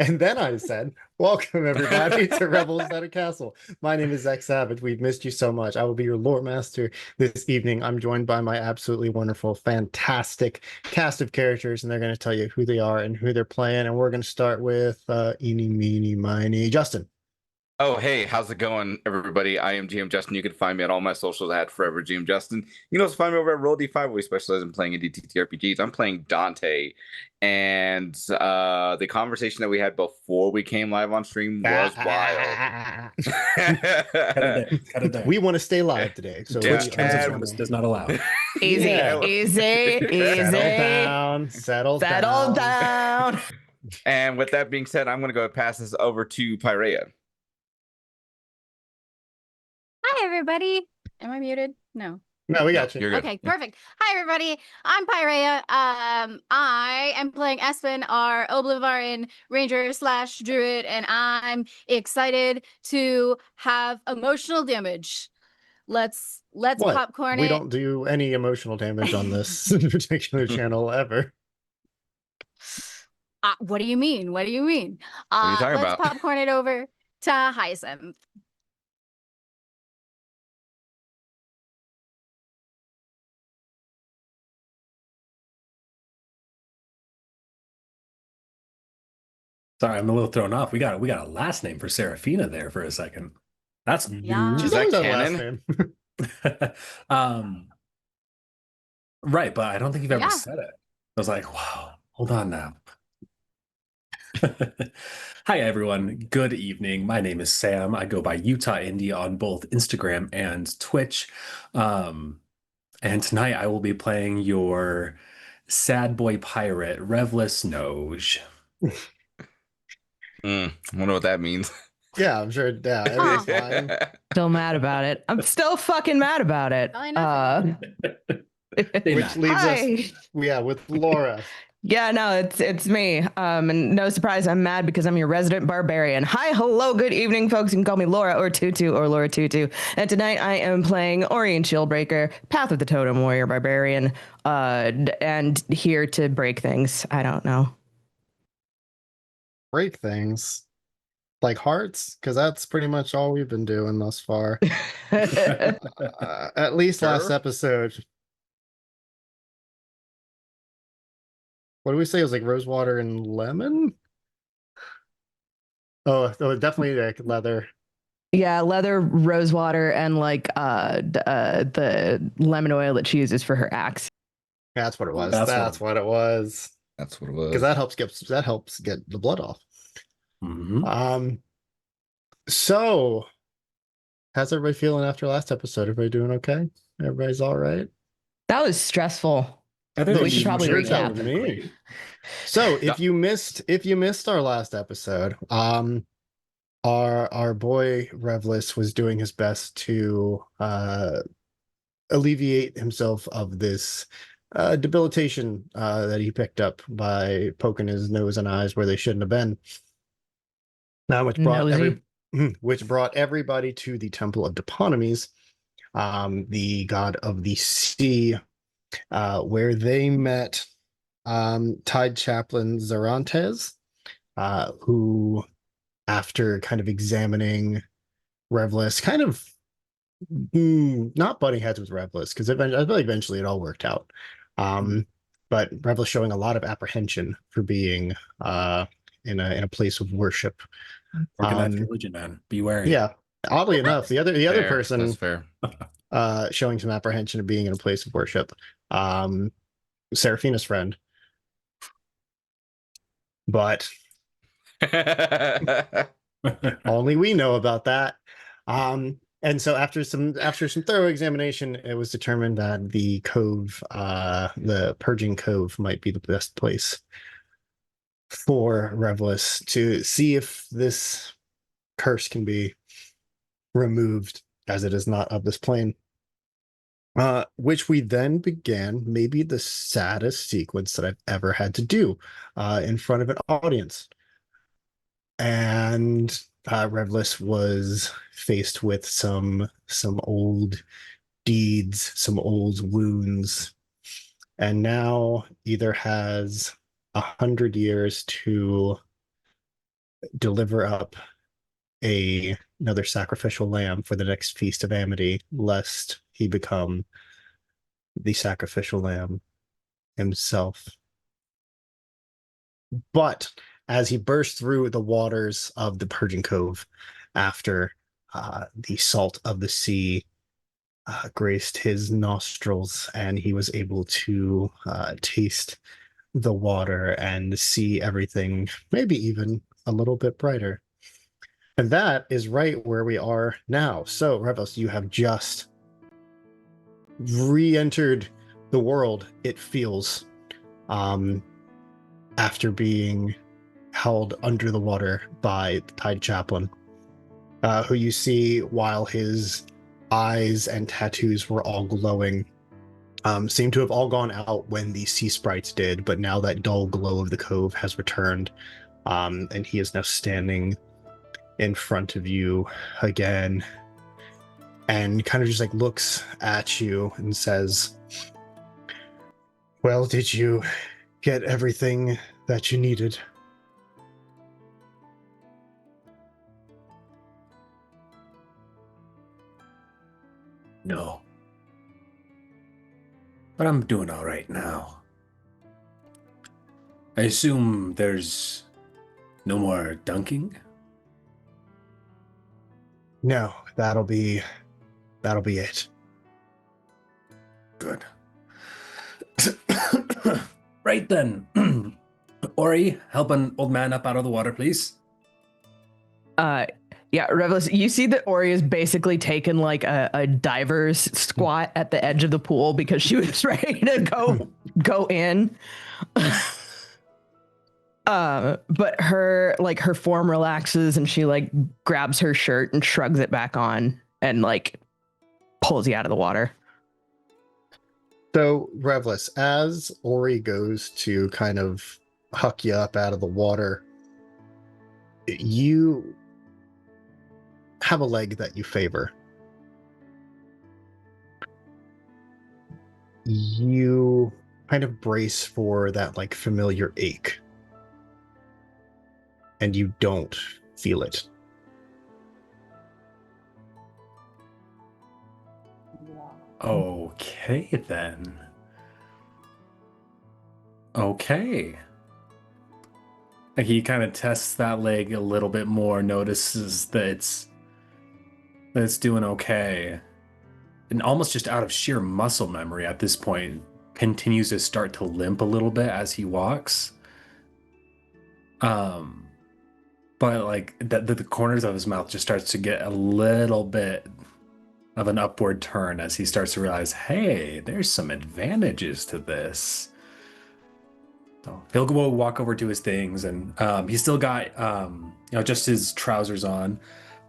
And then I said, welcome everybody to Rebels at a Castle. My name is Zach Savage. We've missed you so much. I will be your lore master this evening. I'm joined by my absolutely wonderful, fantastic cast of characters, and they're going to tell you who they are and who they're playing. And we're going to start with eeny, meeny, miny, Justin. Oh, hey, how's it going, everybody? I am GM Justin. You can find me on all my socials at Forever GM Justin. You can also find me over at Roll D5, where we specialize in playing in DTTRPGs. I'm playing Dante, and the conversation that we had before we came live on stream was wild. Cut it there. Cut it there. We want to stay live today, so Twitch terms of and- service does not allow. Easy, Yeah. easy, Settle easy. down, settle down. And with that being said, I'm going to go pass this over to Pyrea. Hi, everybody. Am I muted? No. No, we got you. You're good. Okay, perfect. Hi, everybody. I'm Pyrea. I am playing Espen, our Oblivion Ranger slash Druid, and I'm excited to have emotional damage. Let's What? popcorn We it. don't do any emotional damage on this particular channel ever. What do you mean? What do you mean? are you talking let's about? popcorn it over to Hyacinth. Sorry, I'm a little thrown off. We got a last name for Serafina there for a second. That's Yeah. She's Is that always had a last canon? name. right, but I don't think you've ever Yeah. said it. I was like, wow, hold on now. Hi everyone, good evening. My name is Sam. I go by Utah Indie on both Instagram and Twitch. And tonight I will be playing your sad boy pirate, Revless Noge. I wonder what that means. Yeah, I'm sure. Yeah, everything's fine. Still mad about it. I'm still fucking mad about it. Probably nothing. Which leaves Hi. us, yeah, with Laura. Yeah, no, it's me. And no surprise, I'm mad because I'm your resident barbarian. Hi, hello, good evening, folks. You can call me Laura or Tutu or Laura Tutu. And tonight I am playing Orient Shieldbreaker, Path of the Totem Warrior Barbarian, and here to break things. I don't know. Break things like hearts, because that's pretty much all we've been doing thus far. At least last Sure. episode. What do we say? It was like rosewater and lemon? Oh, definitely like leather. Yeah, leather, rosewater, and like the lemon oil that she uses for her axe. That's what it was. That's That's what it was. That's what it was. Because that helps get the blood off. Mhm. So how's everybody feeling after last episode? Everybody doing okay? Everybody's all right? That was stressful. Everything we should you probably shared recap. was great. So if you missed our last episode, our boy Revlis was doing his best to alleviate himself of this debilitation that he picked up by poking his nose and eyes where they shouldn't have been. Now, which brought everybody to the Temple of Deponymes, the god of the sea, where they met Tide Chaplain Zarantes, who, after kind of examining Revlis, kind of not butting heads with Revlis, because I feel like eventually it all worked out. But Revlis showing a lot of apprehension for being in a place of worship. Organized religion, man. Be wary. Yeah. Oddly enough, the other Fair. person That's fair. showing some apprehension of being in a place of worship. Seraphina's friend. But only we know about that. And so after some thorough examination, it was determined that the cove, the Purging Cove, might be the best place for Revlis to see if this curse can be removed, as it is not of this plane. Which we then began maybe the saddest sequence that I've ever had to do in front of an audience. And Revlis was faced with some old deeds, some old wounds, and now either has 100 years to deliver up another sacrificial lamb for the next feast of Amity, lest he become the sacrificial lamb himself. But as he burst through the waters of the Purging Cove after the salt of the sea graced his nostrils, and he was able to taste the water and see everything maybe even a little bit brighter. And that is right where we are now. So, Revels, you have just re-entered the world, it feels, after being held under the water by the Tide Chaplain, who you see, while his eyes and tattoos were all glowing, seem to have all gone out when the sea sprites did, but now that dull glow of the cove has returned, and he is now standing in front of you again, and kind of just like looks at you and says, "Well, did you get everything that you needed?" No. But I'm doing all right now. I assume there's no more dunking? No, that'll be it. Good. Right then. Ori, help an old man up out of the water, please. Yeah, Revelous, you see that Ori is basically taken like a diver's squat at the edge of the pool because she was ready to go in. But her form relaxes and she like grabs her shirt and shrugs it back on and like pulls you out of the water. So, Revlis, as Ori goes to kind of huck you up out of the water, you have a leg that you favor. You kind of brace for that like familiar ache, and you don't feel it. Okay, then. Okay. Like he kind of tests that leg a little bit more, notices that it's doing okay. And almost just out of sheer muscle memory at this point, continues to start to limp a little bit as he walks. But like the corners of his mouth just starts to get a little bit of an upward turn as he starts to realize, hey, there's some advantages to this. So he'll go walk over to his things, and he's still got just his trousers on,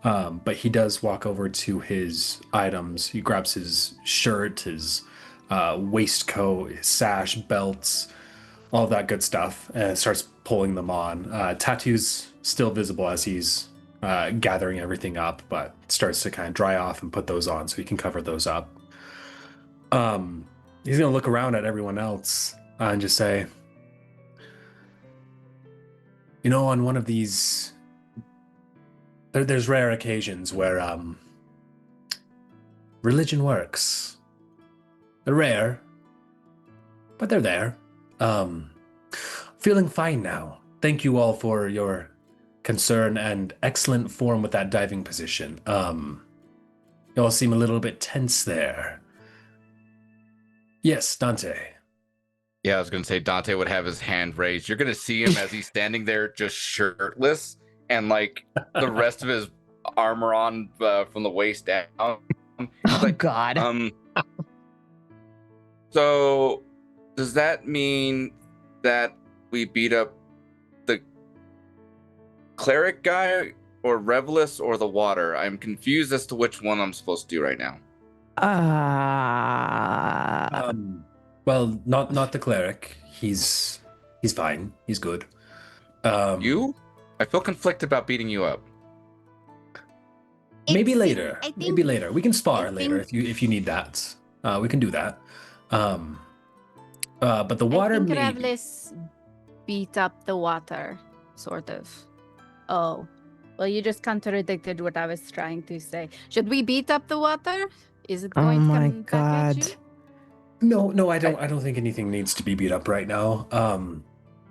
but he does walk over to his items. He grabs his shirt, his waistcoat, his sash, belts, all of that good stuff, and starts pulling them on. Tattoos still visible as he's gathering everything up, but starts to kind of dry off and put those on so he can cover those up. He's gonna look around at everyone else and just say, on one of these, there's rare occasions where religion works. They're rare, but they're there. Feeling fine now. Thank you all for your concern and excellent form with that diving position. You all seem a little bit tense there. Yes, Dante. Yeah, I was going to say Dante would have his hand raised. You're going to see him as he's standing there just shirtless and like the rest of his armor on from the waist down. He's like, God. So does that mean that we beat up the cleric guy or Revelus or the water? I'm confused as to which one I'm supposed to do right now. Well, not the cleric. He's fine. He's good. You? I feel conflicted about beating you up. Maybe later. Maybe later. We can spar later if you need that. We can do that. But the water. I think Revlis beat up the water, sort of. Oh. Well, you just contradicted what I was trying to say. Should we beat up the water? Is it going to come back at you? No, I don't think anything needs to be beat up right now.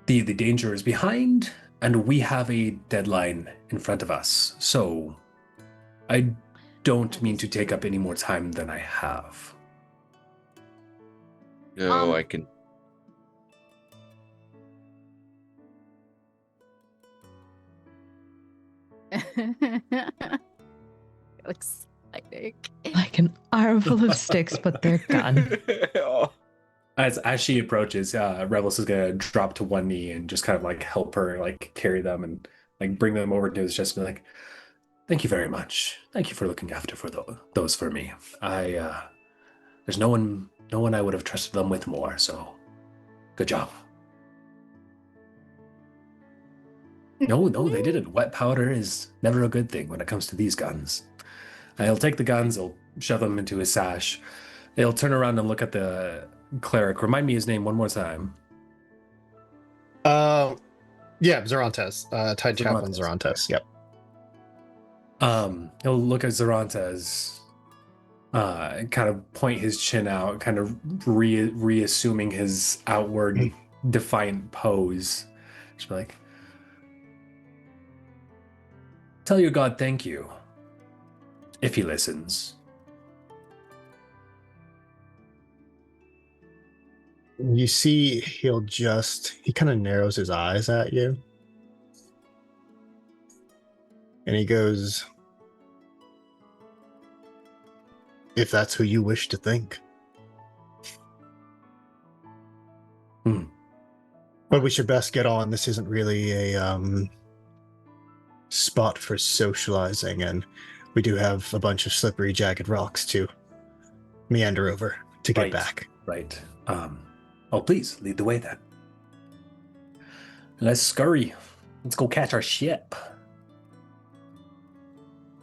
The danger is behind, and we have a deadline in front of us. So I don't mean to take up any more time than I have. Oh, I can. Exciting. Like an armful of sticks, but they're gone. Oh. As she approaches, Rebels is gonna drop to one knee and just kind of like help her like carry them and like bring them over to his chest and be like, "Thank you very much. Thank you for looking after those for me. There's no one I would have trusted them with more. So, good job." No, they didn't. Wet powder is never a good thing when it comes to these guns. He'll take the guns, he'll shove them into his sash. He'll turn around and look at the cleric. Remind me his name one more time. Yeah, Zerontes. Tide Chaplain Zerontes. Yep. He'll look at Zerontes, kind of point his chin out, kind of reassuming his outward defiant pose. Just be like, "Tell your god thank you, if he listens." You see, he kind of narrows his eyes at you. And he goes, "If that's who you wish to think." But we should best get on. This isn't really a spot for socializing, and we do have a bunch of slippery, jagged rocks to meander over to get back. Right. Oh, please, lead the way then. Let's scurry. Let's go catch our ship.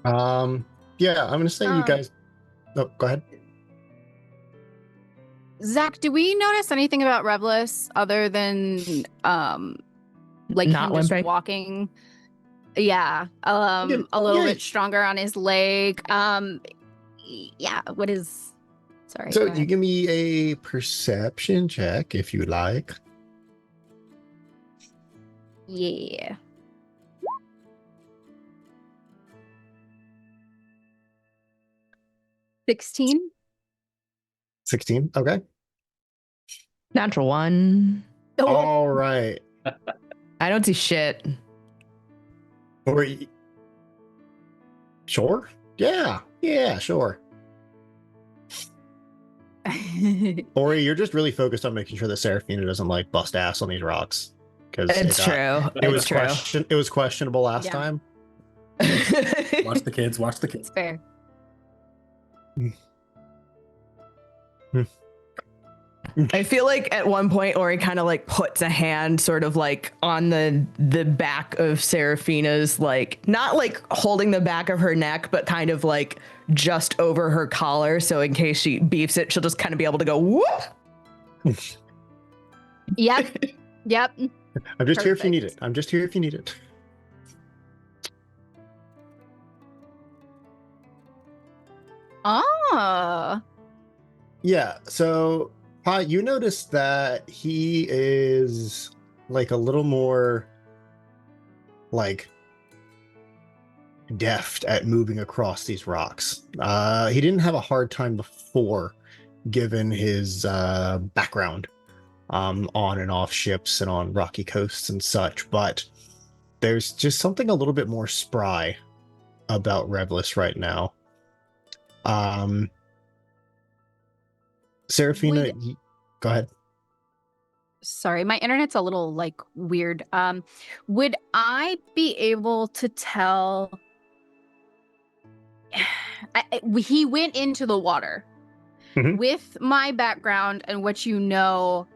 Yeah, I'm gonna say you guys. Oh, go ahead. Zach, do we notice anything about Revlis other than like Not him just limping? walking? Yeah, a little bit stronger on his leg. Yeah. What is? Sorry. So you give me a perception check if you like. Yeah. $16. 16. Okay. Natural 1. Oh, All right. I don't see shit. Ori. Sure. Yeah. Yeah. Sure. Ori, you're just really focused on making sure that Seraphina doesn't like bust ass on these rocks. Because It's true. It was questionable last Yeah. time. Watch the kids. Watch the kids. It's fair. I feel like at one point Ori kind of like puts a hand sort of like on the back of Seraphina's, like not like holding the back of her neck, but kind of like just over her collar. So in case she beefs it, she'll just kind of be able to go whoop. Yep. Yep. I'm just here if you need it. I'm just here if you need it. Oh. Yeah, so you notice that he is like a little more like deft at moving across these rocks. He didn't have a hard time before, given his background on and off ships and on rocky coasts and such, but there's just something a little bit more spry about Revlis right now. Seraphina, go ahead. Sorry, my internet's a little like weird. Would I be able to tell? He went into the water. Mhm. With my background and what you know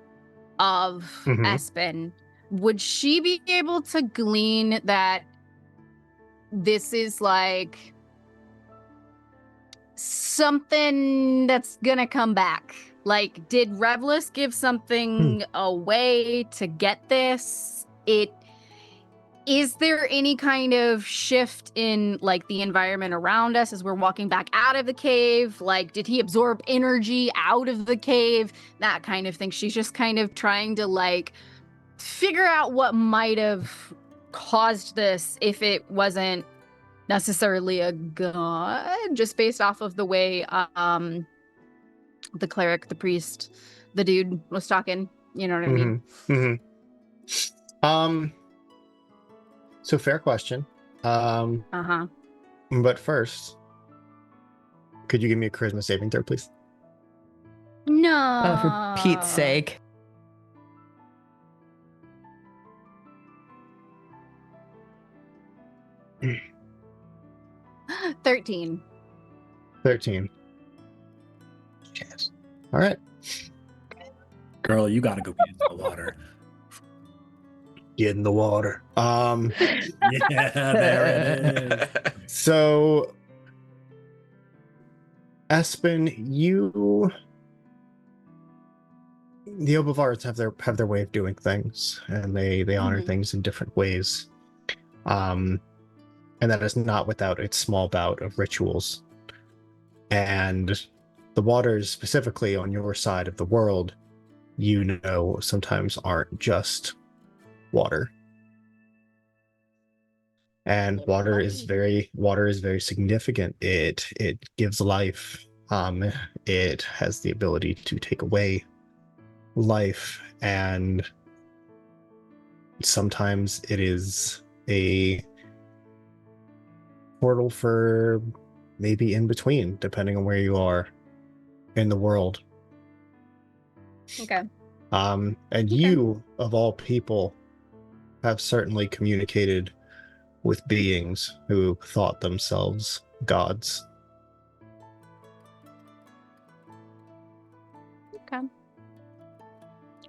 of Espen, would she be able to glean that this is like something that's gonna come back? Like, did Revlis give something away to get this? is there any kind of shift in like the environment around us as we're walking back out of the cave? Like, did he absorb energy out of the cave? That kind of thing. She's just kind of trying to like figure out what might have caused this if it wasn't necessarily a god, just based off of the way the cleric, the priest, the dude was talking. You know what I mean? So fair question. Uh-huh. But first, could you give me a charisma saving throw, please? No. Oh, for Pete's sake. Mm. 13. 13. Yes. All right. Girl, you gotta go get into the water. Get in the water. Yeah, there it is. So, Espen, the Obivards have their way of doing things, and they honor things in different ways. And that is not without its small bout of rituals. And the waters, specifically on your side of the world, sometimes aren't just water. And water is very significant. It gives life. It has the ability to take away life, and sometimes it is a portal for maybe in between, depending on where you are in the world. Okay. And you, of all people, have certainly communicated with beings who thought themselves gods. Okay.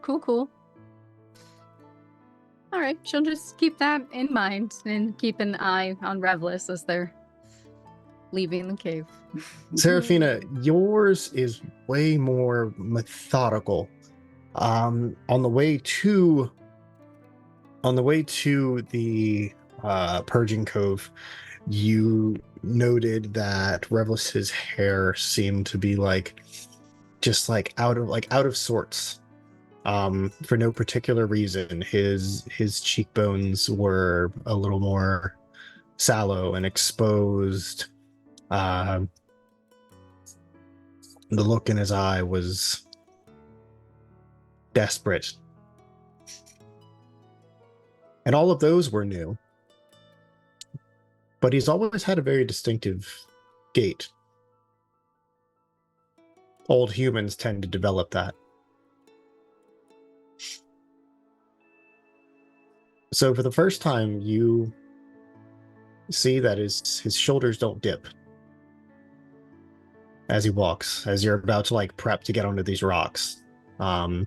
Cool. All right, she'll just keep that in mind and keep an eye on Revlis as they're leaving the cave. Seraphina, yours is way more methodical. On the way to the Purging Cove, you noted that Revlis's hair seemed to be just out of sorts. For no particular reason. His cheekbones were a little more sallow and exposed. The look in his eye was desperate. And all of those were new. But he's always had a very distinctive gait. Old humans tend to develop that. So for the first time, you see that his shoulders don't dip as he walks, as you're about to prep to get onto these rocks. He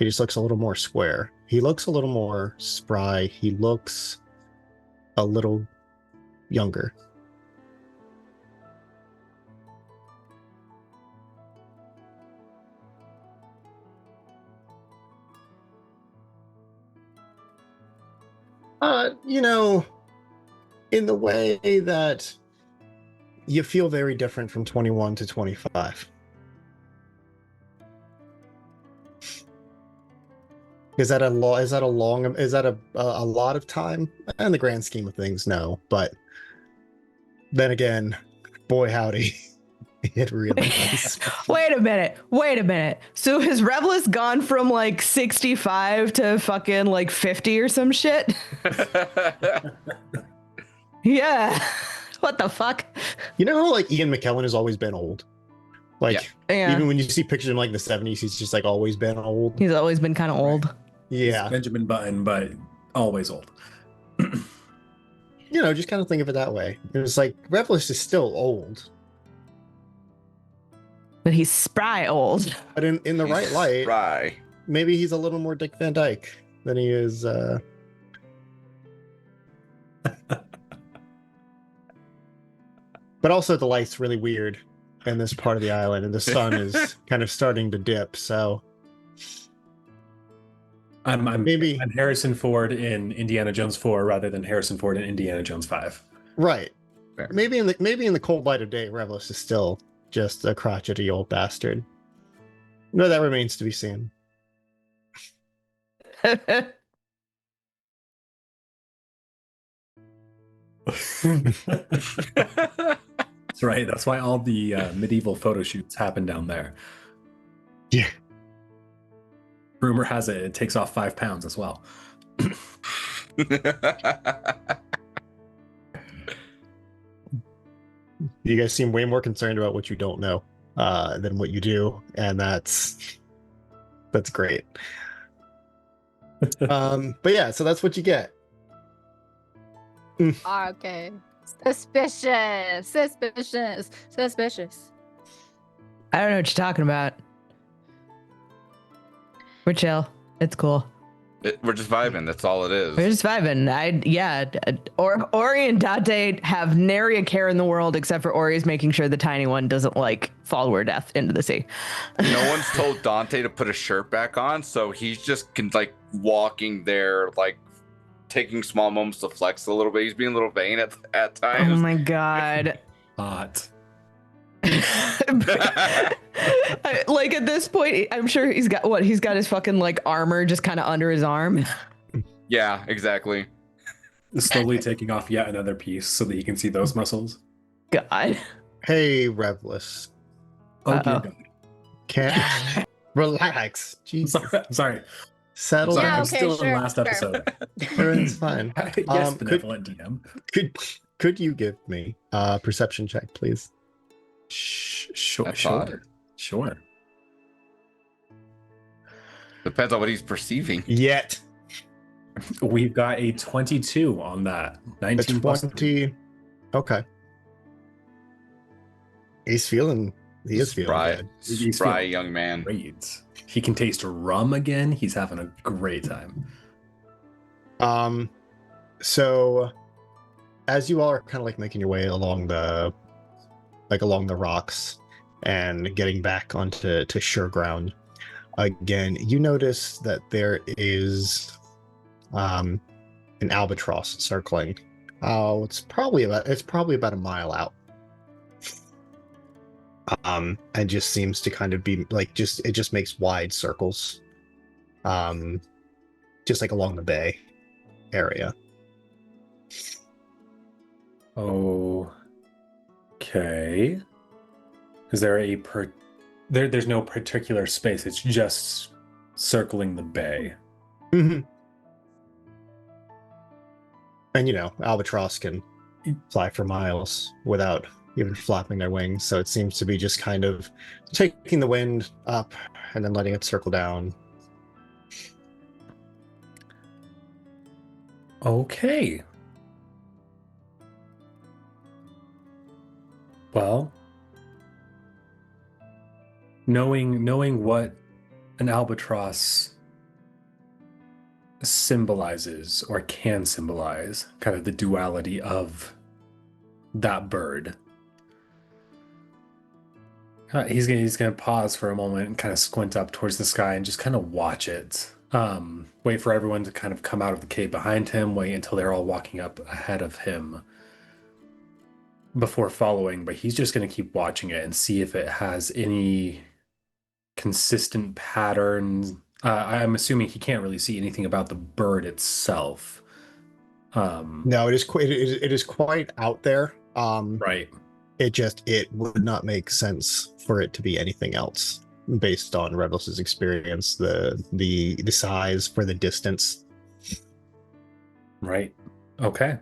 just looks a little more square. He looks a little more spry. He looks a little younger. In the way that you feel very different from 21 to 25. Is that a lot of time? In the grand scheme of things, no. But then again, boy howdy, it really is. Wait a minute. So has Revlis gone from 65 to fucking 50 or some shit? Yeah. What the fuck? You know how Ian McKellen has always been old? Even when you see pictures of him in the 70s, he's just always been old. He's always been kind of old. Yeah. He's Benjamin Button, but always old. Just kind of think of it that way. It was Revlis is still old. But he's spry old. But in the right light, Spry. Maybe he's a little more Dick Van Dyke than he is But also the light's really weird in this part of the island, and the sun is kind of starting to dip, so I'm Maybe I'm Harrison Ford in Indiana Jones 4 rather than Harrison Ford in Indiana Jones 5. right. Fair. Maybe in the cold light of day, Revelus is still just a crotchety old bastard. No, that remains to be seen. That's right. That's why all the medieval photo shoots happen down there. Yeah. Rumor has it takes off 5 pounds as well. You guys seem way more concerned about what you don't know than what you do, and that's great. But yeah, so that's what you get. Okay. Suspicious. I don't know what you're talking about. We're chill. It's cool. We're just vibing. That's all it is. We're just vibing. Ori and Dante have nary a care in the world except for Ori's making sure the tiny one doesn't fall her death into the sea. No one's told Dante to put a shirt back on, so he's just walking there, taking small moments to flex a little bit. He's being a little vain at times. Oh my god. Hot. At this point, I'm sure he's got his fucking armor just kind of under his arm. Yeah, exactly. Slowly taking off yet another piece so that you can see those muscles. God. Hey, Revless. Oh dear God. Can't relax. Jesus. I'm sorry. Settle Sorry, Yeah, down. I'm okay, still sure, in last sure. episode. Everything's fine. Yes, benevolent DM. Could you give me a perception check, please? Sure. That's odd. Sure. Depends on what he's perceiving. Yet. We've got a 22 on that. 19 A plus 3. 20. Okay. He is feeling Spry, good. He's spry feeling young man. Great. He can taste rum again. He's having a great time. So as you all are kind of making your way along the rocks and getting back onto sure ground again, you notice that there is an albatross circling. It's probably about a mile out. And just seems to kind of be it just makes wide circles. Just along the bay area. Okay. Is there there's no particular space. It's just circling the bay. Mm-hmm. And albatross can fly for miles without even flapping their wings, so it seems to be just kind of taking the wind up and then letting it circle down. Okay. Well, knowing what an albatross symbolizes or can symbolize, kind of the duality of that bird. He's gonna pause for a moment and kind of squint up towards the sky and just kind of watch it. Wait for everyone to kind of come out of the cave behind him, wait until they're all walking up ahead of him before following, but he's just going to keep watching it and see if it has any consistent patterns. I'm assuming he can't really see anything about the bird itself. No, it is quite out there. Right. It would not make sense for it to be anything else based on Revels's experience, the size for the distance. Right. Okay.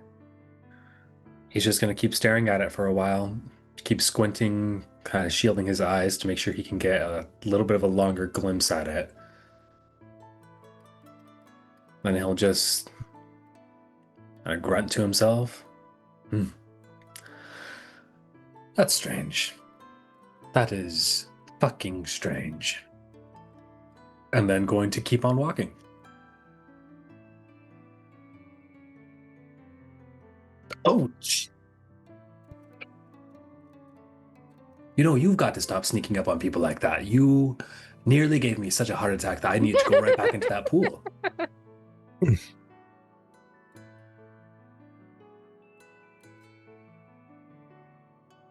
He's just going to keep staring at it for a while, keep squinting, kind of shielding his eyes to make sure he can get a little bit of a longer glimpse at it. Then he'll just kind of grunt to himself. That's strange. That is fucking strange. And then going to keep on walking. Ouch. You've got to stop sneaking up on people like that. You nearly gave me such a heart attack that I need to go right back into that pool.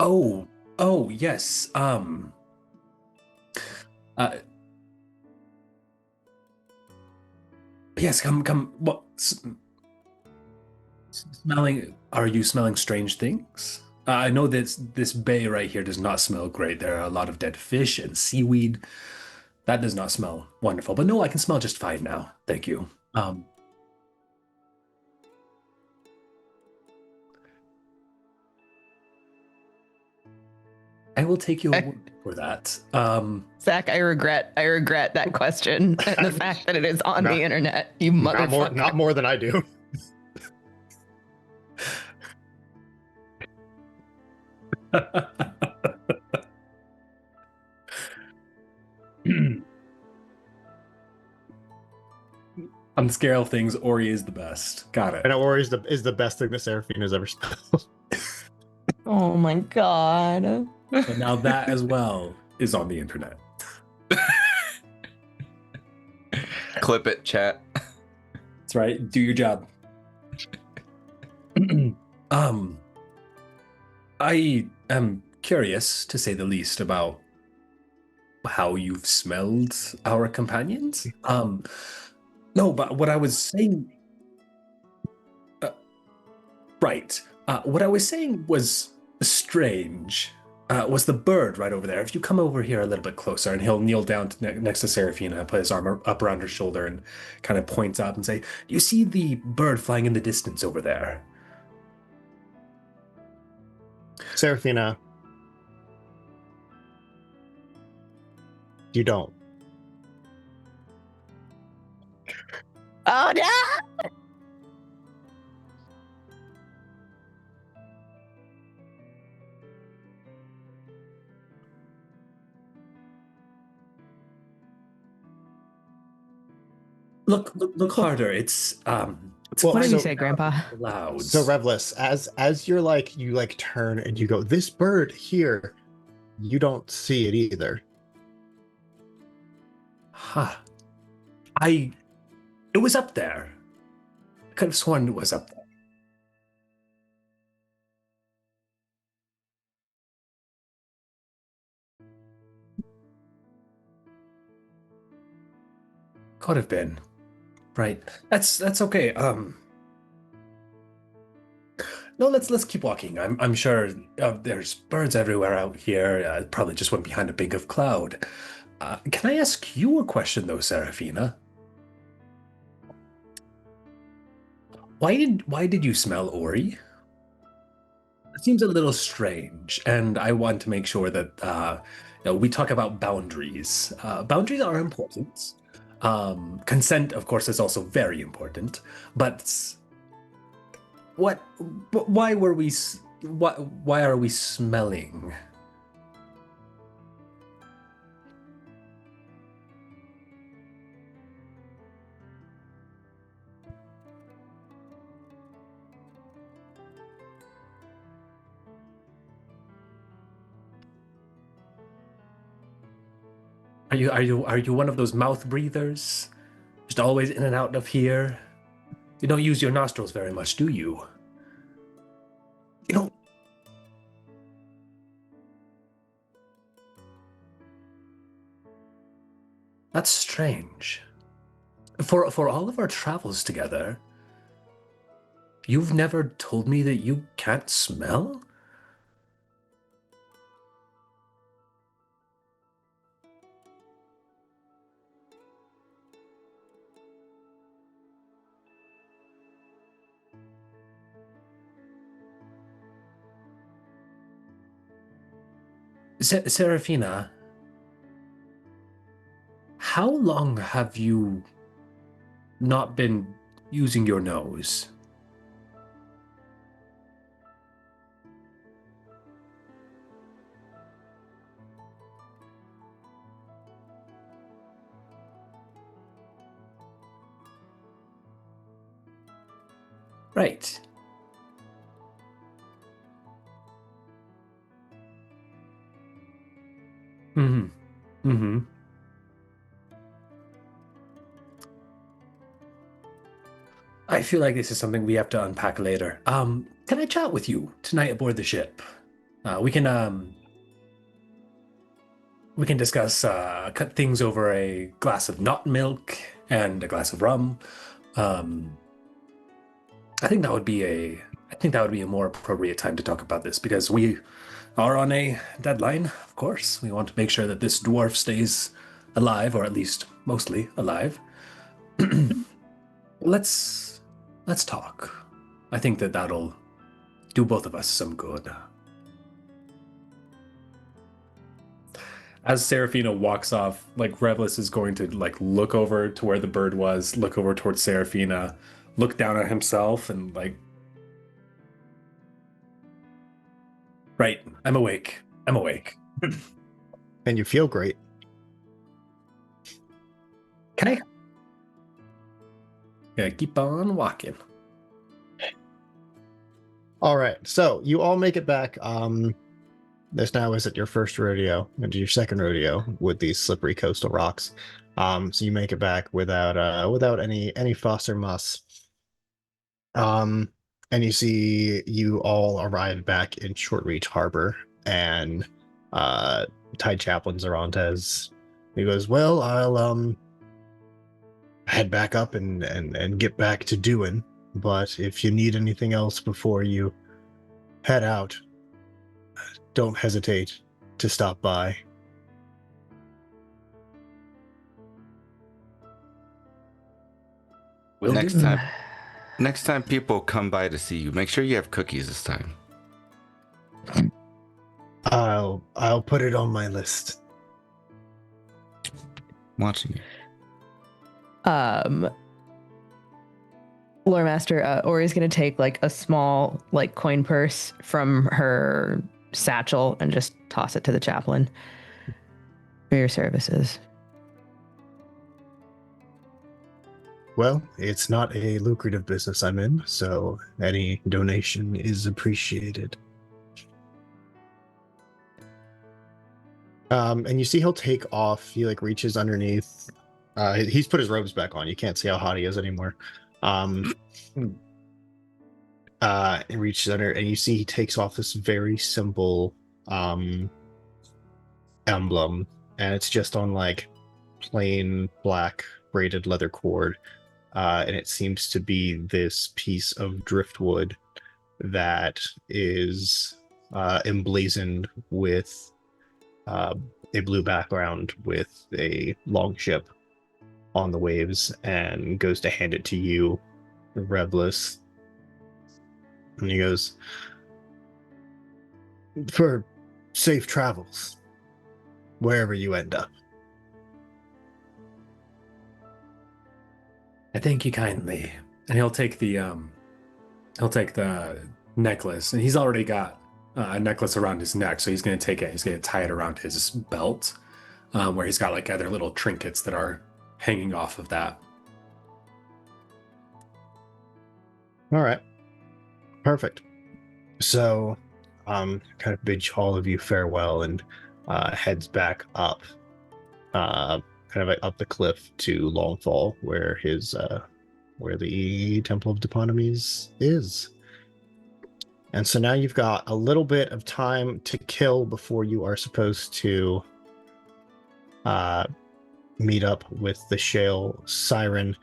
Oh, yes. Yes, come. What? Smelling? Are you smelling strange things? I know that this bay right here does not smell great. There are a lot of dead fish and seaweed. That does not smell wonderful. But no, I can smell just fine now. Thank you. I will take your word for that. Zach, I regret that question and the fact that it is on the internet. You motherfucker. Not more than I do. On the scale of things, Ori is the best. Got it. And Ori is the best thing that Seraphina has ever smelled. Oh my god. So now that as well is on the internet. Clip it, chat. That's right. Do your job. I am curious, to say the least, about how you've smelled our companions. No, but what I was saying. Right. What I was saying was strange. Was the bird right over there? If you come over here a little bit closer, and he'll kneel down next to Seraphina, put his arm up around her shoulder, and kind of points up and say, "Do you see the bird flying in the distance over there?" Seraphina, you don't. Oh no! Look harder. It's What did you say, Grandpa? Loud. So Revless, as you turn and you go, this bird here, you don't see it either. Huh. It was up there. I could have sworn it was up there. Could have been. Right. That's okay. No, let's keep walking. I'm sure there's birds everywhere out here. Probably just went behind a big of cloud. Can I ask you a question though, Seraphina? Why did you smell Ori? It seems a little strange, and I want to make sure that we talk about boundaries. Boundaries are important. Consent, of course, is also very important. But why are we smelling? Are you one of those mouth breathers? Just always in and out of here? You don't use your nostrils very much, do you? You don't. That's strange. For all of our travels together, you've never told me that you can't smell? Seraphina, how long have you not been using your nose? Right. Mm-hmm. Mm-hmm. I feel like this is something we have to unpack later. Can I chat with you tonight aboard the ship? We can discuss cut things over a glass of nut milk and a glass of rum. Um, I think that would be a more appropriate time to talk about this because we are on a deadline, of course. We want to make sure that this dwarf stays alive, or at least mostly alive. let's talk. I think that that'll do both of us some good. As Seraphina walks off, like Revlis is going to like look over to where the bird was, look over towards Seraphina, look down at himself, and like, right, I'm awake. I'm awake. And you feel great. Okay. Yeah, keep on walking. All right, so you all make it back. This now isn't your first rodeo, and your second rodeo with these slippery coastal rocks. So you make it back without any fuss or muss. And you see you all arrive back in Shortreach Harbor, and Tide Chaplain Zerontes, he goes, "Well, I'll head back up and get back to doing. But if you need anything else before you head out, don't hesitate to stop by." Next time people come by to see you, make sure you have cookies this time. I'll put it on my list. Watching you. Lore Master, Ori's gonna take like a small like coin purse from her satchel and just toss it to the chaplain for your services. Well, it's not a lucrative business I'm in, so any donation is appreciated. And you see he'll take off, he like reaches underneath. He's put his robes back on. You can't see how hot he is anymore. And reaches under, and you see he takes off this very simple emblem, and it's just on like plain black braided leather cord. And it seems to be this piece of driftwood that is emblazoned with a blue background with a long ship on the waves, and goes to hand it to you, Revlis. And he goes, "For safe travels, wherever you end up." I thank you kindly. And he'll take the necklace, and he's already got a necklace around his neck, so he's gonna take it. He's gonna tie it around his belt, where he's got like other little trinkets that are hanging off of that. All right, perfect. So, kind of bids all of you farewell and heads back up, kind of like up the cliff to Longfall, where where the Temple of Deponomies is. And so now you've got a little bit of time to kill before you are supposed to meet up with the Shale Siren.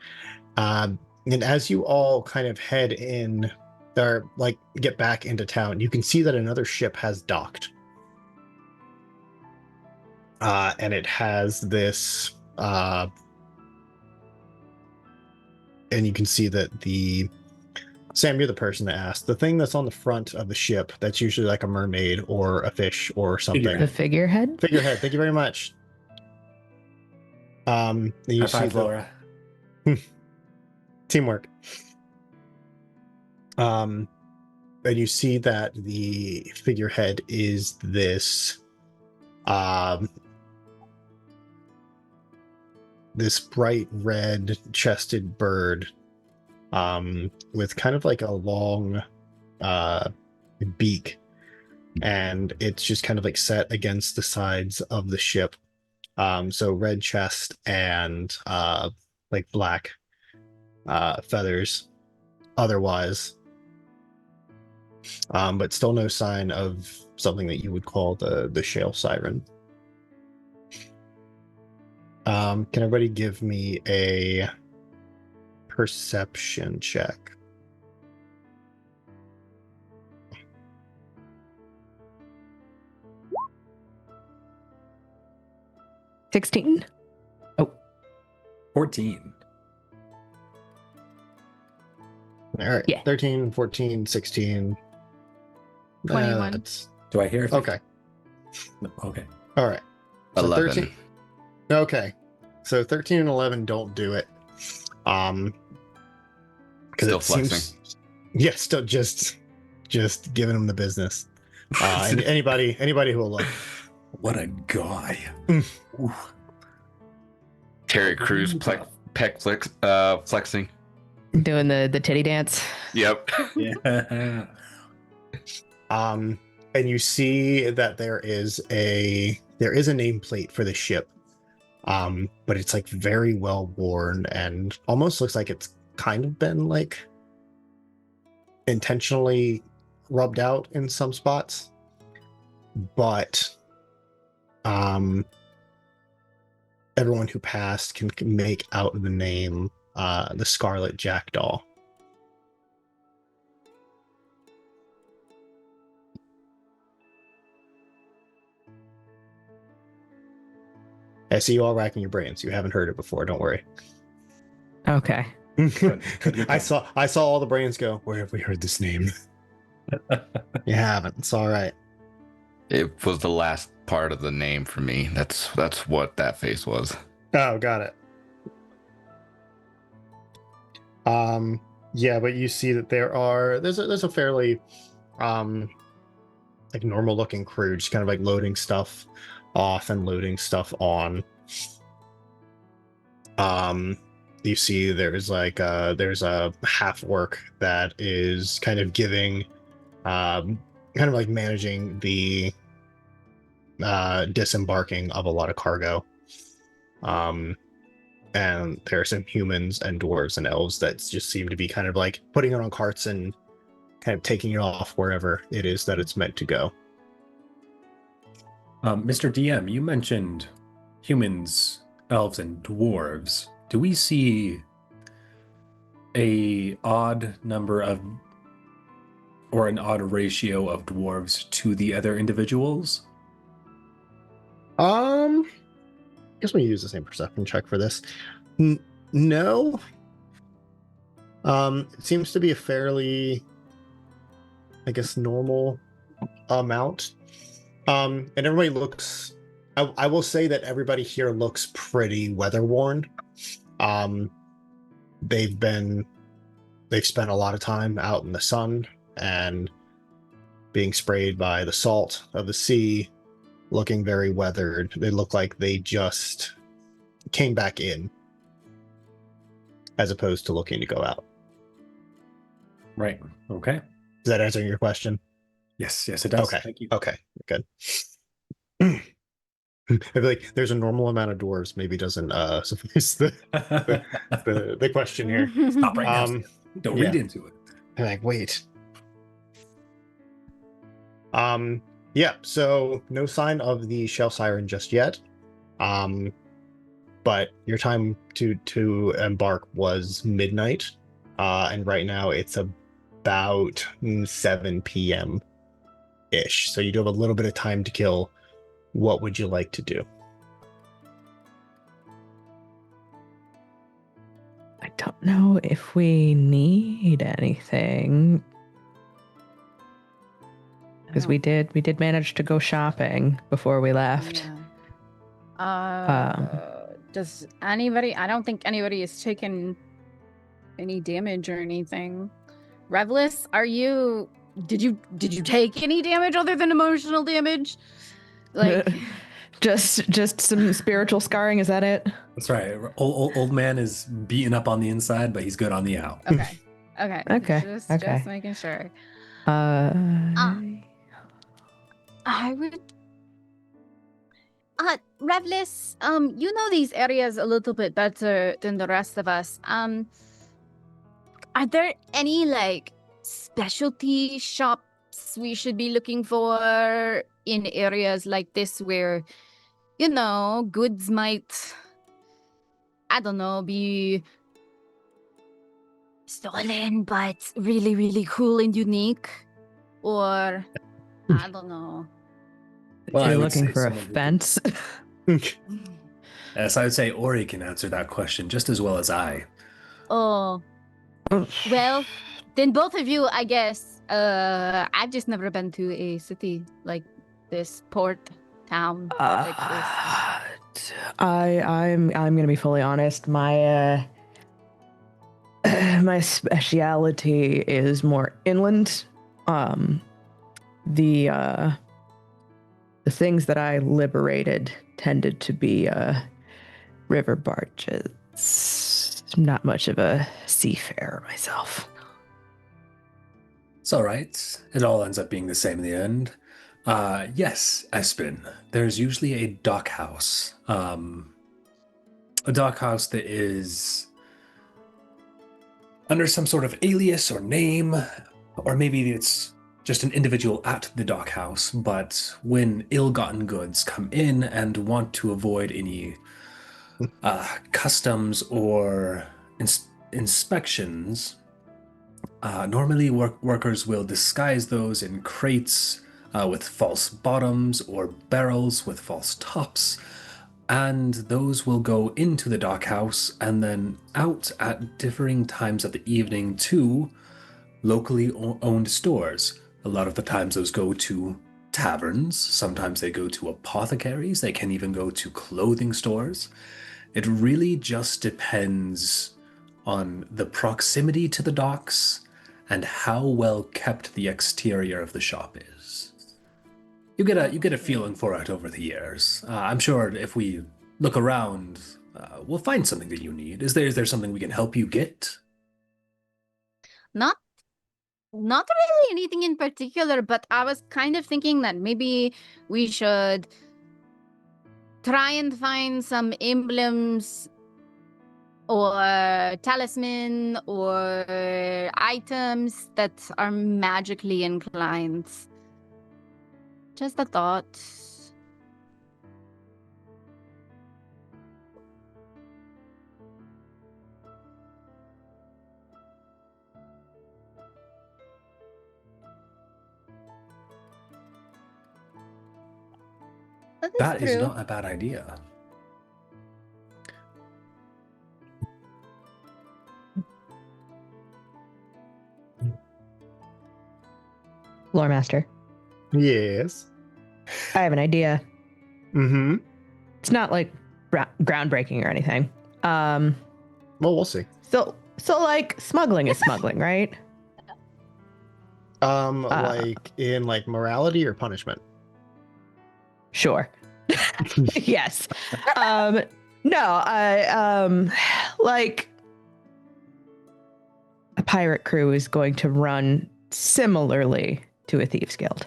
And as you all kind of head in, or like get back into town, you can see that another ship has docked. And it has this, and you can see that Sam, you're the person that asked. The thing that's on the front of the ship, that's usually like a mermaid or a fish or something. The figurehead? Figurehead, thank you very much. You High five, Laura. Teamwork. And you see that the figurehead is this this bright red chested bird with kind of like a long beak, and it's just kind of like set against the sides of the ship. So red chest and like black feathers. otherwise. But still no sign of something that you would call the shale siren. Can everybody give me a perception check? $16. 14. All right. Yeah. 13, 14, 16. 21. That's... Do I hear it? Okay. No, okay. All right. So 11. 13. Okay. So 13 and 11 don't do it. Because Still it flexing. seems, yeah, still just giving them the business. And anybody who will look. What a guy. Ooh. Terry Crews flexing. Doing the titty dance. Yep. Yeah. And you see that there is a nameplate for the ship. But it's like very well worn and almost looks like it's kind of been like intentionally rubbed out in some spots. But everyone who passed can make out the name, the Scarlet Jackdaw. I see you all racking your brains. You haven't heard it before. Don't worry. Okay. Good. I saw all the brains go, where have we heard this name? You haven't. It's all right. It was the last part of the name for me. That's what that face was. Oh, got it. Yeah, but you see that there's a fairly like normal looking crew, just kind of like loading stuff off and loading stuff on. You see there's a half orc that is kind of giving kind of like managing the disembarking of a lot of cargo. And there are some humans and dwarves and elves that just seem to be kind of like putting it on carts and kind of taking it off wherever it is that it's meant to go. Mr. DM, you mentioned humans, elves, and dwarves. Do we see an odd ratio of dwarves to the other individuals? I guess we use the same perception check for this. No. It seems to be a fairly, I guess, normal amount. And everybody looks, I will say that everybody here looks pretty weather worn. They've spent a lot of time out in the sun and being sprayed by the salt of the sea, looking very weathered. They look like they just came back in as opposed to looking to go out. Right. Okay. Is that answering your question? Yes, it does. Okay. Thank you. Okay, good. I feel like there's a normal amount of dwarves, maybe doesn't suffice the question here. Stop right now. Don't read into it. I'm like, wait. Yeah, so no sign of the shell siren just yet. But your time to embark was midnight. And right now it's about 7 p.m. ish. So you do have a little bit of time to kill. What would you like to do? I don't know if we need anything. Because we did manage to go shopping before we left. Yeah. Does anybody? I don't think anybody has taken any damage or anything. Revlis, did you take any damage other than emotional damage? Like just some spiritual scarring, is that it? That's right. Old man is beaten up on the inside, but he's good on the out. Okay. Just making sure. I would Revlis, you know these areas a little bit better than the rest of us. Are there any like specialty shops we should be looking for in areas like this where, goods might, I don't know, be stolen but really, really cool and unique? Or, I don't know. Well, You're looking for a someone who fence. Yes, I would say Ori can answer that question just as well as I. Oh, well, then both of you, I guess. I've just never been to a city like this, port town like this. I'm gonna be fully honest. My my speciality is more inland. The things that I liberated tended to be river barges. Not much of a seafarer myself. It's all right. It all ends up being the same in the end. Yes, Espen, there's usually a dock house. A dock house that is under some sort of alias or name, or maybe it's just an individual at the dock house, but when ill-gotten goods come in and want to avoid any customs or inspections, normally workers will disguise those in crates with false bottoms or barrels with false tops, and those will go into the dock house and then out at differing times of the evening to locally owned stores. A lot of the times those go to taverns, sometimes they go to apothecaries, they can even go to clothing stores. It really just depends on the proximity to the docks and how well kept the exterior of the shop is. You get a feeling for it over the years. I'm sure if we look around, we'll find something that you need. Is there something we can help you get? Not really anything in particular, but I was kind of thinking that maybe we should try and find some emblems or talisman or items that are magically inclined. Just a thought. That is not a bad idea. Lore Master, Yes. I have an idea. Mm-hmm. It's not like groundbreaking or anything. Well, we'll see. So like smuggling is smuggling, right? Like in like morality or punishment? Sure. Yes. No, like a pirate crew is going to run similarly to a thieves guild.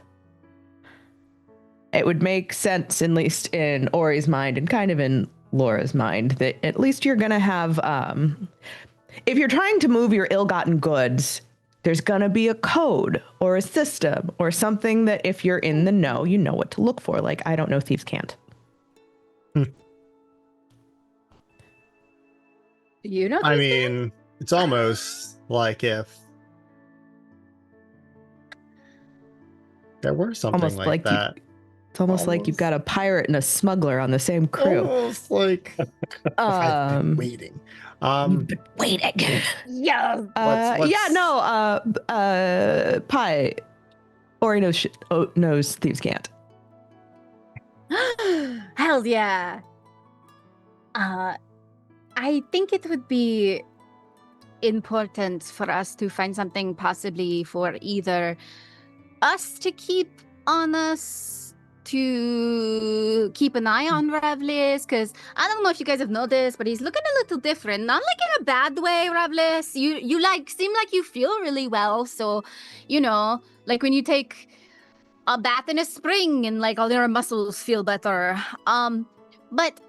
It would make sense, at least in Ori's mind and kind of in Laura's mind, that at least you're going to have, if you're trying to move your ill-gotten goods, there's going to be a code or a system or something that if you're in the know, you know what to look for. Like, I don't know, thieves can't. You know, I mean, it's almost like if there were something Almost like that. It's almost like you've got a pirate and a smuggler on the same crew. Almost like I've been waiting. You've been waiting. yeah. Let's- Yeah, no, Pi. Ori knows thieves can't. Hell yeah. I think it would be important for us to find something possibly for either us to keep on us, to keep an eye on Revlis, because I don't know if you guys have noticed, but he's looking a little different. Not like in a bad way, Revlis. You like seem like you feel really well, so like when you take a bath in a spring and like all your muscles feel better. But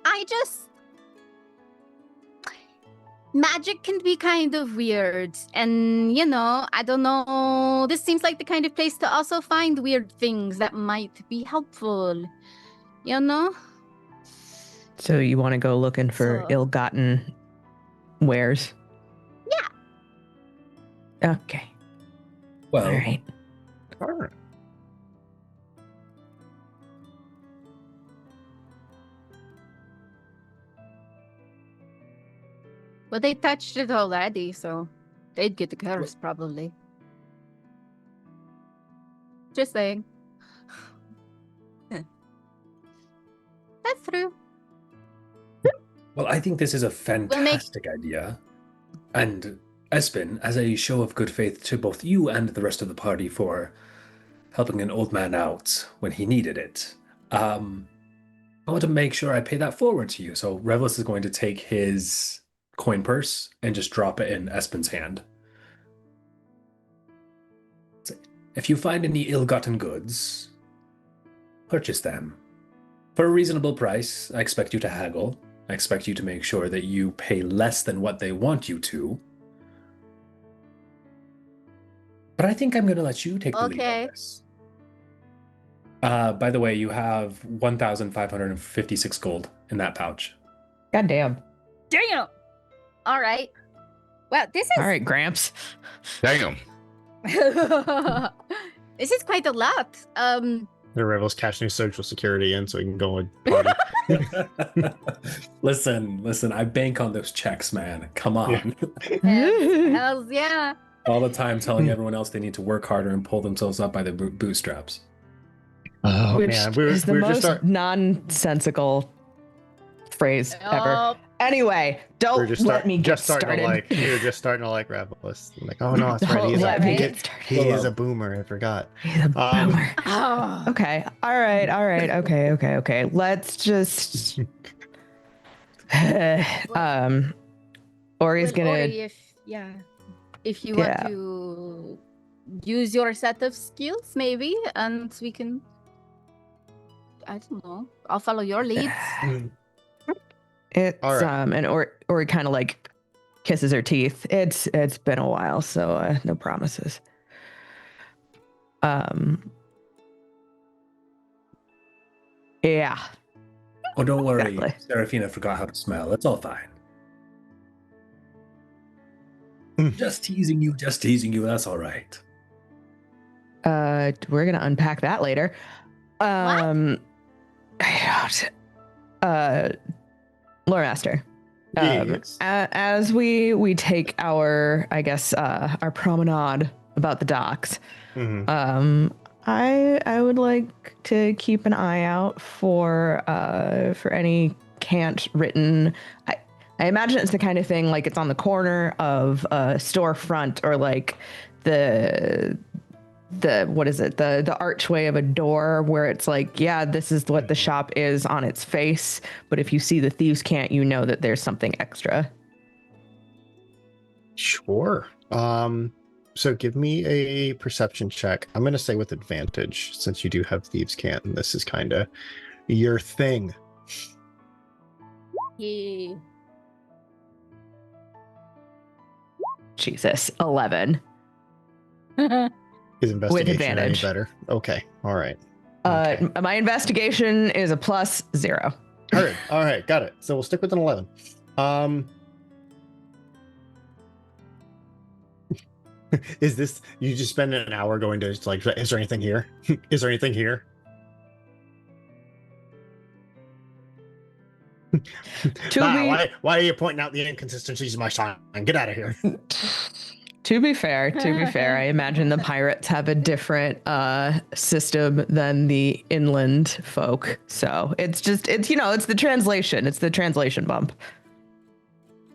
magic can be kind of weird. And, I don't know. This seems like the kind of place to also find weird things that might be helpful. So you want to go looking for ill-gotten wares? Yeah. Okay. Well, All right. All right. Well, they touched it already, so they'd get the curse probably. Just saying. That's true. well, I think this is a fantastic idea. And Espen, as a show of good faith to both you and the rest of the party for helping an old man out when he needed it, I want to make sure I pay that forward to you. So Revelus is going to take his coin purse and just drop it in Espen's hand. If you find any ill-gotten goods, purchase them. For a reasonable price. I expect you to haggle. I expect you to make sure that you pay less than what they want you to. But I think I'm going to let you take the lead on this. By the way, you have 1,556 gold in that pouch. God damn. Damn. All right. Well, this is... All right, Gramps. Damn. This is quite a lot. The rebels cash new social security in so we can go and party. Listen, I bank on those checks, man. Come on. Hells yeah. All the time telling everyone else they need to work harder and pull themselves up by their bootstraps. Oh, Which man. is the most nonsensical phrase ever. Anyway, don't let me get started. You're just starting to like Revelus. Like, oh no, that's right. He is a boomer. I forgot. He's a boomer. Okay. All right. Okay. Let's just. Ori's gonna. Ori, if you want to use your set of skills, maybe, and we can. I don't know. I'll follow your leads. It's and Ori kind of like kisses her teeth. It's been a while, so no promises. Yeah. Oh, don't worry. Exactly. Seraphina forgot how to smell. It's all fine. Just teasing you. That's all right. We're gonna unpack that later. Lore Master. Yes. As we take our, I guess, our promenade about the docks, I would like to keep an eye out for any cant written. I imagine it's the kind of thing like it's on the corner of a storefront or like the what is it, the archway of a door where it's like, yeah, this is what the shop is on its face, but if you see the thieves can't, you know that there's something extra. Sure. So give me a perception check. I'm gonna say with advantage since you do have thieves can't and this is kind of your thing. Yeah. Jesus, 11. Is investigation any better? Okay. All right. Okay. My investigation is a +0. All right. Got it. So we'll stick with an 11. Is this, you just spend an hour going to like, is there anything here? Is there anything here? Why are you pointing out the inconsistencies of my sign? Get out of here. To be fair, I imagine the pirates have a different system than the inland folk. So it's the translation. It's the translation bump.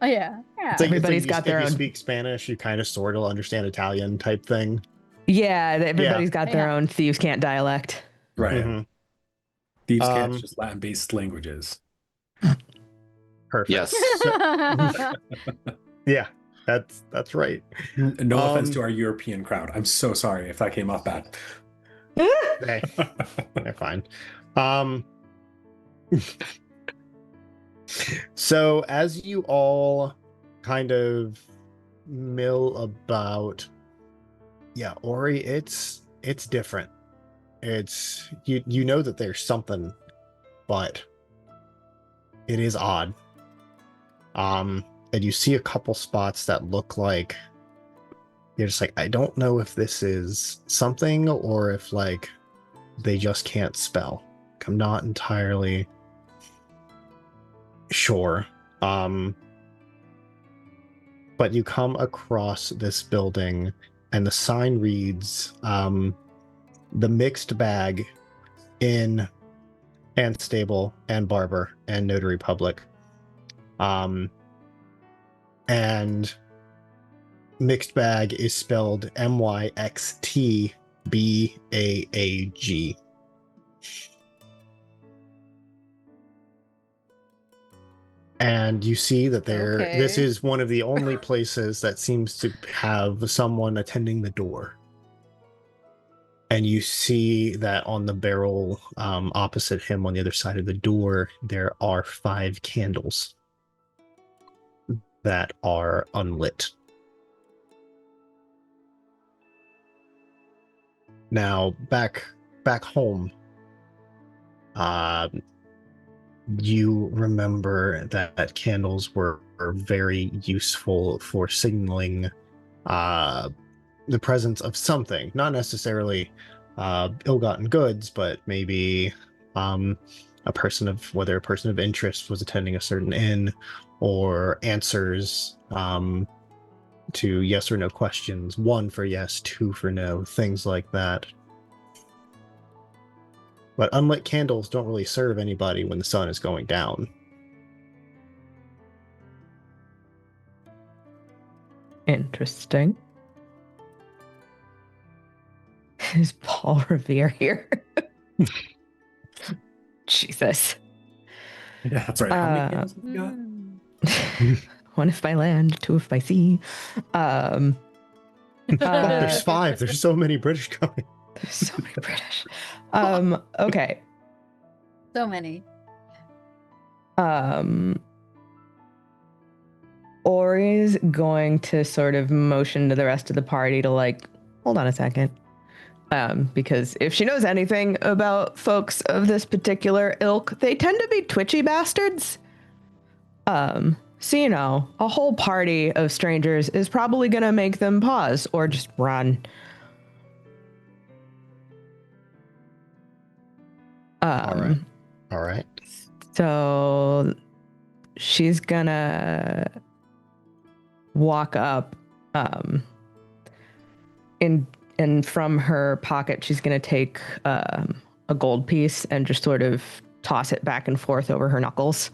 Oh yeah. It's like, everybody's got their own. If you speak Spanish, you kind of sort of understand Italian type thing. Yeah, everybody's got their own thieves can't dialect. Right. Mm-hmm. Thieves can't just Latin-based languages. Perfect. Yes. Yeah. That's right. No offense to our European crowd. I'm so sorry if that came off bad. Hey, they're fine. So as you all kind of mill about. Yeah, Ori, it's different. It's you know that there's something, but it is odd. And you see a couple spots that look like you're just like, I don't know if this is something or if like they just can't spell. I'm not entirely sure. But you come across this building and the sign reads the Mixed Bag in and Stable and Barber and Notary Public. And Mixed Bag is spelled MYXTBAAG. And you see that this is one of the only places that seems to have someone attending the door. And you see that on the barrel opposite him on the other side of the door, there are 5 candles that are unlit. Now, back home, you remember that candles were very useful for signaling the presence of something, not necessarily ill-gotten goods, but maybe whether a person of interest was attending a certain inn, or answers to yes or no questions, 1 for yes, 2 for no, things like that. But unlit candles don't really serve anybody when the sun is going down. Interesting. Is Paul Revere here? Jesus. Yeah, that's right. How many candles have we got? 1 if by land, 2 if by sea. There's 5. There's so many British coming. There's so many British. Okay. So many. Ori's going to sort of motion to the rest of the party to like, hold on a second. Because if she knows anything about folks of this particular ilk, they tend to be twitchy bastards. So, you know, a whole party of strangers is probably going to make them pause or just run. All right. So she's gonna walk up, and from her pocket, she's gonna take a gold piece and just sort of toss it back and forth over her knuckles.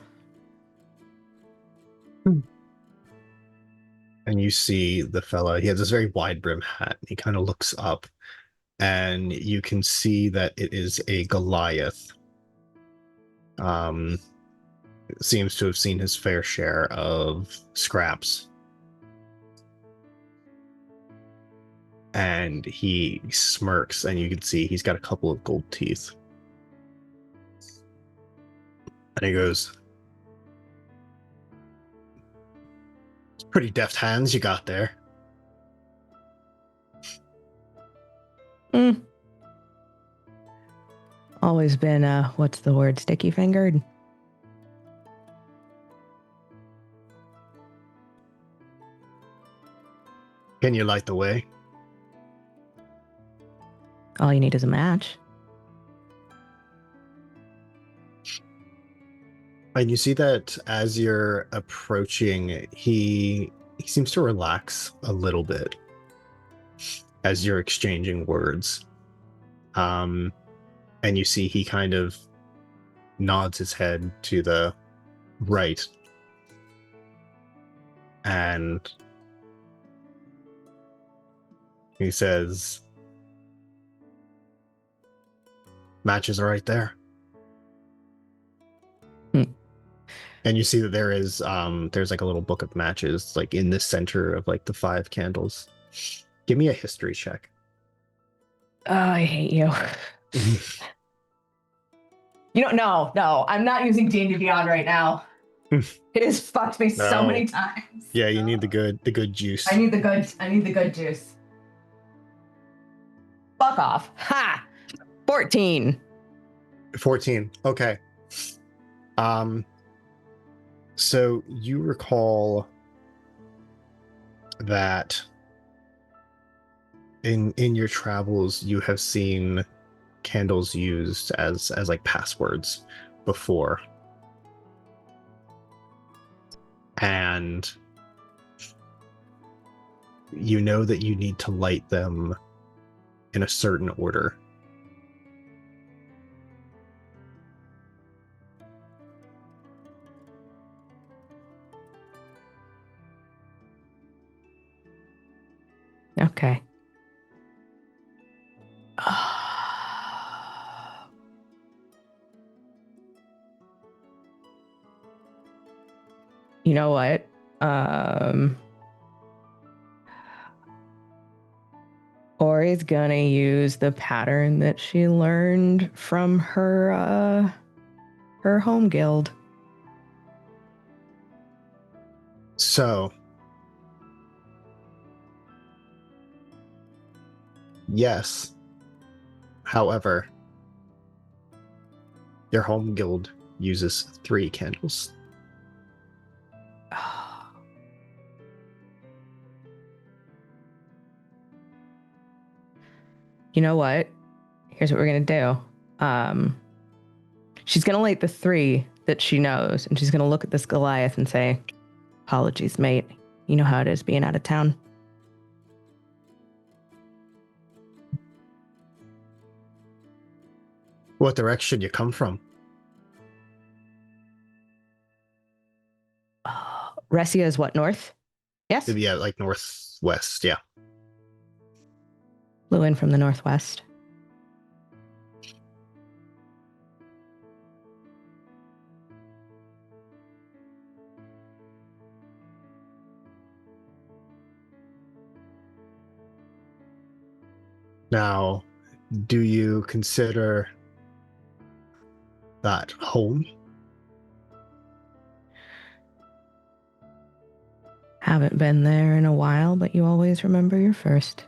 And you see the fella, he has this very wide brim hat. He kind of looks up, and you can see that it is a Goliath. Seems to have seen his fair share of scraps. And he smirks, and you can see he's got a couple of gold teeth. And he goes, "It's pretty deft hands you got there." Always been, what's the word, sticky-fingered? Can you light the way? All you need is a match. And you see that as you're approaching, he seems to relax a little bit as you're exchanging words. And you see he kind of nods his head to the right. And he says, "Matches are right there." And you see that there's like a little book of matches like in the center of like the 5 candles. Give me a history check. Oh, I hate you. You don't know. No, I'm not using D&D Beyond right now. It has fucked me so No. many times. Yeah, you need the good juice. I need the good juice. Fuck off. Ha! 14. 14. Okay. So you recall that in your travels you have seen candles used as like passwords before. And you know that you need to light them in a certain order. Okay. You know what? Ori's gonna use the pattern that she learned from her home guild. So, yes. However, your home guild uses 3 candles. You know what? Here's what we're gonna do. She's gonna light the 3 that she knows, and she's gonna look at this Goliath and say, "Apologies, mate. You know how it is being out of town." What direction you come from? Ressia is what, north? Yes? Yeah, like northwest, yeah. Flew in from the northwest. Now, do you consider that home? Haven't been there in a while, but you always remember your first.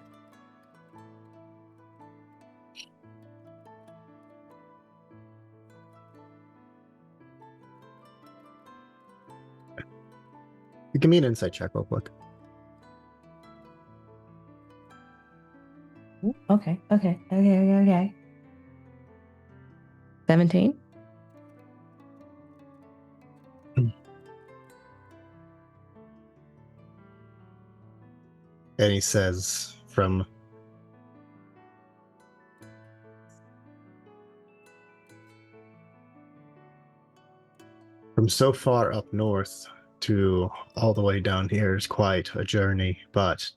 Give me an insight check real quick. Okay. 17? And he says from so far up north to all the way down here is quite a journey, but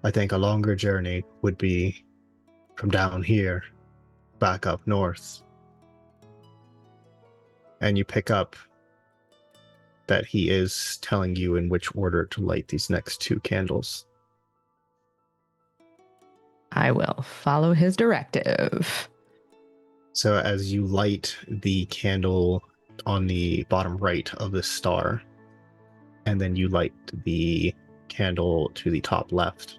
I think a longer journey would be from down here back up north. And you pick up that he is telling you in which order to light these next 2 candles. I will follow his directive. So as you light the candle on the bottom right of the star, and then you light the candle to the top left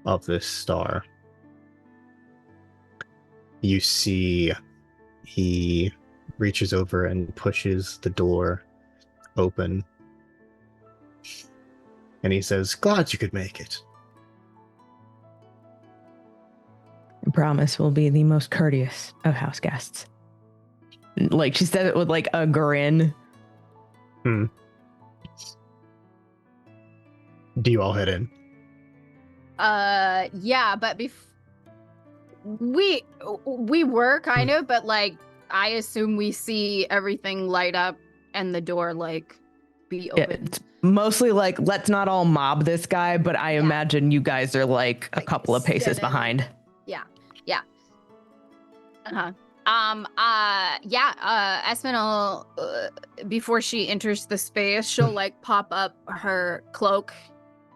of this star, you see he reaches over and pushes the door open. And he says, "Glad you could make it." I promise we'll be the most courteous of house guests. Like, she said it with like a grin. Do you all head in? Yeah, but we were kind of, but like I assume we see everything light up and the door like be open. It's mostly like, let's not all mob this guy, but I imagine you guys are like a couple of paces behind. Yeah. Espen will, before she enters the space, she'll like pop up her cloak,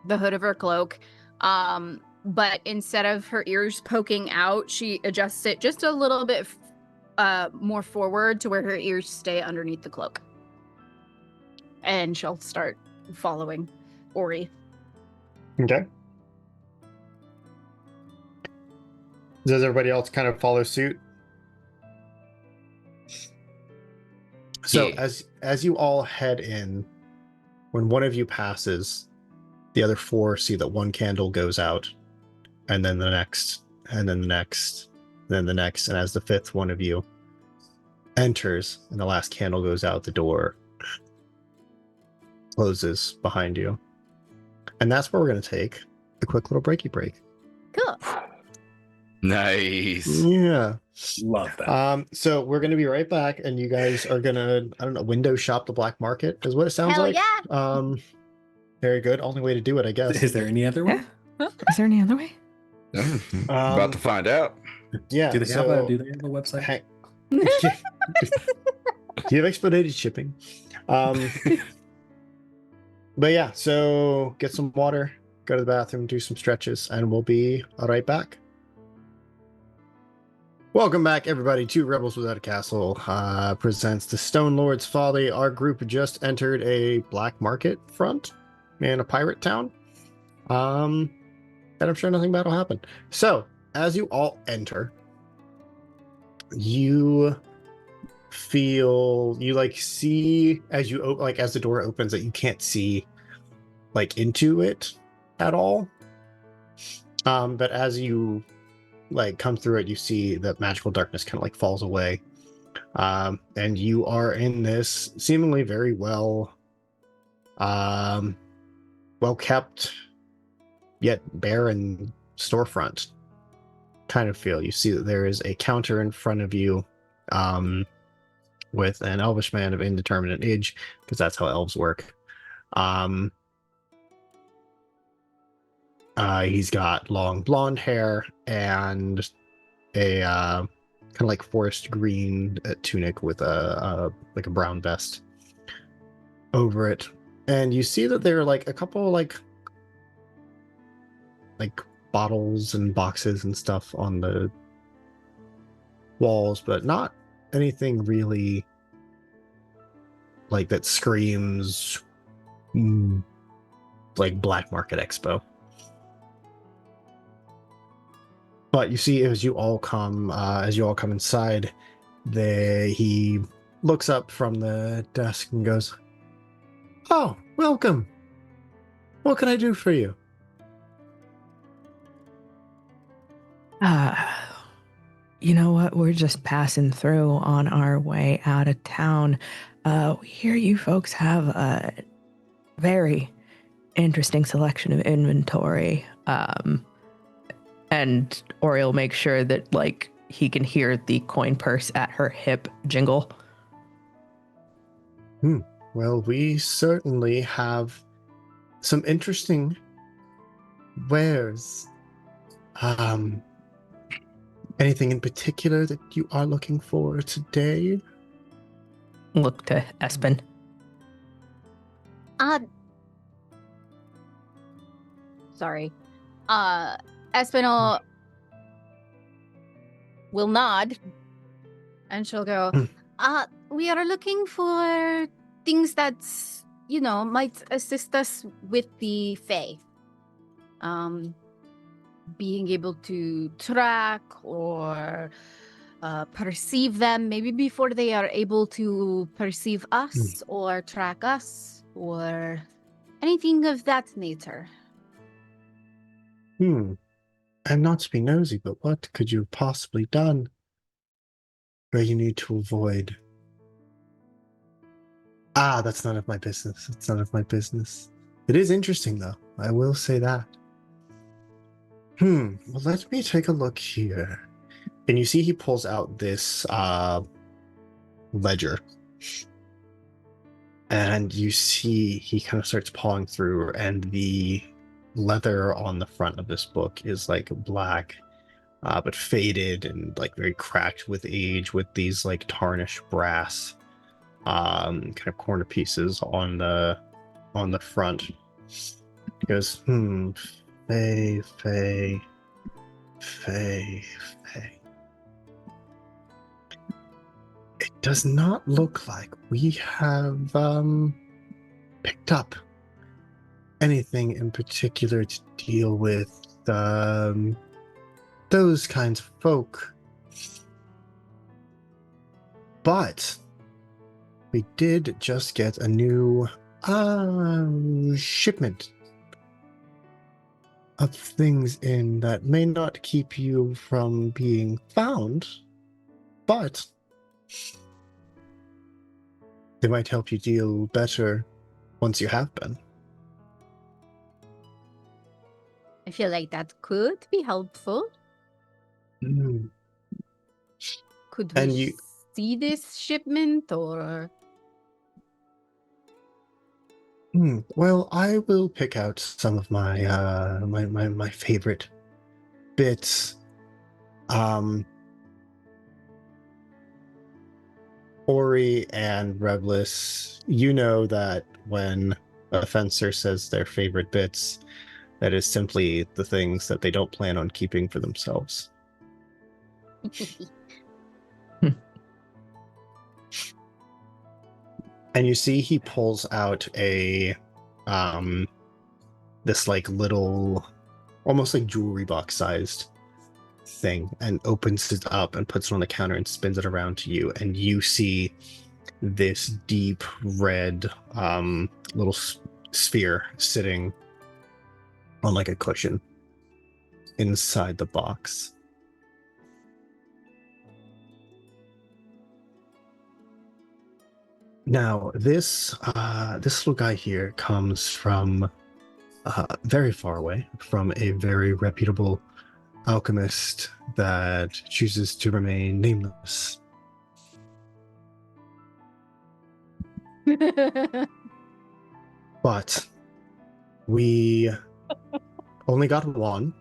the hood of her cloak. But instead of her ears poking out, she adjusts it just a little bit more forward to where her ears stay underneath the cloak. and she'll start following Ori. Okay. Does everybody else kind of follow suit? So Yeah. as you all head in, when one of you passes, the other four see that one candle goes out, and then the next, and then the next, then the next, and as the fifth one of you enters and the last candle goes out, the door closes behind you. And that's where we're going to take a quick little breaky break. Cool. Nice. Yeah. Love that. So we're going to be right back, and you guys are going to, I don't know, window shop the black market is what it sounds Hell like. yeah. Very good. Only way to do it, I guess. Is there any other way? Is there any other way? About to find out. Yeah. Do they have a website? Do you have expedited shipping? But yeah, so get some water, go to the bathroom, do some stretches, and we'll be right back. Welcome back, everybody, to Rebels Without a Castle presents the Stone Lord's Folly. Our group just entered a black market front in a pirate town. And I'm sure nothing bad will happen. So, as you all enter, you feel, you like see as you like as the door opens that you can't see like into it at all. But as you like come through it, you see that magical darkness kind of like falls away. And you are in this seemingly very well kept yet barren storefront kind of feel. You see that there is a counter in front of you with an elvish man of indeterminate age, because that's how elves work. He's got long blonde hair and a kind of like forest green tunic with a like a brown vest over it. And you see that there are like a couple like bottles and boxes and stuff on the walls, but not anything really like that screams like Black Market Expo. But you see, as you all come inside, he looks up from the desk and goes, "Oh, welcome. What can I do for you?" You know what? We're just passing through on our way out of town. We hear you folks have a very interesting selection of inventory. And Ori will make sure that like he can hear the coin purse at her hip jingle. Well, we certainly have some interesting wares. Anything in particular that you are looking for today? Look to Espen. Sorry. Espen will nod and she'll go, we are looking for things that, might assist us with the Fae. Being able to track or perceive them, maybe before they are able to perceive us or track us or anything of that nature. And not to be nosy, but what could you have possibly done where you need to avoid? That's none of my business. It's none of my business. It is interesting, though. I will say that. Well, let me take a look here. And you see he pulls out this ledger. And you see he kind of starts pawing through, and the leather on the front of this book is like black, but faded and like very cracked with age, with these like tarnished brass kind of corner pieces on the front. He goes, Fae. It does not look like we have picked up anything in particular to deal with those kinds of folk. But we did just get a new shipment of things in that may not keep you from being found, but they might help you deal better once you have been. I feel like that could be helpful. Mm. Could And we you- see this shipment or? Well, I will pick out some of my my favorite bits. Ori and Revlis, you know that when a fencer says their favorite bits, that is simply the things that they don't plan on keeping for themselves. And you see he pulls out a this like little, almost like jewelry box sized thing, and opens it up and puts it on the counter and spins it around to you, and you see this deep red little sphere sitting on like a cushion inside the box. Now, this little guy here comes from very far away, from a very reputable alchemist that chooses to remain nameless. But we only got one.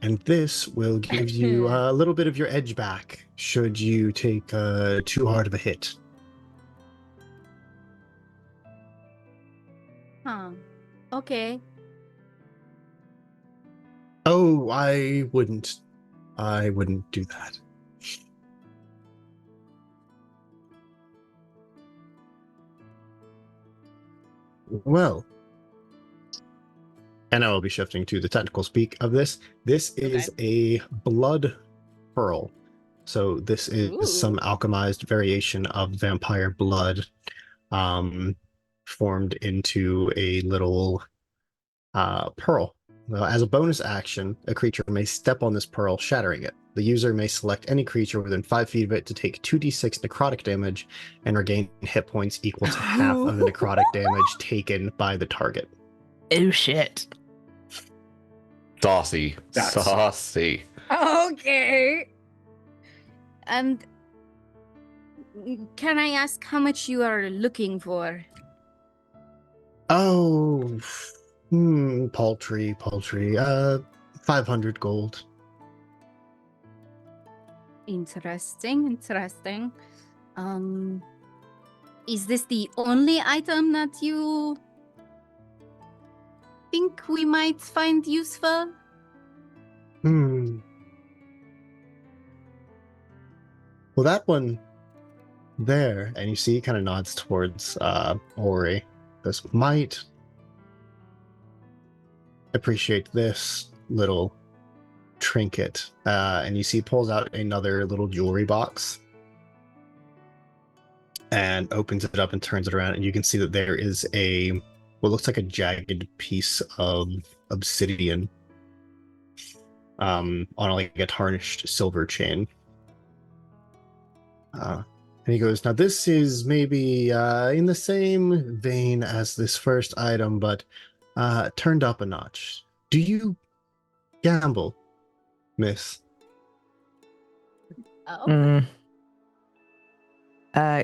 And this will give you a little bit of your edge back should you take too hard of a hit. Huh. Okay. Oh, I wouldn't do that. Well, and I will be shifting to the technical speak of this. This is a blood pearl. So this is some alchemized variation of vampire blood, formed into a little pearl. As a bonus action, a creature may step on this pearl, shattering it. The user may select any creature within 5 feet of it to take 2d6 necrotic damage and regain hit points equal to half of the necrotic damage taken by the target. Oh shit. Saucy. Saucy. Okay. And can I ask how much you are looking for? Oh, paltry. 500 gold. Interesting. Is this the only item that you think we might find useful? Well, that one there, and you see he kind of nods towards Ori. This might appreciate this little trinket. And you see he pulls out another little jewelry box and opens it up and turns it around, and you can see that there is what looks like a jagged piece of obsidian on like a tarnished silver chain. And he goes, now this is maybe in the same vein as this first item, but turned up a notch. Do you gamble, miss? Oh.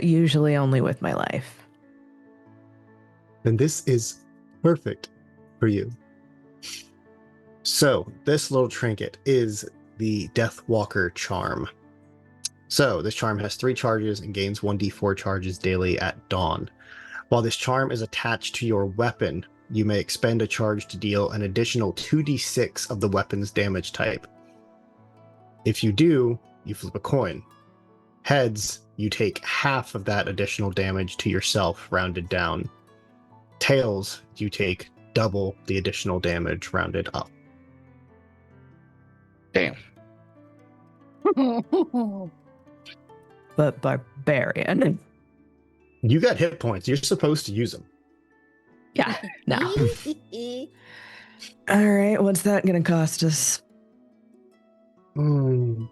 Usually only with my life. Then this is perfect for you. So this little trinket is the Deathwalker charm. So this charm has 3 charges and gains 1d4 charges daily at dawn. While this charm is attached to your weapon, you may expend a charge to deal an additional 2d6 of the weapon's damage type. If you do, you flip a coin. Heads, you take half of that additional damage to yourself, rounded down. Tails, you take double the additional damage, rounded up. Damn. But barbarian. You got hit points. You're supposed to use them. Yeah, no. All right, what's that going to cost us? Well,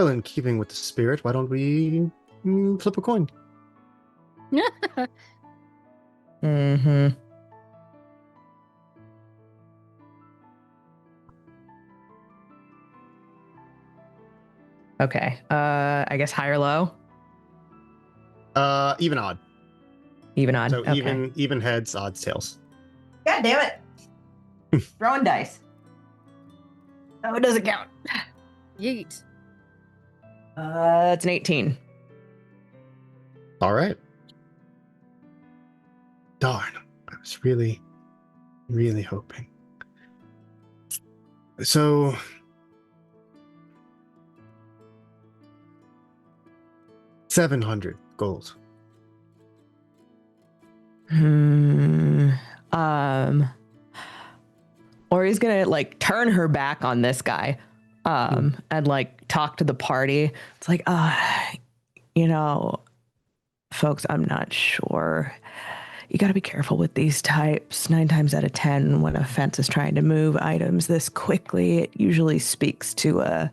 in keeping with the spirit, why don't we flip a coin? Mm-hmm. Okay. I guess high or low? Even odd. Even odd. So okay. even heads, odds, tails. God damn it. Throwing dice. Oh, it doesn't count. Yeet. It's an 18. All right. Darn. I was really, really hoping. So 700 gold. Or he's gonna like turn her back on this guy, and like talk to the party. It's like, folks, I'm not sure. You got to be careful with these types. 9 times out of 10, when a fence is trying to move items this quickly, it usually speaks to a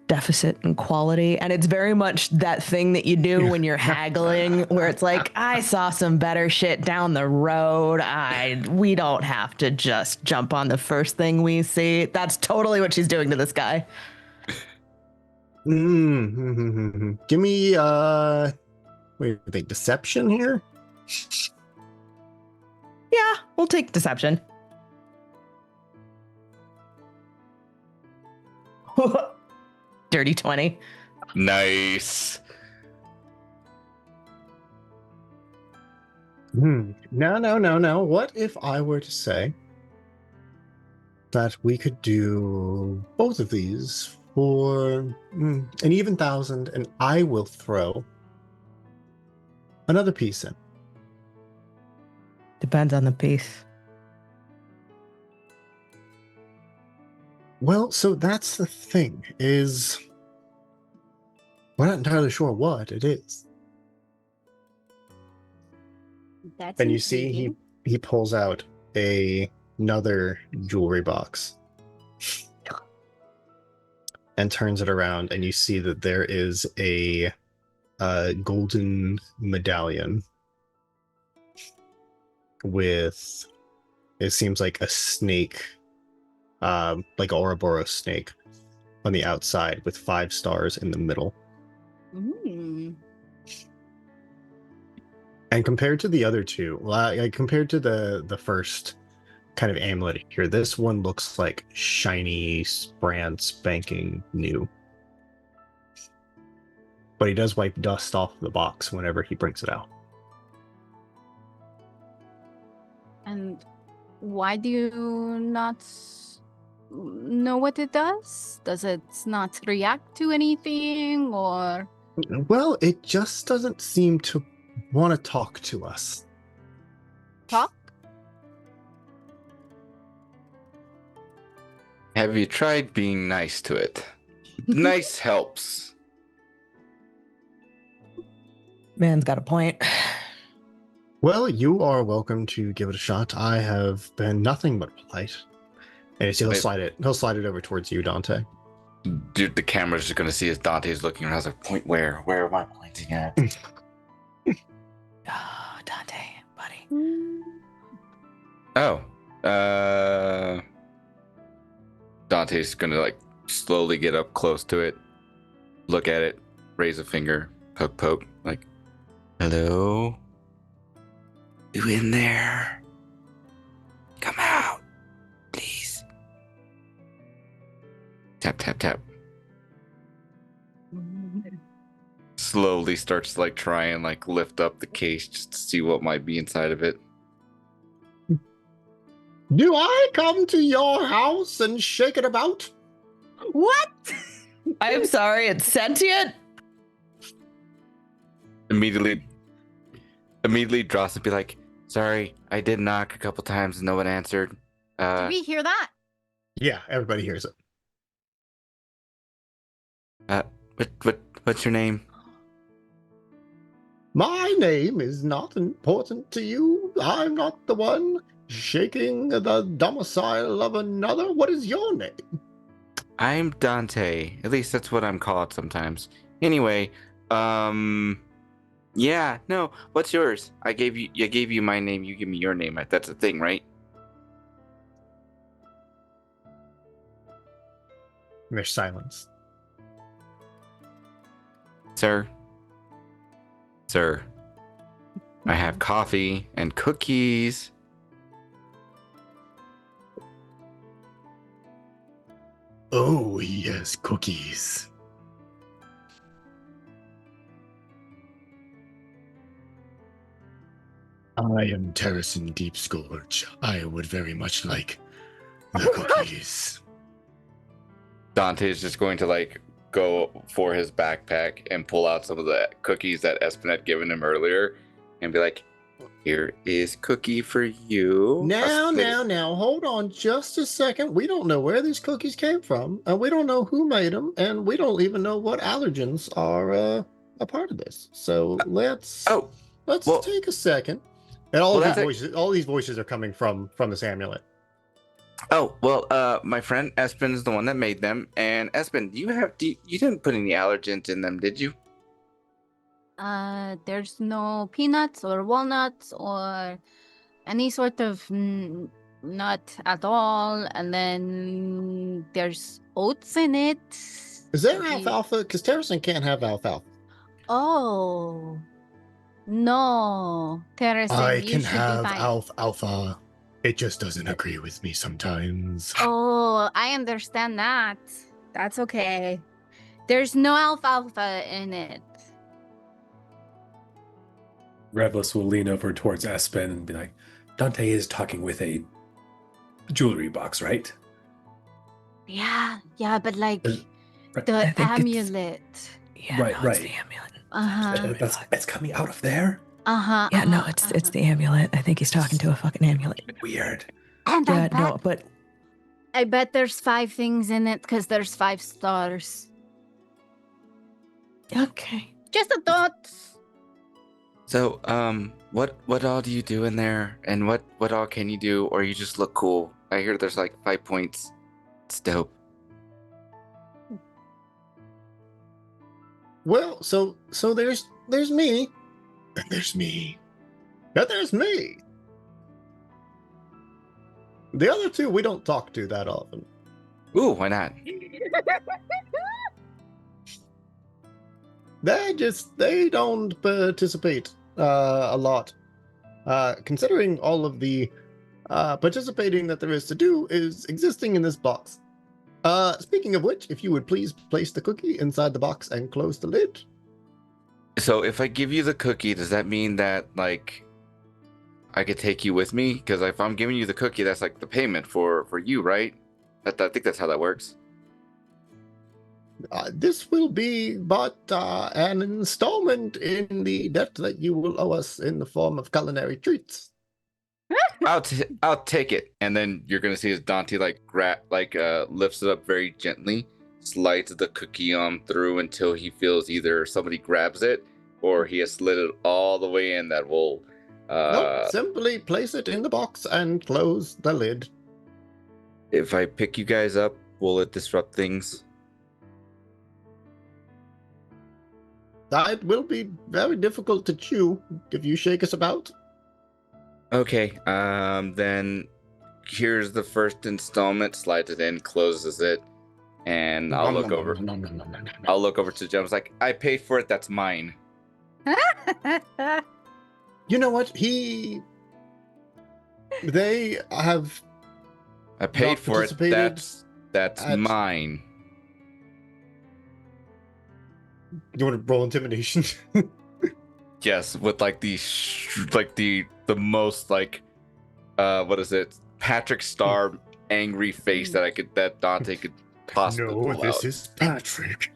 deficit in quality. And it's very much that thing that you do when you're haggling, where it's like, I saw some better shit down the road. We don't have to just jump on the first thing we see. That's totally what she's doing to this guy. Give me what do you think, deception here? Yeah, we'll take deception. Dirty 20. Nice. No. What if I were to say that we could do both of these for an even 1,000, and I will throw another piece in? Depends on the piece. Well, so that's the thing, is we're not entirely sure what it is. That's And you see he pulls out another jewelry box and turns it around, and you see that there is a golden medallion with, it seems like a snake, like an Ouroboros snake on the outside with 5 stars in the middle. And compared to the other two, compared to the first kind of amulet here, this one looks like shiny, brand spanking new. But he does wipe dust off the box whenever he brings it out. And why do you not know what it does? Does it not react to anything, or? Well, it just doesn't seem to want to talk to us. Talk? Have you tried being nice to it? Nice helps. Man's got a point. Well, you are welcome to give it a shot. I have been nothing but polite. And you see he'll slide it over towards you, Dante. Dude, the camera's just gonna see as Dante's looking around. I was like, point where? Where am I pointing at? Oh, Dante, buddy. Dante's gonna like slowly get up close to it, look at it, raise a finger, poke, like, hello? You in there? Come out, please. Tap, tap, tap. Slowly starts to like try and like lift up the case just to see what might be inside of it. Do I come to your house and shake it about? What? I'm sorry, it's sentient? immediately drops and be like, "Sorry, I did knock a couple times and no one answered." Did we hear that? Yeah, everybody hears it. What's your name? My name is not important to you. I'm not the one shaking the domicile of another. What is your name? I'm Dante. At least that's what I'm called sometimes. Anyway, yeah, no. What's yours? I gave you my name. You give me your name. That's a thing, right? There's silence. Sir, I have coffee and cookies. Oh, yes, cookies. I am Terracin Deep Scourge. I would very much like the cookies. Dante is just going to like go for his backpack and pull out some of the cookies that Espen had given him earlier and be like, "Here is cookie for you." Now, hold on just a second. We don't know where these cookies came from, and we don't know who made them, and we don't even know what allergens are a part of this. So let's take a second. And all these voices are coming from this amulet. Oh, well, my friend Espen is the one that made them. And Espen, you didn't put any allergens in them, did you? There's no peanuts or walnuts or any sort of nut at all. And then there's oats in it. Is there alfalfa? Because Terracin can't have alfalfa. Oh. No, Terracin, I you can should have be fine. alfalfa. It just doesn't agree with me sometimes. Oh, I understand that. That's okay. There's no alfalfa in it. Revlis will lean over towards Espen and be like, Dante is talking with a jewelry box, right? Yeah, but like Right. the amulet. Yeah, Right, no, it's right. the amulet. That's coming out of there? Yeah, no, it's the amulet. I think he's talking to a fucking amulet. Weird. And Yeah, but I bet there's 5 things in it because there's 5 stars. okay. Just a thought. So, what all do you do in there? And what all can you do? Or you just look cool? I hear there's like 5 points. It's dope. Well, so there's me, and there's me, and there's me. The other two we don't talk to that often. Ooh, why not? They don't participate a lot. Considering all of the participating that there is to do is existing in this box. Speaking of which, if you would please place the cookie inside the box and close the lid. So if I give you the cookie, does that mean that like I could take you with me? Because if I'm giving you the cookie, that's like the payment for you, right? I think that's how that works. This will be but an installment in the debt that you will owe us in the form of culinary treats. I'll take it, and then you're gonna see as Dante lifts it up very gently, slides the cookie on through until he feels either somebody grabs it or he has slid it all the way in. That will Nope, simply place it in the box and close the lid. If I pick you guys up, will it disrupt things? It will be very difficult to chew if you shake us about. Okay, then here's the first installment. Slides it in, closes it, and I'll look over. I'll look over to Jem's like, I paid for it. That's mine. You know what? They have. I paid for it. That's mine. You want to roll intimidation? Yes, with like the most like what is it? Patrick Star angry face that Dante could possibly pull this out. is Patrick.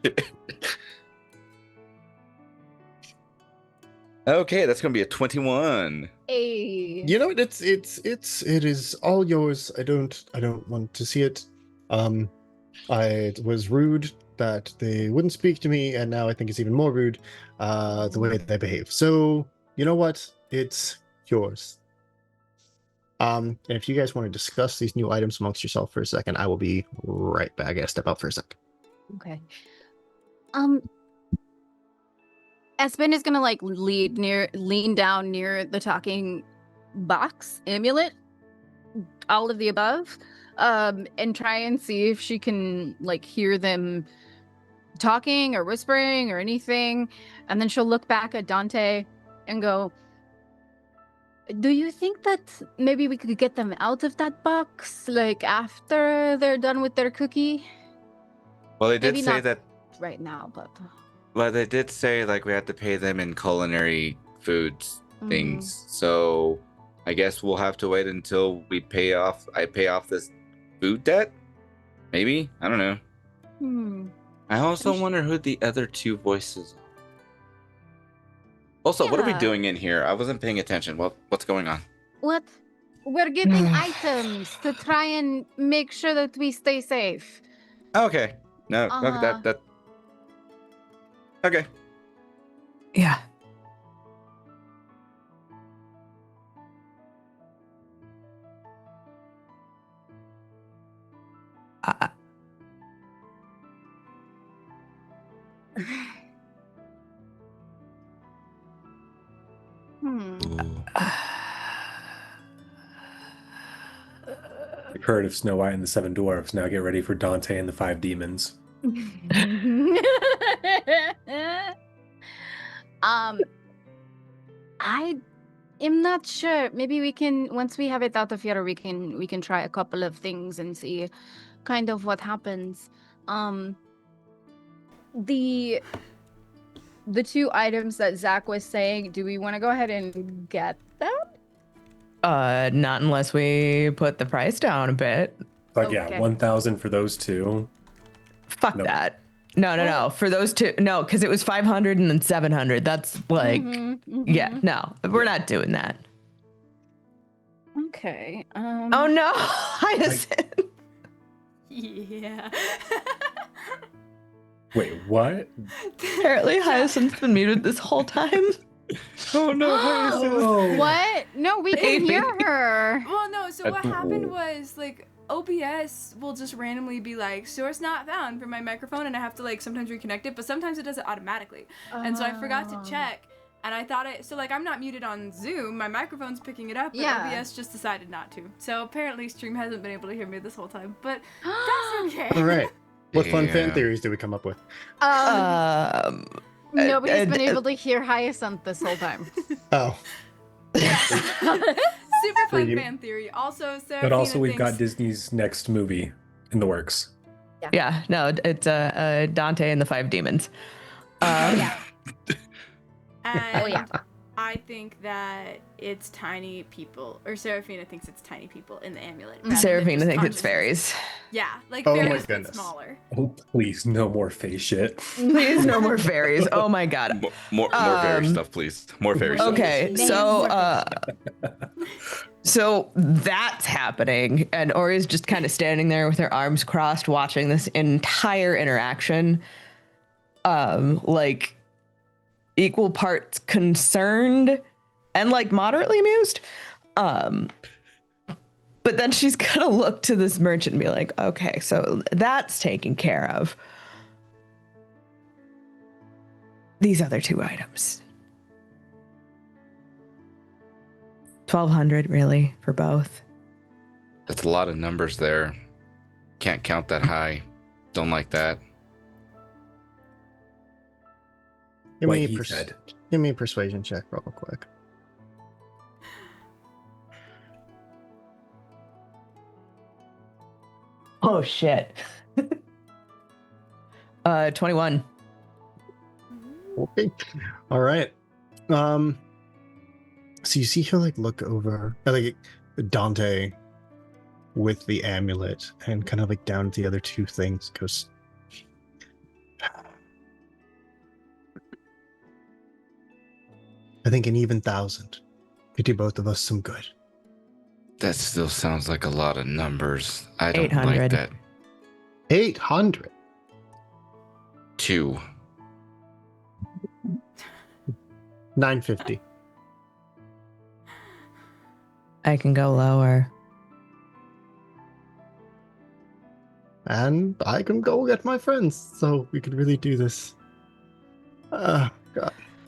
Okay, that's gonna be a 21. You know, it is all yours. I don't want to see it. It was rude that they wouldn't speak to me, and now I think it's even more rude, the way they behave. So, you know what? It's yours. And if you guys want to discuss these new items amongst yourself for a second, I will be right back. I gotta step out for a sec. Okay. Espen is gonna like lean down near the talking box amulet, all of the above, and try and see if she can like hear them talking or whispering or anything. And then she'll look back at Dante and go, do you think that maybe we could get them out of that box, like after they're done with their cookie? Well, they did Maybe say not that. right now, but Well, they did say like we had to pay them in culinary foods things. So I guess we'll have to wait until I pay off this food debt. Maybe, I don't know. I also wonder who the other two voices are. Also, what are we doing in here? I wasn't paying attention. What's going on? What? We're getting items to try and make sure that we stay safe. Okay. No, that. Okay. Yeah. You've heard of Snow White and the Seven Dwarfs. Now get ready for Dante and the Five Demons. I am not sure. Maybe we can, once we have it out of here, we can try a couple of things and see kind of what happens. The two items that Zach was saying, do we want to go ahead and get them? Not unless we put the price down a bit. Like, yeah, 1,000 for those two. Fuck that. No. For those two, no, because it was 500 and then 700. That's like, yeah, no, we're not doing that. Okay. Oh no, Hyacinth. Yeah. Wait, what? Apparently Hyacinth's been muted this whole time. Oh no, Hyacinth. What? No, we can hear her. Well, no, so what happened was, like, OBS will just randomly be like, source not found for my microphone, and I have to, like, sometimes reconnect it, but sometimes it does it automatically. And so I forgot to check, and I thought so, like, I'm not muted on Zoom, my microphone's picking it up, but OBS just decided not to. So apparently Stream hasn't been able to hear me this whole time, but that's okay. All right. What fun fan theories do we come up with? Nobody's been able to hear Hyacinth this whole time. Oh. Super fun fan theory. Also, Sarah. But also, we've got Disney's next movie in the works. Yeah, no, it's Dante and the Five Demons. And I think that it's tiny people, or Seraphina thinks it's tiny people in the amulet. Seraphina thinks it's fairies. Yeah, like fairies, but smaller. Oh, please, no more face shit. Please, no more fairies. Oh my god. More fairy stuff, please. More fairy stuff. Okay, so that's happening, and Ori's just kind of standing there with her arms crossed, watching this entire interaction. Like equal parts concerned and like moderately amused. But then she's gonna look to this merchant and be like, okay, so that's taken care of. These other two items. 1,200 really for both. That's a lot of numbers there. Can't count that high. Don't like that. Give me a persuasion check real quick. Oh shit. 21. Okay. All right. So you see her like look over like Dante with the amulet and kind of like down at the other two things, goes, I think an even 1,000 could do both of us some good. That still sounds like a lot of numbers. I don't 800. like that. 800. 2. 950. I can go lower. And I can go get my friends, so we could really do this. God.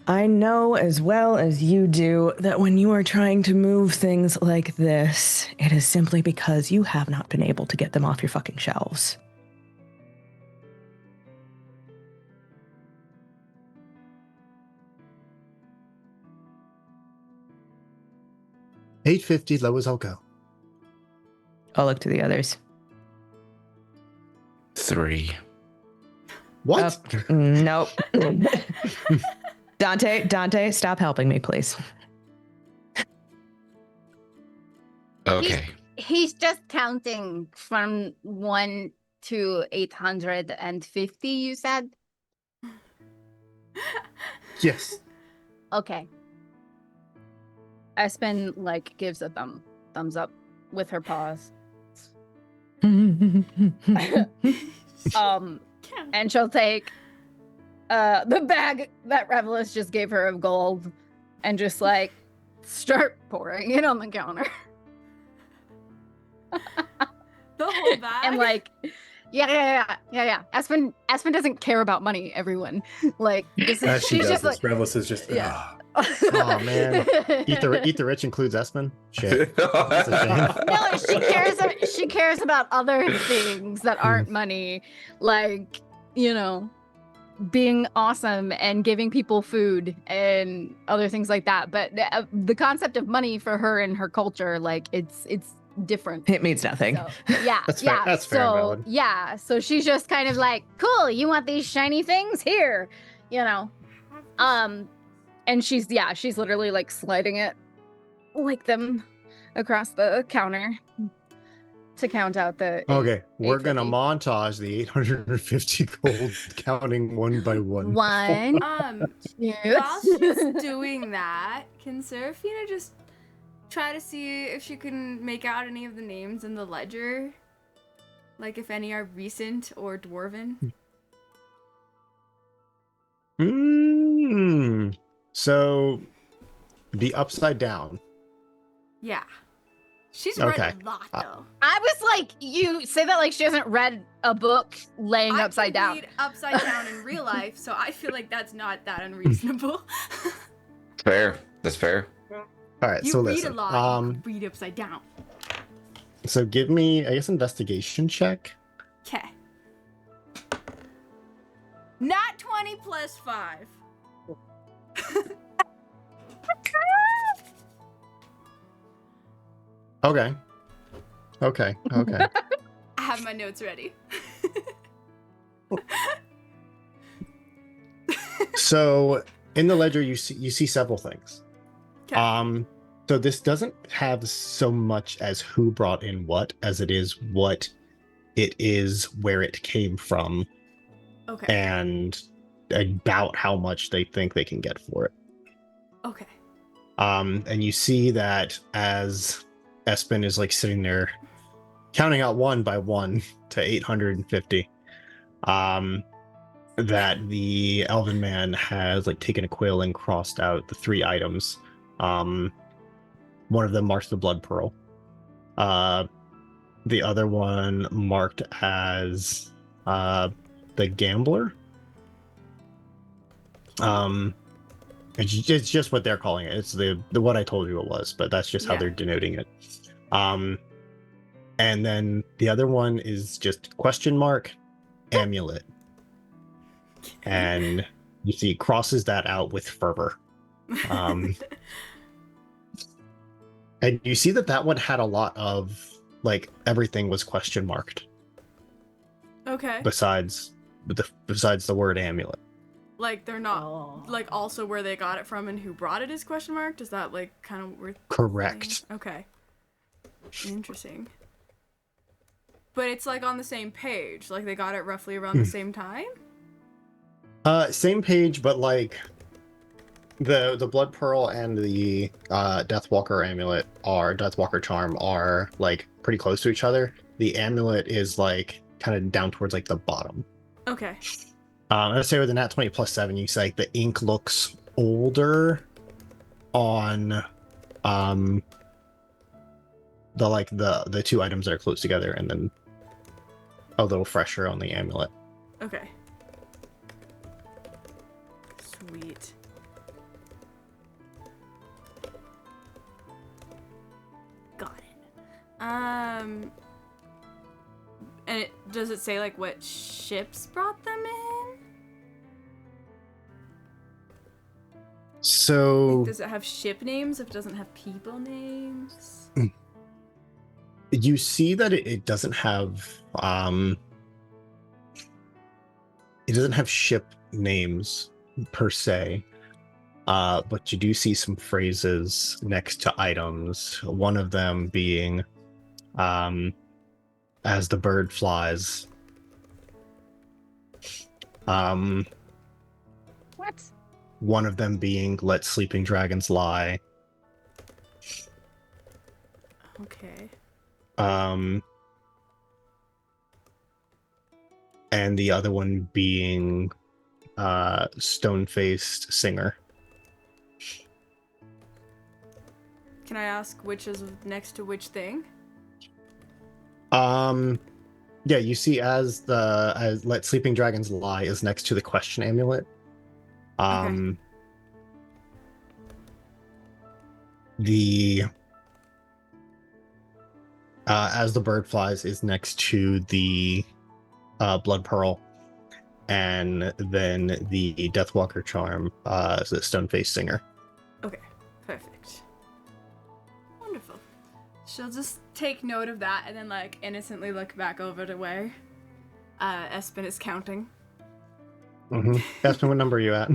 I know as well as you do that when you are trying to move things like this, it is simply because you have not been able to get them off your fucking shelves. $850, low as I'll go. I'll look to the others. 3. What? Nope. Dante, stop helping me, please. Okay. He's just counting from 1 to 850, you said? Yes. Okay. Espen, like, gives a thumbs up with her paws. And she'll take the bag that Revelus just gave her of gold and just like start pouring it on the counter. The whole bag. And like, yeah. Espen doesn't care about money, everyone. Like, this is, she's just like, Revelus is just yeah. Oh man. Eat the Rich includes Espen? Shit. That's a shame. No, she cares about other things that aren't money, like, you know, being awesome and giving people food and other things like that. But the concept of money for her and her culture, like, it's different. It means nothing. So, yeah, That's fair. yeah. That's fair and valid. Yeah, so she's just kind of like, cool, you want these shiny things? Here, you know. And she's literally like sliding it like them across the counter to count out the Okay, we're gonna 850. montage the 850 gold, counting one by one. 1, While 2. she's doing that, can Serafina just try to see if she can make out any of the names in the ledger? Like if any are recent or dwarven? So, be upside down. Yeah. She's Okay. read a lot though. I was like, you say that like she hasn't read a book laying upside I down. read upside down in real life, so I feel like that's not that unreasonable. Fair. That's fair. All right, You so read listen. a lot, you could read upside down. So give me, I guess, investigation check. Okay. Not 20 plus 5. Okay. I have my notes ready. So in the ledger, you see several things. Okay. So this doesn't have so much as who brought in what as it is what it is, where it came from, Okay. and about how much they think they can get for it. Okay. And you see that as Espen is like sitting there counting out one by one to 850, that the elven man has like taken a quill and crossed out the 3 items. One of them marks the blood pearl. The other one marked as the gambler. It's just what they're calling it. It's the what I told you it was, but that's just how they're denoting it. And then the other one is just question mark amulet. And you see crosses that out with fervor. And you see that one had a lot of like everything was question marked. Okay. Besides the word amulet. Like they're not like also where they got it from and who brought it is question mark? Does that like kind of worth Correct. Okay. Interesting. But it's like on the same page. Like they got it roughly around the same time? Same page, but like The blood pearl and the Deathwalker amulet Deathwalker charm are like pretty close to each other. The amulet is like kind of down towards like the bottom. Okay. I'd say with the nat 20 plus 7, you say like the ink looks older on the two items that are close together, and then a little fresher on the amulet. Okay. Sweet. Got it. And does it say like what ships brought them in? So Does it have ship names if it doesn't have people names? you see that it doesn't have ship names per se, but you do see some phrases next to items. One of them being as the bird flies. What? One of them being let sleeping dragons lie. Okay. And the other one being stone-faced singer. Can I ask which is next to which thing? Yeah, you see as let sleeping dragons lie is next to the question amulet. Okay. The as the bird flies is next to the blood pearl, and then the Deathwalker charm is the stone-faced singer. Okay. Perfect. Wonderful. She'll just take note of that and then like innocently look back over to where Espen is counting. Espen, what number are you at?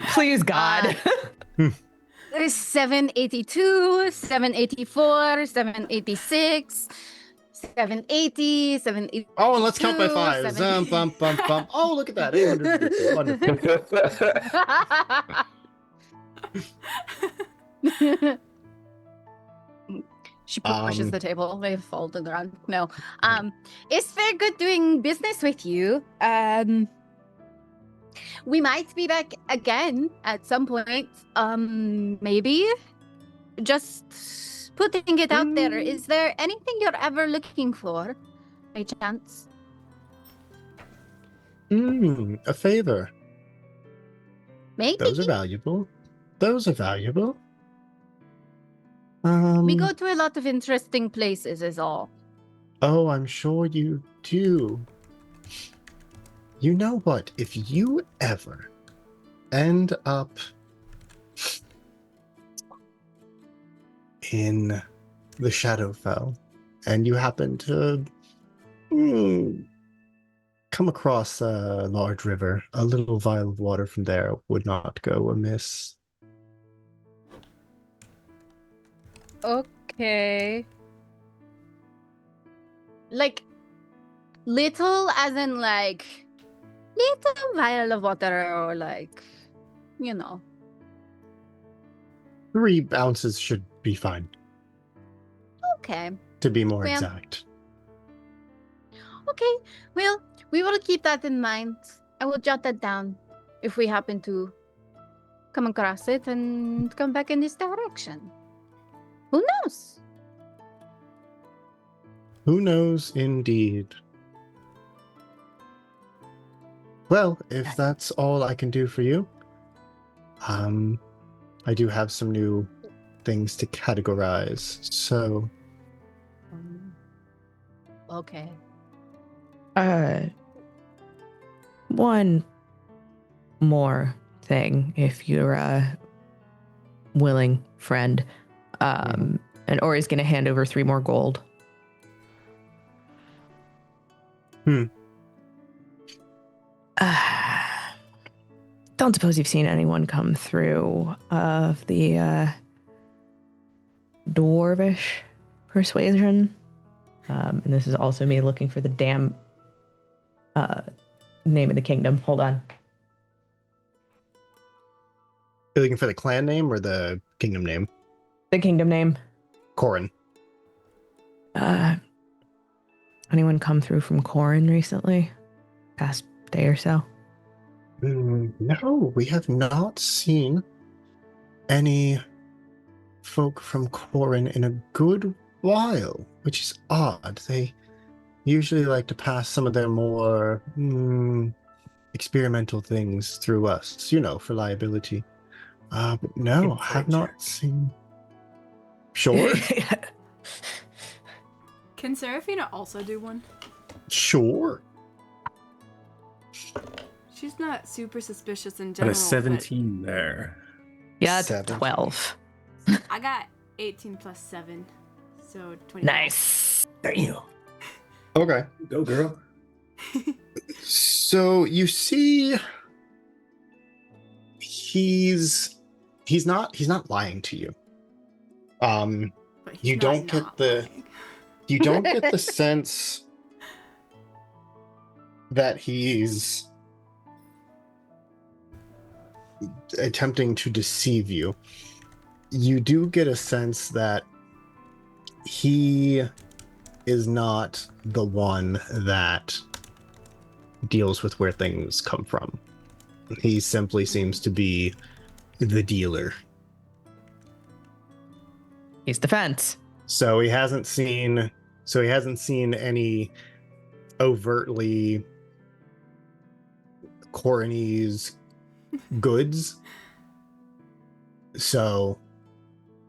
Please, God. There is 782, 784, 786, 780, 782. Oh, and let's count by fives. Bump. Oh, look at that. 850. Wonderful. She pushes the table. They fall to the ground. No. It's very good doing business with you. We might be back again at some point. Maybe. Just putting it out there. Is there anything you're ever looking for, by chance? A favor. Maybe. Those are valuable. We go to a lot of interesting places, is all. Oh, I'm sure you do. You know what? If you ever end up in the Shadowfell and you happen to come across a large river, a little vial of water from there would not go amiss. Okay. Like, little as in like, little vial of water or like, 3 ounces should be fine, Okay. to be more Well, exact. Okay. Well, we will keep that in mind. I will jot that down if we happen to come across it and come back in this direction. Who knows? Who knows, indeed. Well, if that's all I can do for you, I do have some new things to categorize, so... Okay. One more thing, if you're willing, friend. And Ori's gonna hand over 3 more gold. Don't suppose you've seen anyone come through of the dwarvish persuasion. And this is also me looking for the damn name of the kingdom. Hold on. you looking for the clan name or the kingdom name? The kingdom name. Corin. Anyone come through from Corin recently? Past day or so? No, we have not seen any folk from Corin in a good while, which is odd. They usually like to pass some of their more experimental things through us, for liability. But no, I have not seen. Sure. Can Seraphina also do one? Sure. She's not super suspicious in Got general. a 17 there. Yeah, it's 17. 12. I got 18 plus 7, so 25. Nice. Damn. Okay. Go, girl. So you see, he's not lying to you. But he's You don't get not the lying. you don't get the sense that he's attempting to deceive you. You do get a sense that he is not the one that deals with where things come from. He simply seems to be the dealer. He's the fence. So he hasn't seen any overtly Coronese goods. So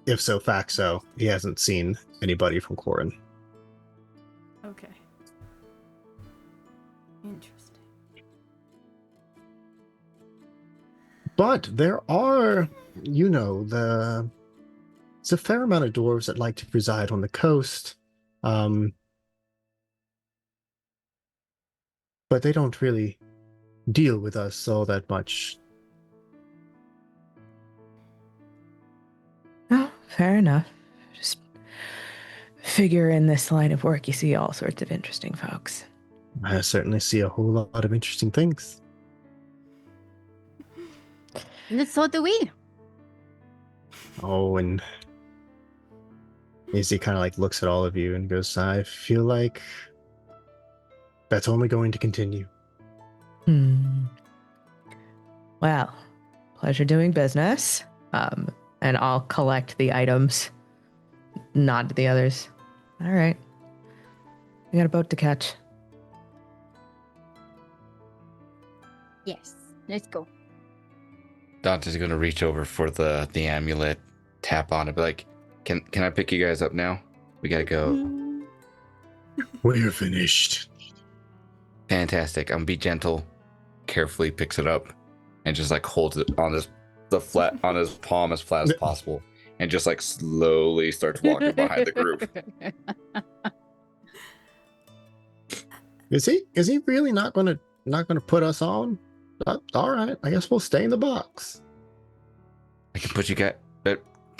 if so facto, he hasn't seen anybody from Corin. Okay. Interesting. But there are, it's a fair amount of dwarves that like to reside on the coast. But they don't really deal with us all that much. Oh, fair enough. Just figure in this line of work, you see all sorts of interesting folks. I certainly see a whole lot of interesting things. And so do we. Oh, and Izzy kind of like looks at all of you and goes, I feel like that's only going to continue. Well, pleasure doing business. And I'll collect the items. Nod to the others. All right. We got a boat to catch. Yes, let's go. Dante's gonna reach over for the amulet, tap on it, be like, "Can I pick you guys up now? We gotta go." We're finished. Fantastic. I'm be gentle. Carefully picks it up, and just like holds it on his palm as flat as possible, and just like slowly starts walking behind the group. Is he really not gonna put us on? All right, I guess we'll stay in the box. I can put you guys.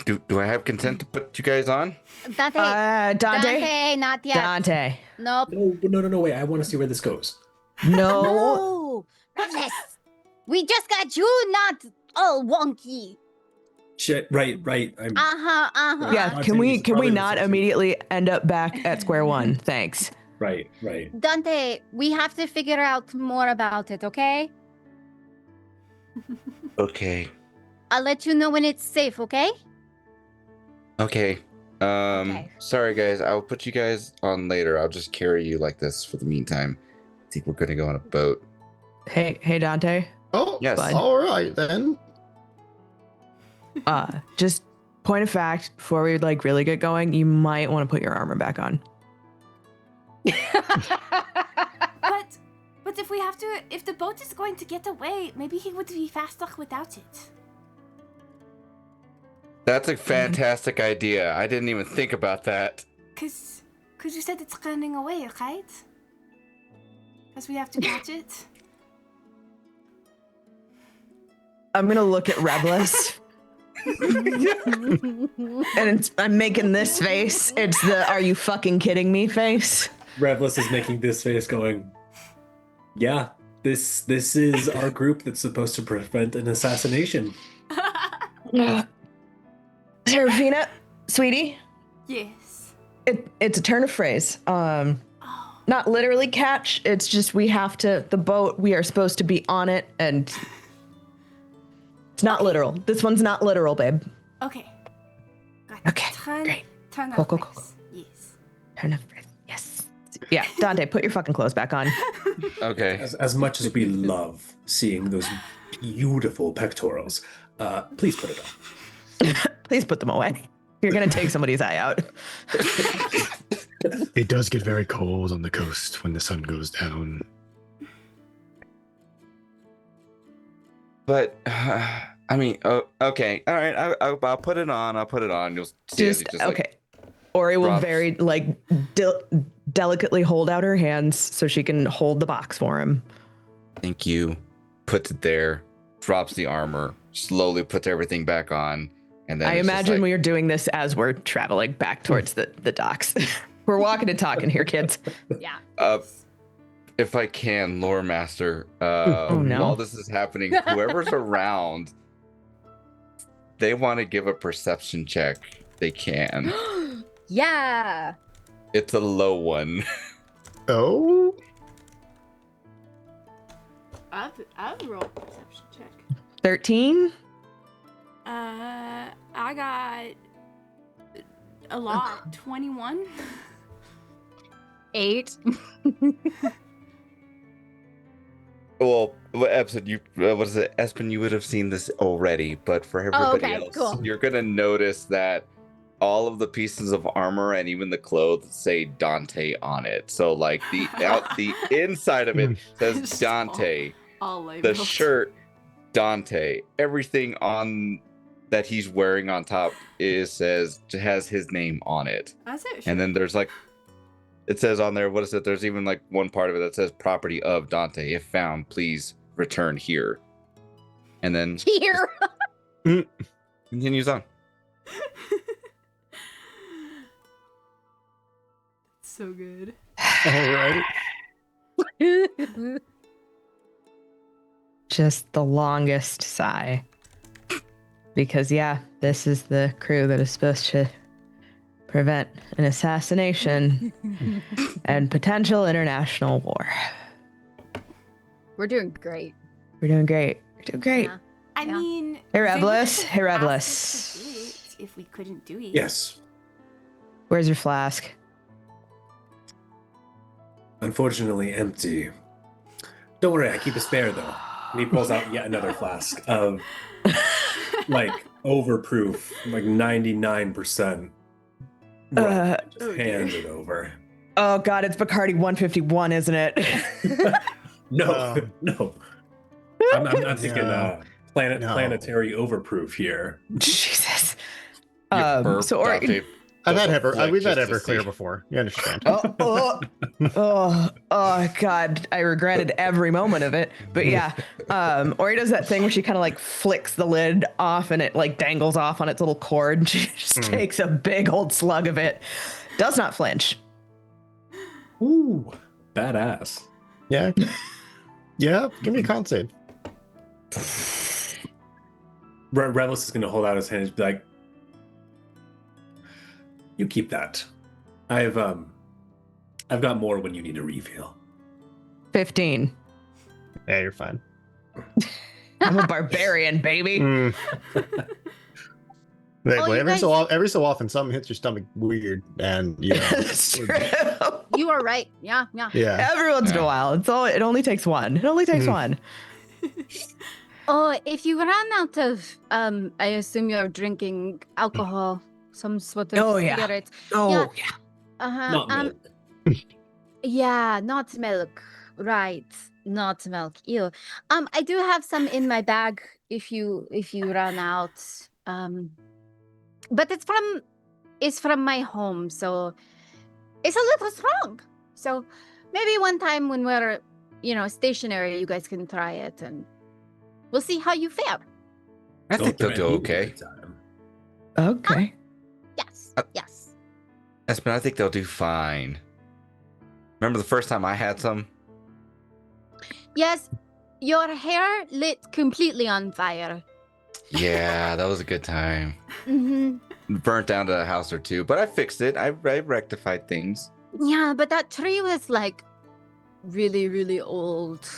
Do I have consent to put you guys on? Dante. Dante. Dante, not yet. Dante. Nope. No, wait. I want to see where this goes. No. No. Princess. We just got you not all wonky. Shit, right. Uh-huh. Yeah, Dante can we was probably not the immediately end up back at square one? Thanks. Right. Dante, we have to figure out more about it, okay? Okay. I'll let you know when it's safe, okay? Okay. Okay. Sorry guys, I'll put you guys on later. I'll just carry you like this for the meantime. I think we're gonna go on a boat. Hey, Dante. Oh, Yes. Fine. All right then. Just point of fact, before we like really get going, you might want to put your armor back on. But if the boat is going to get away, maybe he would be faster without it. That's a fantastic idea. I didn't even think about that. Cause you said it's running away, right? Cause we have to catch it. I'm gonna look at Revlis. And I'm making this face. It's the "Are you fucking kidding me" face. Revlis is making this face going, yeah, this is our group that's supposed to prevent an assassination. Serafina, sweetie, Yes. it's a turn of phrase. Oh. Not literally catch. It's just we have to. The boat. We are supposed to be on it, and it's not literal. This one's not literal, babe. Okay. Got Okay, great. Turn Cool, of cool, phrase. cool. Yes. Turn of phrase. Yes. Yeah, Dante, put your fucking clothes back on. Okay. As much as we love seeing those beautiful pectorals, please put it on. Please put them away. You're gonna take somebody's eye out. It does get very cold on the coast when the sun goes down. But I mean, okay, all right. I'll put it on. I'll put it on. You'll see as Just he just okay. Ori will drops. very delicately hold out her hands so she can hold the box for him. Thank you. Puts it there. Drops the armor. Slowly puts everything back on. And then I imagine we are doing this as we're traveling back towards the docks. We're walking and talking here, kids. Yeah. If I can, lore master, Oh, no. while this is happening, whoever's around, they want to give a perception check. They can. Yeah. It's a low one. Oh? I'll roll a perception check. 13? I got a lot. 21. 8. Well, Epson, what is it? Espen, you would have seen this already, but for everybody else, cool. you're gonna notice that all of the pieces of armor and even the clothes say Dante on it. So, like the inside of it says Just Dante. All The labeled. shirt, Dante. Everything on that he's wearing on top has his name on it. That's it. And then there's like, it says on there, what is it? There's even like one part of it that says property of Dante. If found, please return here. And then Here. continues on. So good. All right. Just the longest sigh. Because, yeah, this is the crew that is supposed to prevent an assassination and potential international war. We're doing great. We're doing great. We're doing great. Yeah. I Yeah. mean, Hey, they would Rebelus. have Hey, asked Rebelus. us to do it if we couldn't do it. Yes. Where's your flask? Unfortunately empty. Don't worry, I keep a spare though. And he pulls out yet another flask of like overproof, like 99%. Right, just Oh, hands dear. it over. Oh, God, it's Bacardi 151, isn't it? No, no. I'm thinking No. planetary overproof here. Jesus. You burp, So, Ori, Dante I've does had a flick we've had just to Everclear see. before. You understand? oh, God, I regretted every moment of it. But yeah, Ori does that thing where she kind of like flicks the lid off and it like dangles off on its little cord. She just takes a big old slug of it. Does not flinch. Ooh, badass. Yeah. Yeah. Give me a con save. Revelus is going to hold out his hand and be like, "You keep that. I've got more when you need a refill." 15. Yeah, you're fine. I'm a barbarian, baby. Mm. Oh, you Every so often, something hits your stomach weird, and you know, It's true. You are right. Yeah. yeah. Every once in a while. It only takes one. It only takes one. Oh, if you run out of, I assume you're drinking alcohol, some sort of Oh, yeah. spirit. Oh, Yeah. yeah. Uh-huh. Not milk. Yeah, not milk. Right. Not milk. Ew. I do have some in my bag if you run out. But it's from my home, so it's a little strong. So maybe one time when we're, stationary, you guys can try it and we'll see how you fare. I think they'll do okay. Okay. Yes. Yes. Espen, I think they'll do fine. Remember the first time I had some? Yes. Your hair lit completely on fire. Yeah, that was a good time. Hmm. Burnt down to a house or two, but I fixed it. I rectified things. Yeah, but that tree was like really, really old.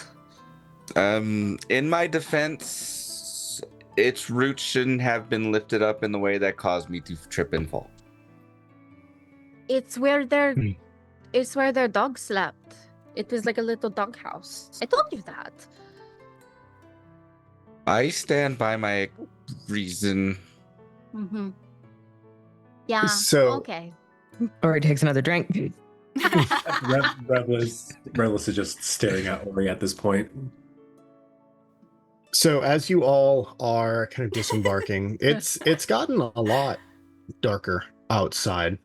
In my defense, its roots shouldn't have been lifted up in the way that caused me to trip and fall. It's where their Hmm. it's where their dog slept. It was like a little dog house. I told you that. I stand by my reason. Mm-hmm. Yeah. So- okay. Ori takes another drink. Revlis is just staring at Ori at this point. So as you all are kind of disembarking, it's gotten a lot darker outside.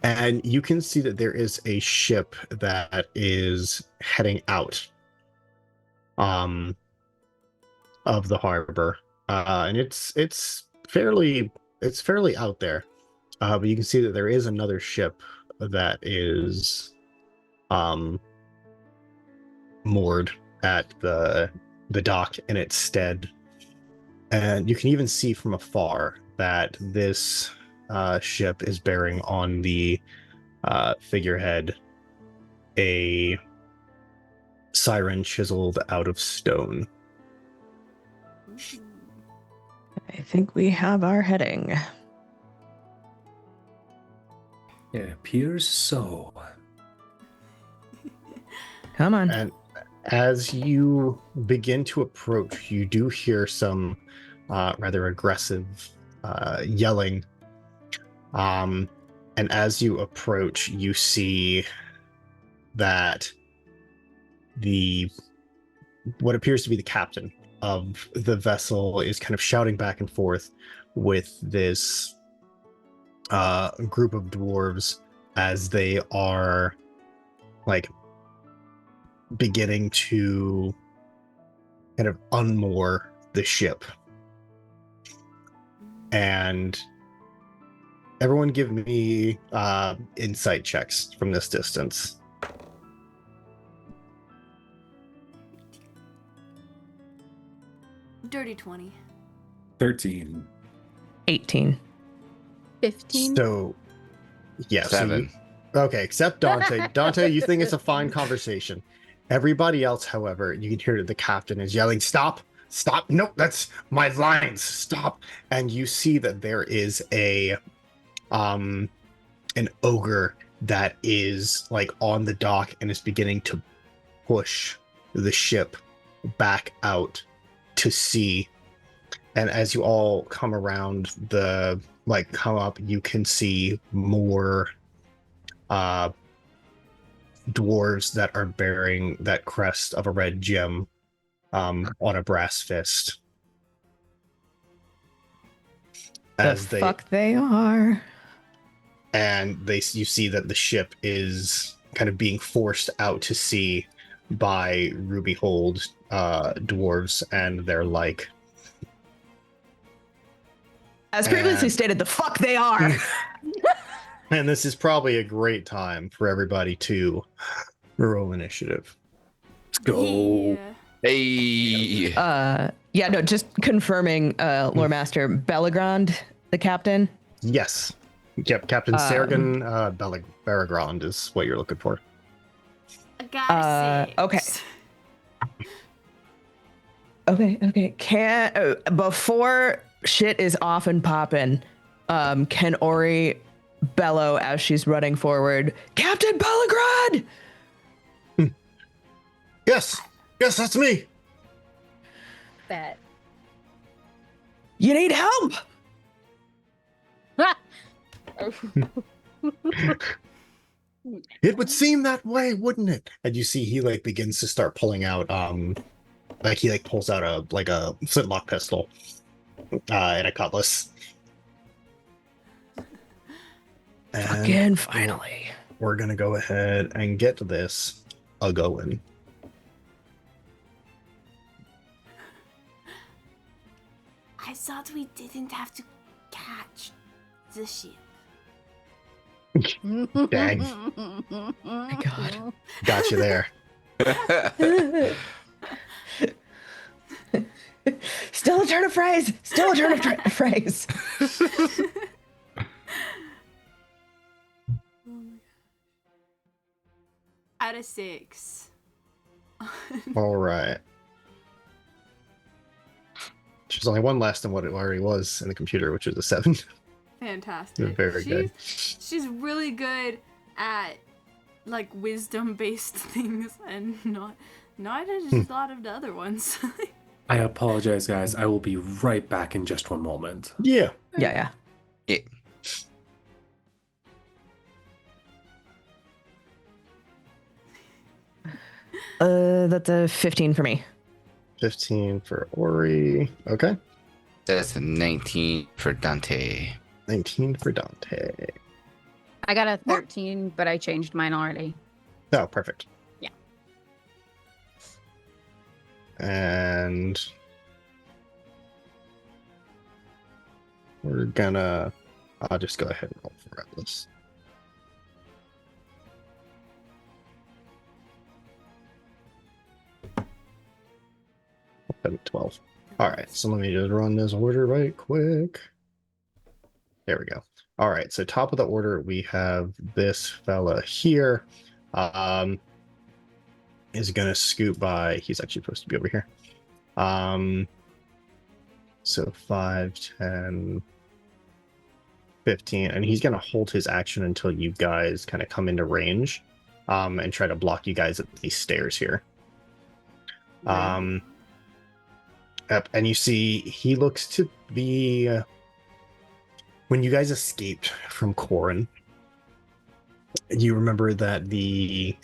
And you can see that there is a ship that is heading out of the harbor. And it's fairly out there. But you can see that there is another ship that is moored at the dock in its stead. And you can even see from afar that this ship is bearing on the figurehead a siren chiseled out of stone. I think we have our heading. It appears so. Come on. And as you begin to approach, you do hear some rather aggressive yelling. And as you approach, you see that what appears to be the captain of the vessel is kind of shouting back and forth with this group of dwarves as they are like beginning to kind of unmoor the ship. And everyone give me insight checks from this distance. Dirty 20. 13. 18. 15. So, yeah. 7. Okay, except Dante. Dante, you think it's a fine conversation. Everybody else, however, you can hear the captain is yelling, "Stop! Stop! Nope, that's my lines! Stop!" And you see that there is an ogre that is like on the dock and is beginning to push the ship back out to sea. And as you all come around come up, you can see more dwarves that are bearing that crest of a red gem on a brass fist. Fuck they are. And you see that the ship is kind of being forced out to sea by ruby hulled dwarves and their like. As previously stated, the fuck they are. And this is probably a great time for everybody to roll initiative. Let's go. Yeah. Hey. Yeah, no, just confirming, Lore Master Bellegrand, the captain. Yes. Yep, Captain Sergen Bellagrand is what you're looking for. I got 6. Okay. Before shit is off and popping, can Ori bellow as she's running forward, "Captain Bellagrand!" Yes, that's me. Bet. You need help? It would seem that way, wouldn't it? And you see he like begins to start pulling out he pulls out a flintlock pistol and a cutlass. And Fucking finally. we're gonna go ahead and get this a going. I thought we didn't have to catch the ship. Dang. My God. Got you there. Still a turn of phrase. Still a turn of phrase. Out of 6. All right. She's only one less than what it already was in the computer, which is a 7. Fantastic. Very good. She's really good at like wisdom-based things, and not as a lot of the other ones. I apologize, guys. I will be right back in just one moment. Yeah. Yeah. That's a 15 for me. 15 for Ori. Okay. That's a 19 for Dante. 19 for Dante. I got a 13, but I changed mine already. Oh, perfect. Yeah. And we're gonna... I'll just go ahead and roll for Atlas. That'd be 12. All right, so let me just run this order right quick. There we go. All right, so top of the order, we have this fella here. Is gonna scoot by. He's actually supposed to be over here. So 5, 10, 15, and he's gonna hold his action until you guys kind of come into range, and try to block you guys at these stairs here. Yep, and you see he looks to be when you guys escaped from Corin, you remember that the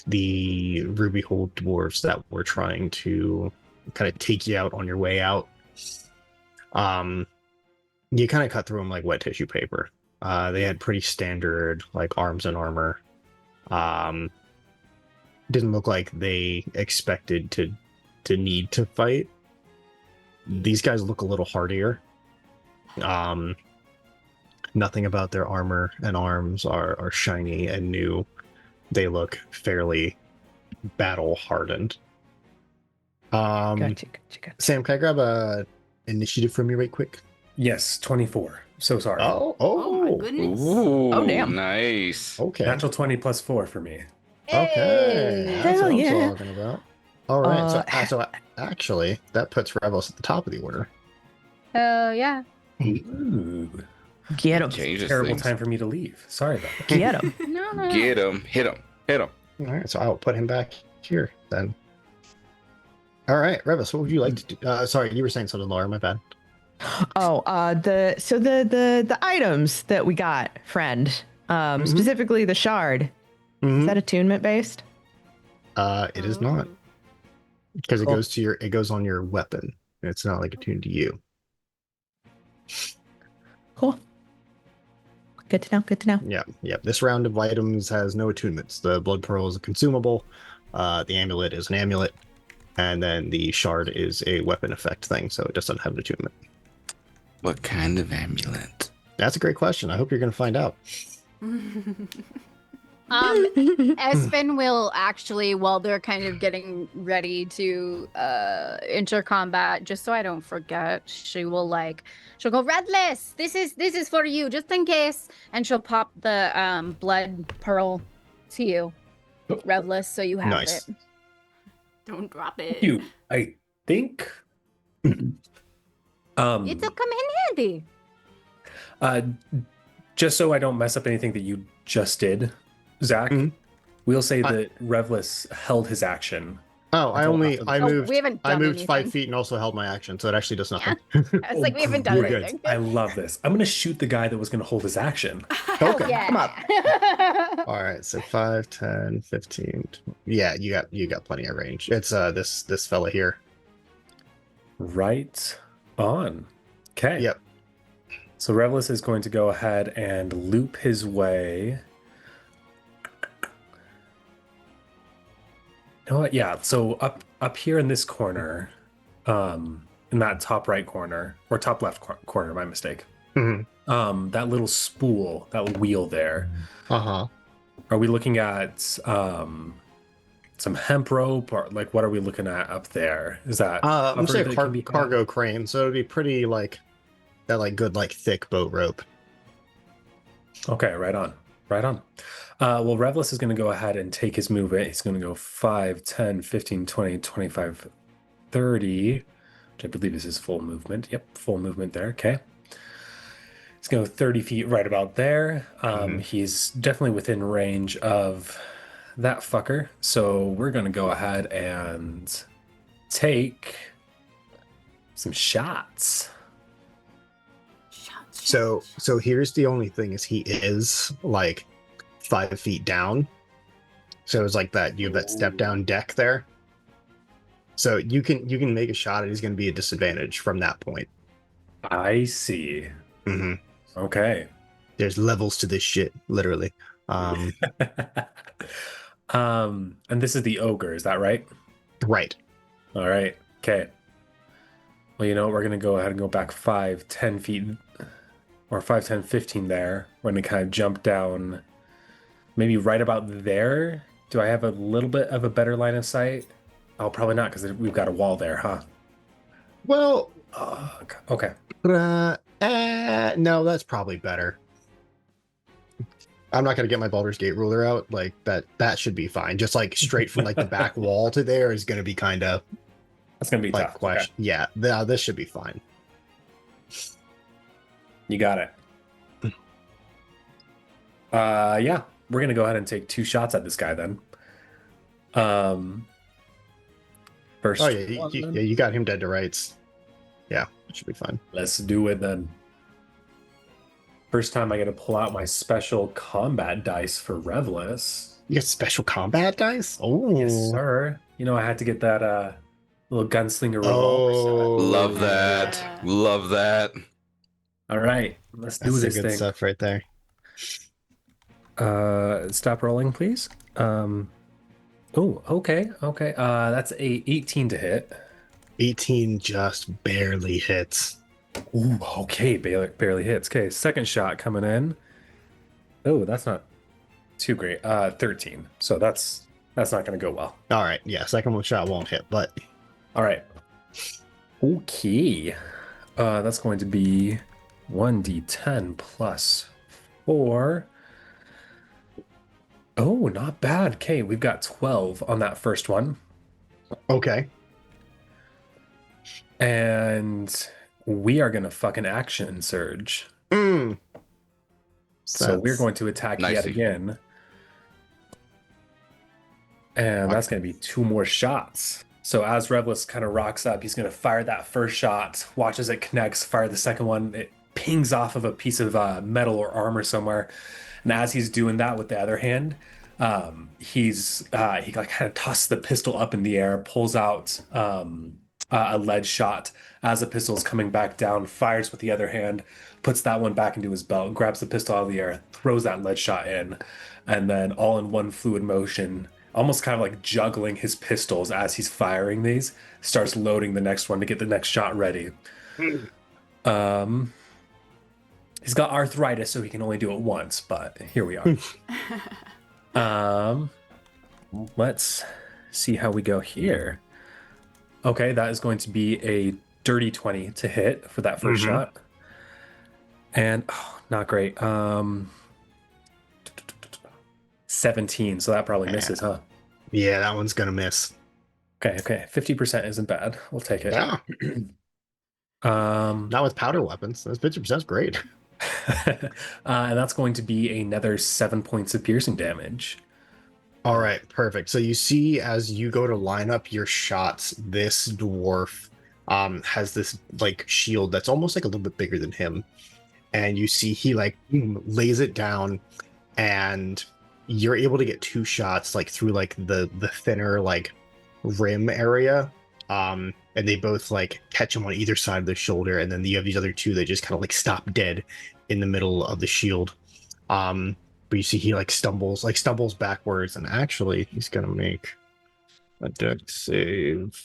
Ruby Hole dwarves that were trying to kind of take you out on your way out, you kind of cut through them like wet tissue paper. They had pretty standard like arms and armor. Didn't look like they expected to need to fight. These guys look a little hardier. Nothing about their armor and arms are shiny and new. They look fairly battle hardened. Gotcha. Sam, can I grab a initiative from you right quick? Yes, 24. So sorry. Oh my goodness. Ooh, Oh, damn. Nice. Okay. Natural 20 plus 4 for me. Okay. That's Hell what I'm yeah. talking about. All right. So actually, that puts Rebels at the top of the order. Yeah. Ooh. Get him. Changes Terrible things. time for me to leave. Sorry about that. Get him. No. Get him. Hit him. All right. So I will put him back here then. All right, Revis, what would you like to do? Sorry, you were saying something, Laura. My bad. Oh, the items that we got, friend. Specifically the shard. Is that attunement based? It is not, because it goes to it goes on your weapon. It's not like attuned to you. Cool. Good to know. Yeah. This round of items has no attunements. The blood pearl is a consumable. The amulet is an amulet, and then the shard is a weapon effect thing, so it doesn't have an attunement. What kind of amulet? That's a great question. I hope you're going to find out. Espen will actually, while they're kind of getting ready to enter combat, just so I don't forget, she'll go, Redless, this is for you, just in case, and she'll pop the blood pearl to you, Redless, so you have Nice. it. Don't drop it. You, I think. It'll come in handy. Just so I don't mess up anything that you just did, Zach, we'll say that Revless held his action. Oh, I moved. We haven't done I moved anything. 5 feet and also held my action, so it actually does nothing. I was like, we haven't done Good. anything. I love this. I'm gonna shoot the guy that was gonna hold his action. Okay. Yeah. Come up. All right, so 5, 10, 15. Yeah, you got plenty of range. It's this fella here. Right on. Okay. Yep. So Revless is going to go ahead and loop his way. You know what? Yeah. So up here in this corner, in that top right corner or top left corner, my mistake. That little spool, that wheel there. Uh-huh. Are we looking at some hemp rope, or like what are we looking at up there? Is that I'm gonna cover say that can be had? cargo crane, so it'd be pretty like that, like good, like thick boat rope. Okay, right on. Right on. Well, Revlis is going to go ahead and take his movement. He's going to go 5, 10, 15, 20, 25, 30, which I believe is his full movement. Yep, full movement there. Okay. He's going to go 30 feet right about there. He's definitely within range of that fucker. So we're going to go ahead and take some shots. So here's the only thing is he is like 5 feet down. So it's like that you have that step down deck there. So you can make a shot and he's going to be a disadvantage from that point. I see. Okay. There's levels to this shit, literally. And this is the ogre, is that right? Right. All right. Okay. Well, you know, we're going to go ahead and go back 5, 10 feet, or 5, 10, 15 there. We're going to kind of jump down maybe right about there. Do I have a little bit of a better line of sight? Oh, probably not, because we've got a wall there, huh? Well, okay. No, that's probably better. I'm not gonna get my Baldur's Gate ruler out. Like that should be fine. Just like straight from like the back wall to there is gonna be kind of. That's gonna be like tough. question. Okay. Yeah, this should be fine. You got it. Yeah, we're gonna go ahead and take 2 shots at this guy then. First. Oh yeah, you got him dead to rights. Yeah, it should be fine. Let's do it then. First time I get to pull out my special combat dice for Revlis. You got special combat dice? Oh, Yes, sir. You know, I had to get that little gunslinger revolver set. Love that. Love that. All right, let's do that's this the good thing. stuff right there. Stop rolling, please. Oh, okay. That's a 18 to hit. 18 just barely hits. Ooh, okay, barely hits. Okay, second shot coming in. Oh, that's not too great. 13. So that's not going to go well. All right, yeah, second shot won't hit, but all right. Okay. That's going to be 1d10 plus 4. Oh, not bad. Okay, we've got 12 on that first one. okay. And we are going to fucking action surge. So we're going to attack yet again. And that's going to be 2 more shots. So as Revlis kind of rocks up, he's going to fire that first shot, watch as it connects, fire the second one. It pings off of a piece of metal or armor somewhere. And as he's doing that with the other hand, he like kind of tosses the pistol up in the air, pulls out a lead shot as the pistol is coming back down, fires with the other hand, puts that one back into his belt, grabs the pistol out of the air, throws that lead shot in, and then all in one fluid motion, almost kind of like juggling his pistols as he's firing these, starts loading the next one to get the next shot ready. He's got arthritis, so he can only do it once, but here we are. Let's see how we go here. Okay, that is going to be a dirty 20 to hit for that first shot. And not great. 17, so that probably misses, huh? Yeah, that one's gonna miss. Okay. 50% isn't bad. We'll take it. Yeah. Not with powder weapons. That's 50%'s great. And that's going to be another 7 points of piercing damage. All right, perfect. So you see, as you go to line up your shots, this dwarf has this like shield that's almost like a little bit bigger than him, and you see he like lays it down, and you're able to get 2 shots like through like the thinner like rim area, and they both like catch him on either side of the shoulder, and then you have these other 2 that just kind of like stop dead in the middle of the shield. But you see he like stumbles backwards, and actually he's gonna make a dex save.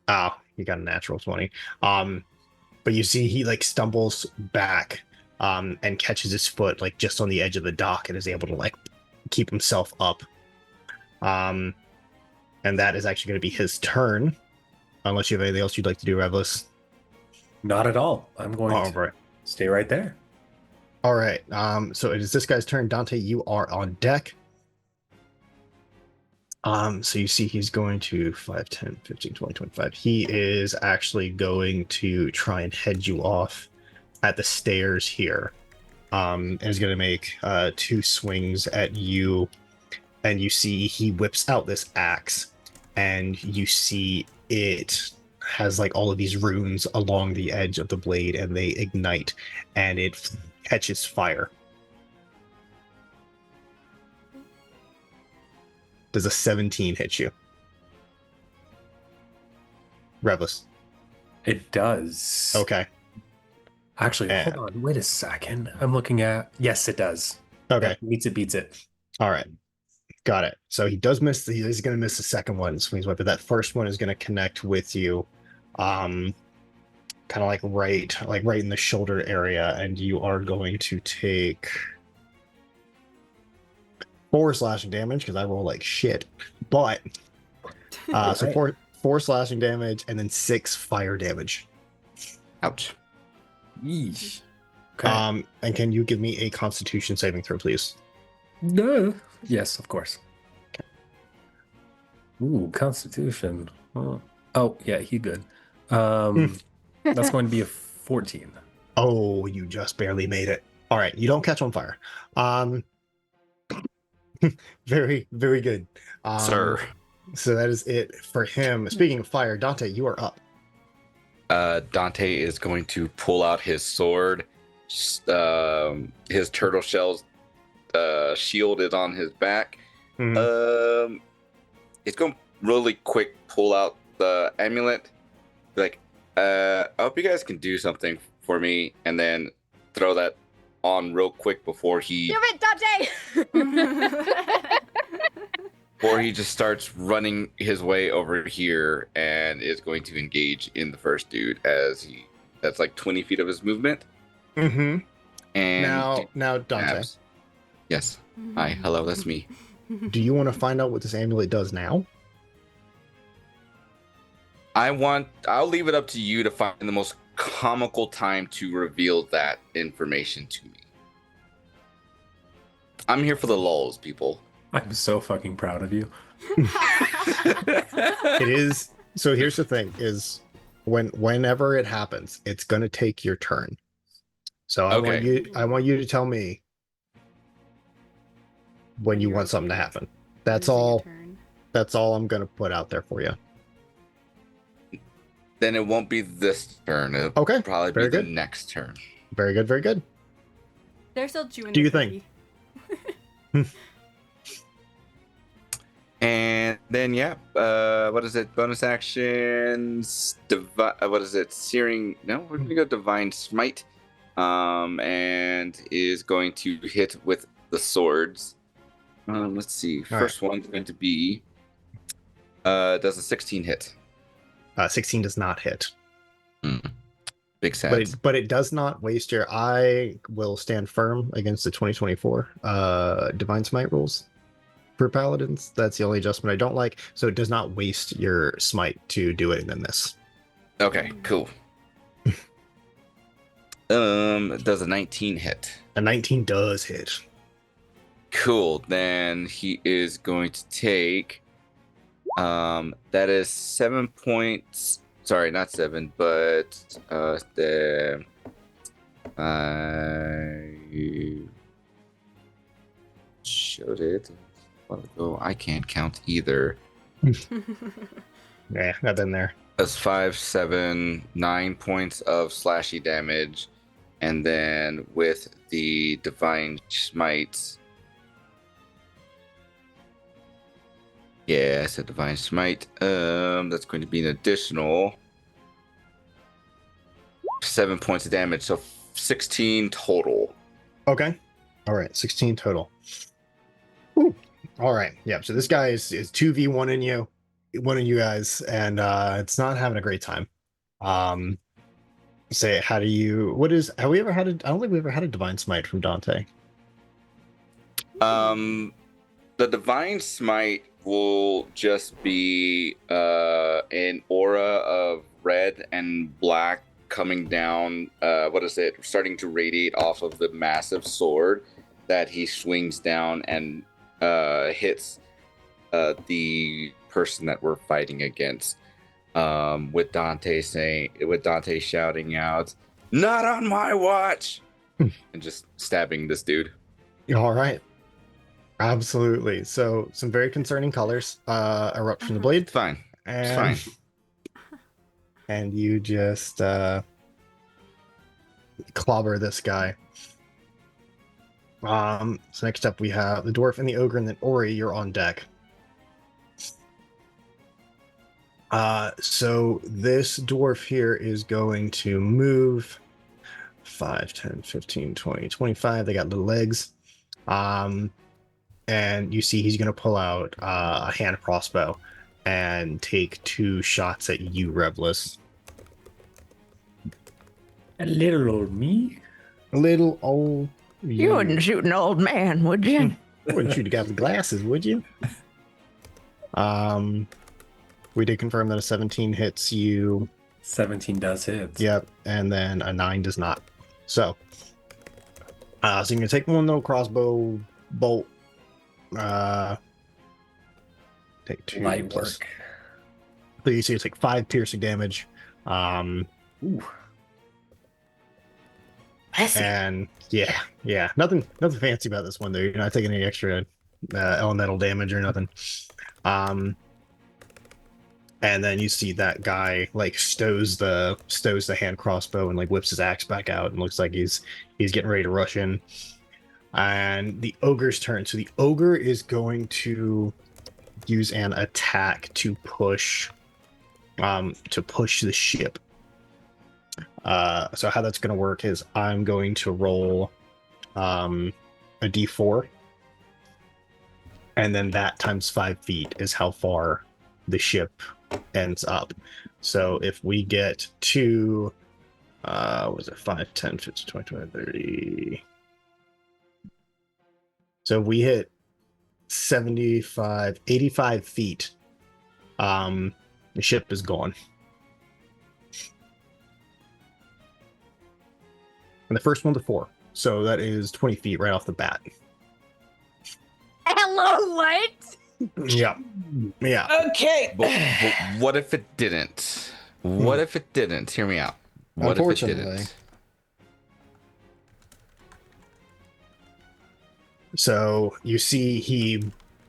Oh, he got a natural 20. But you see he like stumbles back and catches his foot like just on the edge of the dock and is able to like keep himself up. And that is actually going to be his turn. Unless you have anything else you'd like to do, Revlis. Not at all. I'm going to stay right there. All right. So it is this guy's turn. Dante, you are on deck. So you see he's going to 5, 10, 15, 20, 25. He is actually going to try and head you off at the stairs here. And is going to make 2 swings at you. And you see he whips out this axe. And you see it has like all of these runes along the edge of the blade, and they ignite, and it catches fire. Does a 17 hit you? Revlis. It does. Okay. Actually, hold on. Wait a second. I'm looking at... Yes, it does. Okay. That meets it, beats it. All right. Got it. So he does miss. He's going to miss the second one, swings weapon. That first one is going to connect with you, kind of like right in the shoulder area, and you are going to take 4 slashing damage because I roll like shit. But so 4 slashing damage and then 6 fire damage. Ouch. Yeesh. Okay. And can you give me a Constitution saving throw, please? No. Yes, of course. Okay. Ooh, Constitution. Oh, yeah, he good. That's going to be a 14. Oh, you just barely made it. All right, you don't catch on fire. Very, very good. Sir. So that is it for him. Speaking of fire, Dante, you are up. Dante is going to pull out his sword. His turtle shells shield is on his back. Mhm. It's going to really quick pull out the amulet. Like, I hope you guys can do something for me, and then throw that on real quick before he... Do it, Dante! Or he just starts running his way over here and is going to engage in the first dude that's like 20 feet of his movement. Mm-hmm. And now Dante, yes. Hi, hello, that's me. do you want to find out what this amulet does now? I'll leave it up to you to find the most comical time to reveal that information to me. I'm here for the lulls, people. I'm so fucking proud of you. It is. So here's the thing: is whenever it happens, it's gonna take your turn. So I want you to tell me when you want something to happen. That's all. That's all I'm gonna put out there for you. Then it won't be this turn. It'll Okay. probably Very be good. the next turn. Very good. Very good. They're still chewing. Do you think? And then what is it? Bonus actions. What is it? Searing. No, we're gonna go Divine Smite. And is going to hit with the swords. Let's see. First one's going to be. Does a 16 hit? 16 does not hit. Big sad. But it does not waste your. I will stand firm against the 2024 Divine Smite rules for paladins. That's the only adjustment I don't like. So it does not waste your smite to do it than this. Okay, cool. Does a 19 hit? A 19 does hit. Cool. Then he is going to take. That is 7 points. Sorry, not 7, but I showed it a while ago. I can't count either. Yeah, I've been there. That's 5, 7, 9 points of slashy damage, and then with the divine smite. Yeah, I said divine smite. That's going to be an additional 7 points of damage, so 16 total. Okay. All right, 16 total. Ooh. All right. Yeah. So this guy is 2v1 in you, one of you guys, and it's not having a great time. Say, have we ever had I don't think we ever had a divine smite from Dante. The divine smite will just be an aura of red and black coming down. Starting to radiate off of the massive sword that he swings down and hits the person that we're fighting against. With Dante shouting out, "Not on my watch!" and just stabbing this dude. All right. Absolutely. So some very concerning colors erupt from the blade. It's fine. And, It's fine. And you just clobber this guy. So next up we have the dwarf and the ogre, and then Ori, you're on deck. So this dwarf here is going to move 5, 10, 15, 20, 25. They got little legs. And you see he's going to pull out a hand crossbow and take 2 shots at you, Revless. A little old me? Little old You wouldn't shoot an old man, would you? Wouldn't shoot a guy with glasses, would you? We did confirm that a 17 hits you. 17 does hit. Yep, and then a 9 does not. So you're gonna take 1 little crossbow bolt. Take 2. Light work. So you see it's like 5 piercing damage. Ooh. And yeah, nothing fancy about this one though. You're not taking any extra elemental damage or nothing. And then you see that guy like stows the hand crossbow and like whips his axe back out and looks like he's getting ready to rush in. And the ogre's turn. So the ogre is going to use an attack to push the ship. So how that's going to work is I'm going to roll a d4, and then that times 5 feet is how far the ship ends up. So if we get to was it 5, 10, 15, 20, 20, 30. So if we hit 75, 85 feet, the ship is gone. And the first one's a 4. So that is 20 feet right off the bat. Hello, what? Yeah. Yeah. Okay. But what if it didn't? What if it didn't? Hear me out. What if it didn't? So you see he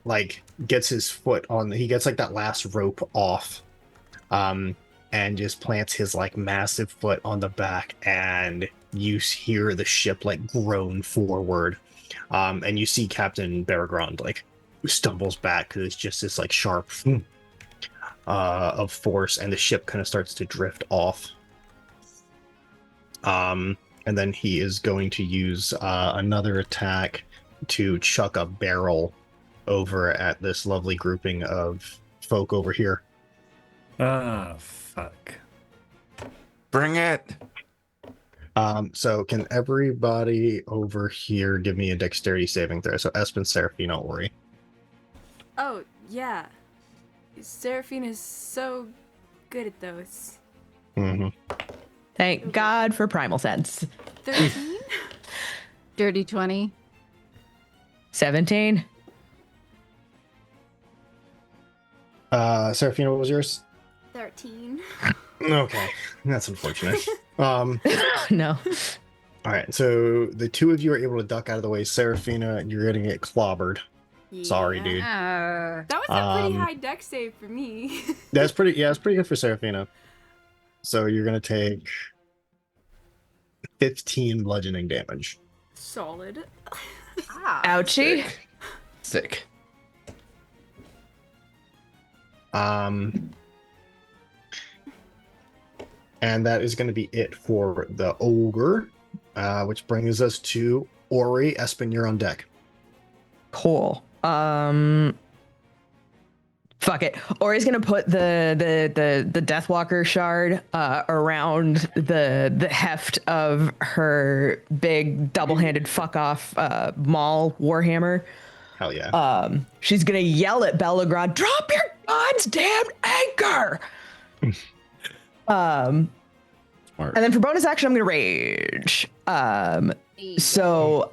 like gets his foot on, he gets like that last rope off, and just plants his like massive foot on the back, and you hear the ship like groan forward, and you see Captain Beregrond like stumbles back because it's just this like sharp of force, and the ship kind of starts to drift off. And then he is going to use another attack to chuck a barrel over at this lovely grouping of folk over here. Ah, fuck. Bring it. So can everybody over here give me a dexterity saving throw? So Espen, Seraphina, Ori. Oh, yeah. Seraphine is so good at those. Mm-hmm. Thank God for primal sense. 13? Dirty 20. 17. Seraphina, what was yours? 13. Okay, that's unfortunate. No. All right, so the 2 of you are able to duck out of the way. Seraphina, you're going to get clobbered. Sorry, dude. That was a pretty high dex save for me. That's pretty good for Seraphina. So you're going to take 15 bludgeoning damage. Solid. Ouchie. Sick. And that is going to be it for the ogre, which brings us to Ori. Espen, you're on deck. Cool. Fuck it. Ori's gonna put the Deathwalker shard around the heft of her big double-handed fuck off maul warhammer. Hell yeah. She's gonna yell at Bellegrand, drop your god's damn anchor. And then for bonus action, I'm gonna rage. So,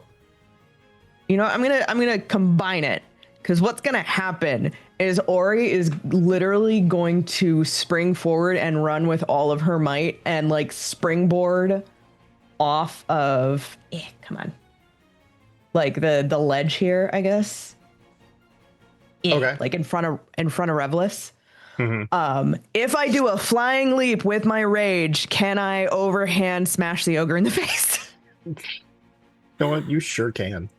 you know, I'm gonna combine it, because what's gonna happen is Ori is literally going to spring forward and run with all of her might and like springboard off of come on, like the ledge here, I guess. Okay. Like in front of Revelus. If I do a flying leap with my rage, can I overhand smash the ogre in the face? You know what? You sure can.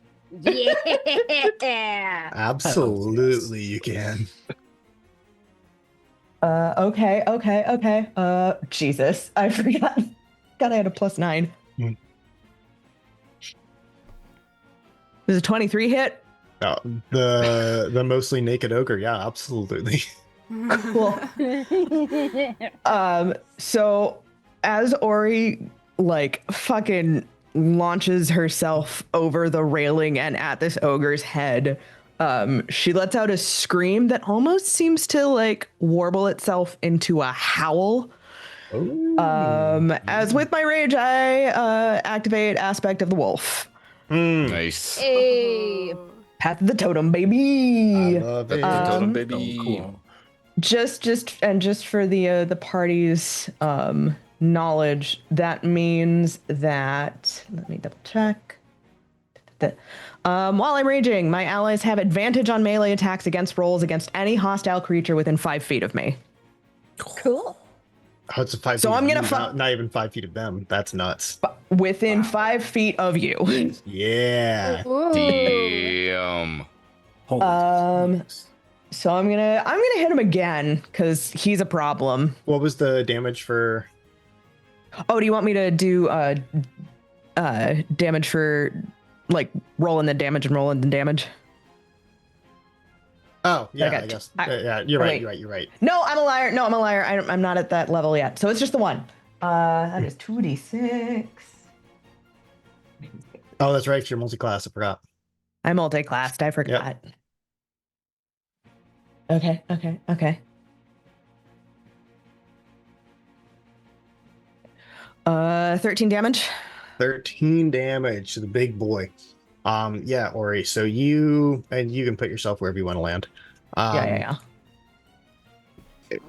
Yeah. Absolutely, you can. Okay. Jesus, I forgot. God, I had a +9. Does a 23 hit? Oh, the mostly naked ogre. Yeah, absolutely. Cool. So as Ori like fucking launches herself over the railing and at this ogre's head, she lets out a scream that almost seems to like warble itself into a howl. As with my rage, I activate Aspect of the Wolf. Nice. Hey. Path of the Totem, baby. I love it. Totem, baby. Cool. Just for the party's knowledge, that means that, let me double check. While I'm raging, my allies have advantage on melee attacks against rolls against any hostile creature within 5 feet of me. Cool. Oh, it's 5 So feet I'm of gonna you, not even 5 feet of them. That's nuts. Within 5 feet of you. Yeah. Damn. Holy So I'm gonna hit him again because he's a problem. What was the damage for? Oh, do you want me to do damage for like rolling the damage and rolling the damage? Oh, yeah, Okay. I guess. Yeah, you're right. wait. You're right. No, I'm a liar. I'm not at that level yet. So it's just the one. That is 2d6. Oh, that's right. You're multi-class. I forgot. I'm multi-classed. I forgot. Okay. 13 damage. 13 damage to the big boy. Yeah, Ori. So you can put yourself wherever you want to land. Yeah.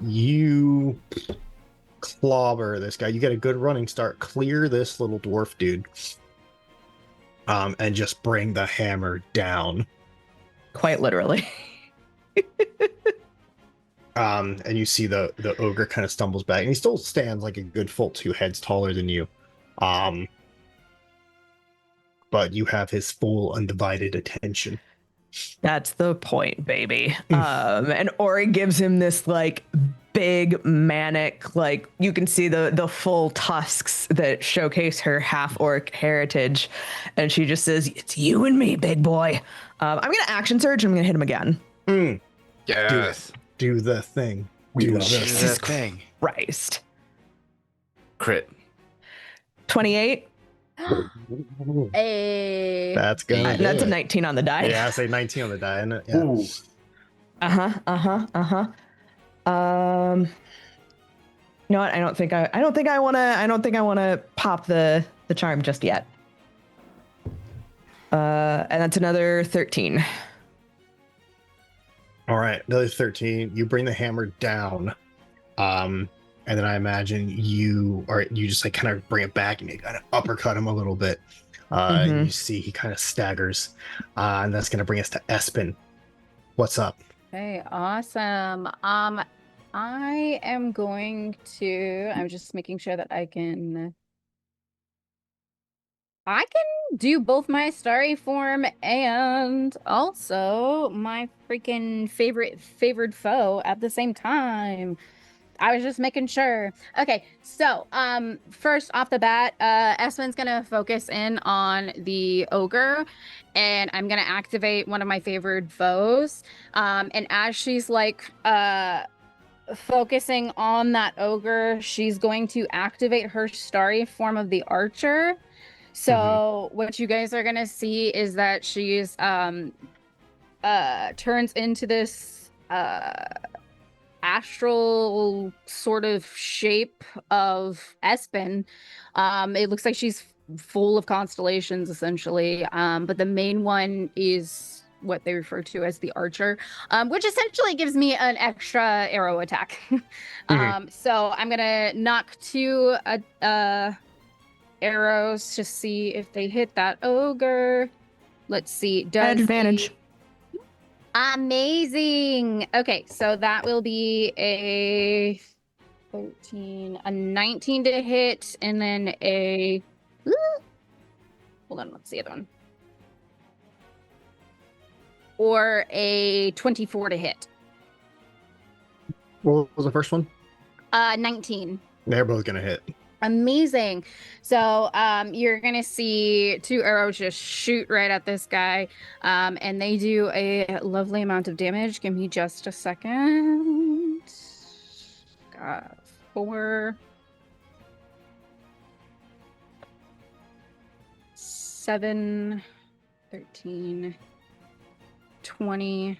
You clobber this guy. You get a good running start. Clear this little dwarf dude. And just bring the hammer down. Quite literally. And you see the ogre kind of stumbles back, and he still stands like a good full 2 heads taller than you. But you have his full undivided attention. That's the point, baby. And Ori gives him this like big manic, like you can see the full tusks that showcase her half orc heritage, and she just says, "It's you and me, big boy." I'm gonna action surge. And I'm gonna hit him again. Yes. Do the thing. We Do love the it. Jesus thing. Christ. Crit. 28. Hey. That's gonna do That's a it. 19 on the die. Yeah, I say 19 on the die, isn't it? Yeah. Ooh. You know what? I don't think I wanna pop the charm just yet. And that's another 13. All right, another 13. You bring the hammer down. And then I imagine you just like kind of bring it back and you kind of uppercut him a little bit. And you see he kind of staggers. And that's gonna bring us to Espen. What's up? Hey, awesome. I am going to, I'm just making sure that I can do both my starry form and also my freaking favored foe at the same time. I was just making sure. Okay, so first off the bat, Espen's gonna focus in on the ogre, and I'm gonna activate one of my favored foes. And as she's like focusing on that ogre, she's going to activate her starry form of the archer. So what you guys are gonna see is that she's turns into this astral sort of shape of Espen. It looks like she's full of constellations, essentially. But the main one is what they refer to as the Archer, which essentially gives me an extra arrow attack. So I'm gonna knock 2 arrows to see if they hit that ogre. Let's see. Does advantage. Amazing. Okay, so that will be a 13, a 19 to hit, and then a... Hold on, what's the other one? Or a 24 to hit. What was the first one? 19. They're both gonna hit. Amazing. So you're gonna see 2 arrows just shoot right at this guy, and they do a lovely amount of damage. Give me just a second. Got 4, 7, 13, 20,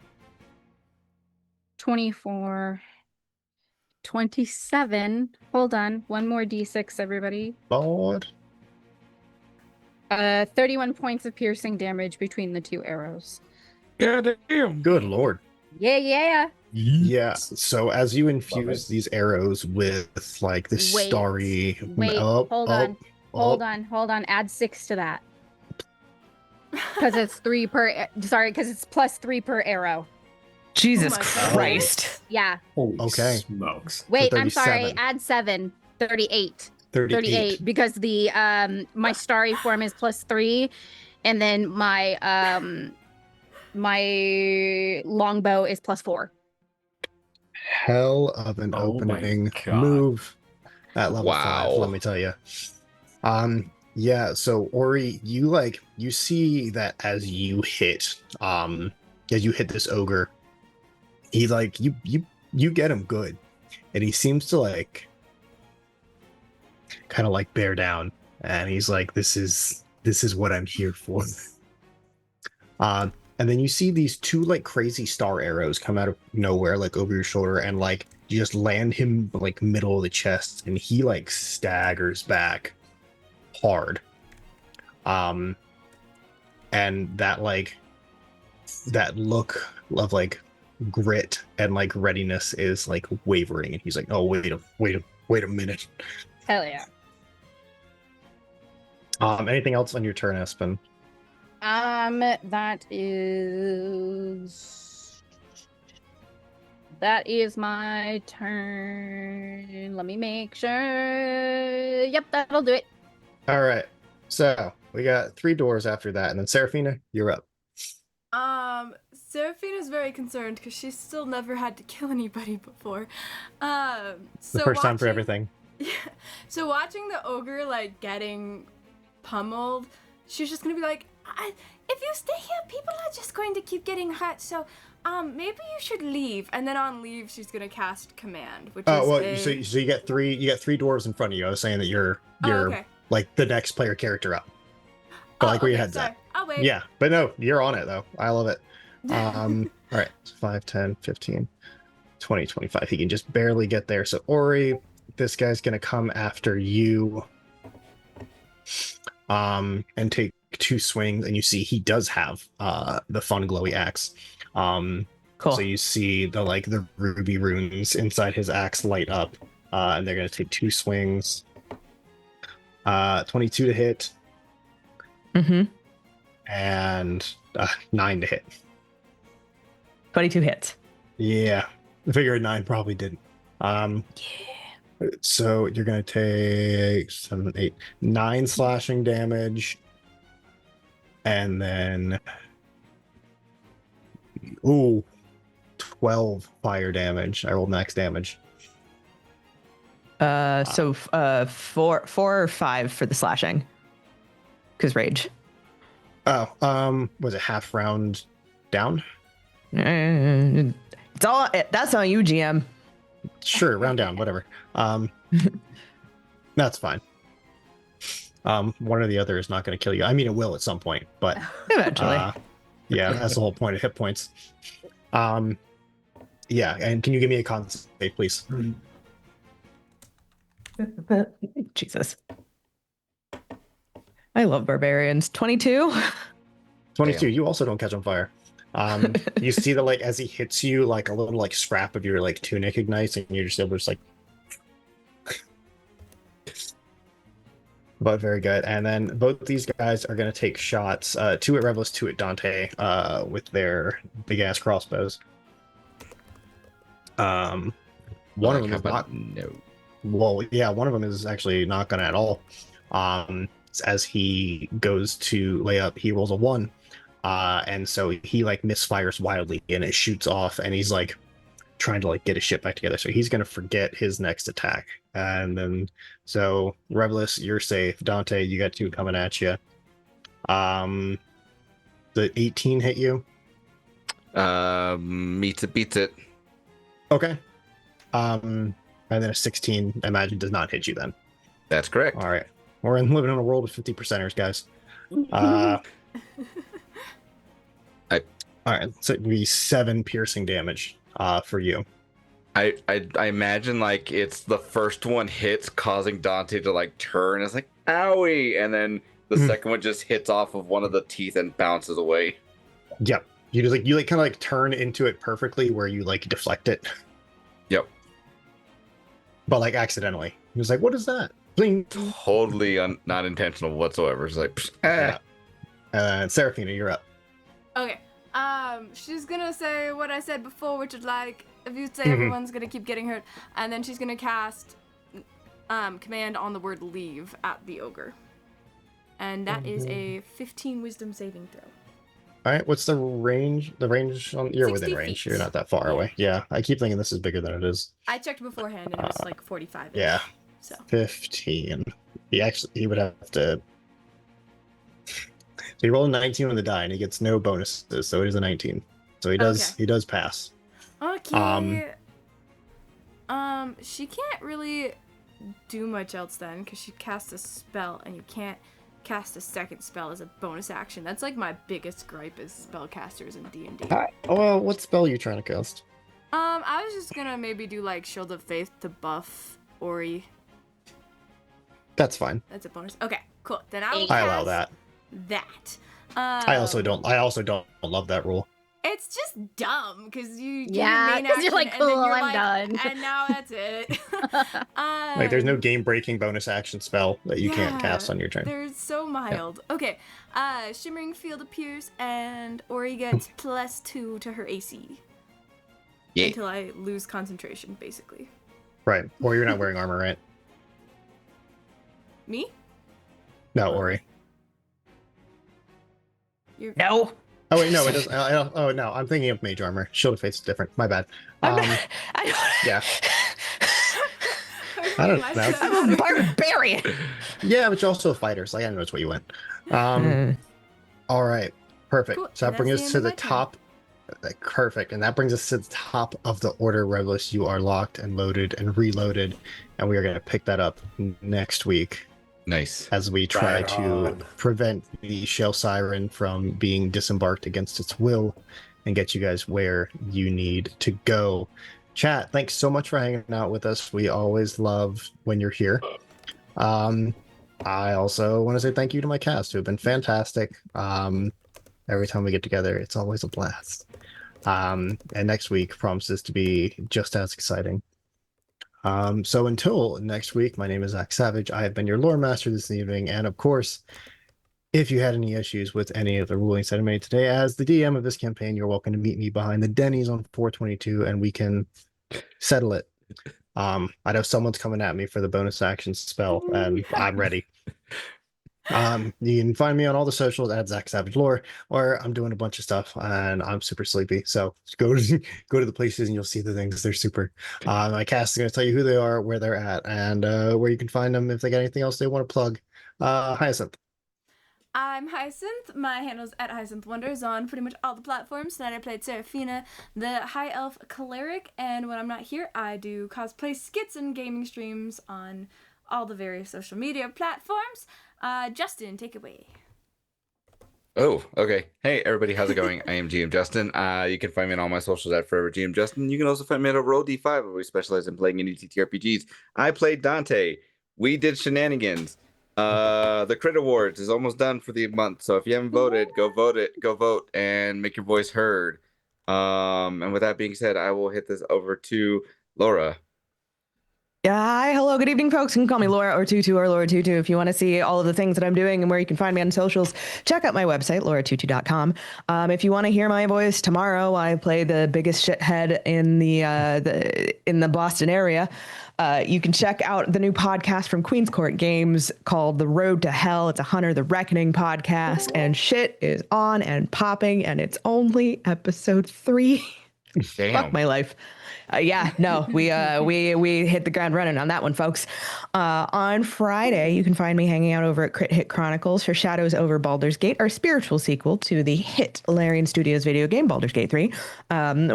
24, 27. Hold on. One more d6, everybody. Lord. 31 points of piercing damage between the 2 arrows. God damn. Good Lord. Yeah. Yeah. So as you infuse these arrows with like this starry... Wait, hold on. Add 6 to that. Because it's 3 per... Sorry, because it's plus 3 per arrow. Jesus Christ. Yeah. Holy smokes. Wait, So I'm sorry. 37. Add 7. 38. 38. Because the my starry form is plus 3, and then my my longbow is plus 4. Hell of an opening move at level 5, let me tell you. Yeah, so Ori, you see that as you hit this ogre, he you get him good, and he seems to kind of bear down, and he's like, this is what I'm here for. And then you see these 2 crazy star arrows come out of nowhere, over your shoulder, and you just land him middle of the chest, and he staggers back hard. And that that look of grit and readiness is wavering, and he's like, oh, wait a minute. Hell yeah. Anything else on your turn, Espen? That is my turn. Let me make sure. Yep, that'll do it. All right. So we got 3 doors after that, and then Seraphina, you're up. Seraphina's very concerned because she's still never had to kill anybody before. The first time for everything. Yeah. So watching the ogre getting pummeled, she's just gonna be like, if you stay here, people are just going to keep getting hurt. So, maybe you should leave. And then on leave, she's gonna cast command, which is so you get 3 doors in front of you. I was saying that you're okay. The next player character up. But where your head's at. I'll wait. Yeah, but no, you're on it though. I love it. All right, 5, 10, 15, 20, 25. He can just barely get there. So Ori, this guy's gonna come after you. And take 2 swings, and you see he does have the fun glowy axe. Cool. So you see the ruby runes inside his axe light up, and they're gonna take 2 swings. 22 to hit. And 9 to hit. 22 hits. Yeah, I figured 9 probably didn't. So you're gonna take 7, 8, 9 slashing damage, and then 12 fire damage. I rolled max damage. So 4 or 5 for the slashing, because rage. Was it half round down? It's all that's on you, GM. Sure, round down, whatever. That's fine. One or the other is not going to kill you. I mean, it will at some point, but eventually. Yeah, that's the whole point of hit points. Yeah, and can you give me a con save, please? Jesus. I love barbarians. 22. 22. Damn. You also don't catch on fire. You see that like as he hits you, like a little like scrap of your like tunic ignites, and you're just able to just like. But very good. And then both these guys are going to take shots, 2 at Revelus, 2 at Dante, with their big ass crossbows. One of them is not. No. Well, yeah, one of them is actually not going to at all. As he goes to lay up, he rolls a 1. And so he like misfires wildly and it shoots off, and he's like trying to like get his shit back together. So he's going to forget his next attack. And then, so Revelus, you're safe. Dante, you got 2 coming at you. The 18 hit you. Beats it. Okay. And then a 16, I imagine, does not hit you then. That's correct. All right. We're living in a world of 50%ers, guys. All right. So it'd be 7 piercing damage for you. I imagine like it's the first one hits, causing Dante to like turn. It's like owie, and then the second one just hits off of one of the teeth and bounces away. Yep. You just like kind of like turn into it perfectly, where you like deflect it. Yep. But like accidentally. He was like, "What is that?" Bling. Totally not intentional whatsoever. It's like, Yeah. Seraphina, you're up. Okay. She's gonna say what I said before, which is like, if you say everyone's gonna keep getting hurt, and then she's gonna cast command on the word leave at the ogre. And that is a 15 wisdom saving throw. All right, what's the range? The range on you're within 60 range. feet. You're not that far away. Yeah, I keep thinking this is bigger than it is. I checked beforehand and it was like 45. Yeah. So 15. He would have to. So he rolled a 19 on the die, and he gets no bonuses, so it is a 19. So he does. Okay. He does pass. Okay. She can't really do much else then, because she cast a spell, and you can't cast a second spell as a bonus action. That's like my biggest gripe as spellcasters in D&D. Oh, well, what spell are you trying to cast? I was just gonna maybe do like Shield of Faith to buff Ori. That's fine. That's a bonus. Okay, cool. Then I will I allow that. That. I also don't love that rule. It's just dumb because you do Yeah, your main 'cause action you're like, and then cool, you're I'm like, done. and now that's it. Like, there's no game-breaking bonus action spell that you can't Yeah, cast on your turn. They're so mild. Okay. Shimmering Field appears and Ori gets +2 to her AC. Yeah. Until I lose concentration, basically. Right. Or you're not wearing armor, right? Me? No, Ori. You're... No. Oh wait, no, it doesn't. Oh no, I'm thinking of mage armor. Shield of Faith is different. My bad. Yeah. I don't know. I'm a barbarian. Yeah, but you're also a fighter, so I know it's what you went. All right, perfect. Cool. So that That's brings the us end to of the my turn. top. Perfect, and that brings us to the top of the order, Revelus. You are locked and loaded and reloaded, and we are going to pick that up next week Nice. as we try Right to on. prevent the shell siren from being disembarked against its will and get you guys where you need to go. Chat, thanks so much for hanging out with us. We always love when you're here. I also want to say thank you to my cast, who have been fantastic. Every time we get together, it's always a blast. And next week promises to be just as exciting. So until next week, my name is Zach Savage. I have been your lore master this evening, and of course, if you had any issues with any of the rulings that I made today, as the DM of this campaign, you're welcome to meet me behind the Denny's on 422, and we can settle it. I know someone's coming at me for the bonus action spell, and I'm ready. You can find me on all the socials at Zach Savage Lore, or I'm doing a bunch of stuff and I'm super sleepy. So go to the places and you'll see the things. They're super. My cast is going to tell you who they are, where they're at, and where you can find them if they got anything else they want to plug. Hyacinth. I'm Hyacinth. My handle's at Hyacinth Wonders on pretty much all the platforms. Tonight I played Seraphina, the High Elf Cleric, and when I'm not here, I do cosplay skits and gaming streams on all the various social media platforms. Justin, take it away. Oh, okay. Hey, everybody, how's it going? I am GM Justin. You can find me on all my socials at Forever GM Justin. You can also find me at Roll D5, where we specialize in playing indie TTRPGs. I played Dante. We did shenanigans. The Crit Awards is almost done for the month, so if you haven't voted, go vote, and make your voice heard. And with that being said, I will hit this over to Laura. Yeah, hi, hello, good evening, folks. You can call me Laura or Tutu or Laura Tutu if you want to see all of the things that I'm doing and where you can find me on socials. Check out my website, lauratutu.com. If you want to hear my voice tomorrow, I play the biggest shithead in the Boston area. You can check out the new podcast from Queen's Court Games called The Road to Hell. It's a Hunter the Reckoning podcast, and shit is on and popping, and it's only episode 3. Damn. Fuck my life. Yeah, no, we hit the ground running on that one, folks. On Friday, you can find me hanging out over at Crit Hit Chronicles for Shadows Over Baldur's Gate, our spiritual sequel to the hit Larian Studios video game Baldur's Gate 3.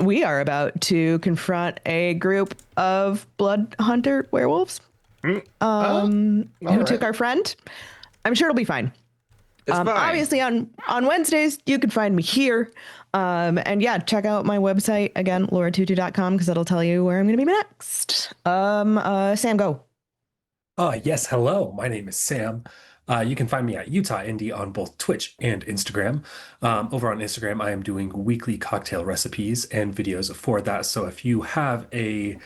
We are about to confront a group of blood hunter werewolves who took our friend. I'm sure it'll be fine. It's fine. Obviously, on Wednesdays, you can find me here. And yeah, check out my website again, lauratutu.com, because it'll tell you where I'm going to be next. Sam, go. Yes, hello. My name is Sam. You can find me at Utah Indie on both Twitch and Instagram. Over on Instagram, I am doing weekly cocktail recipes and videos for that. So if you have a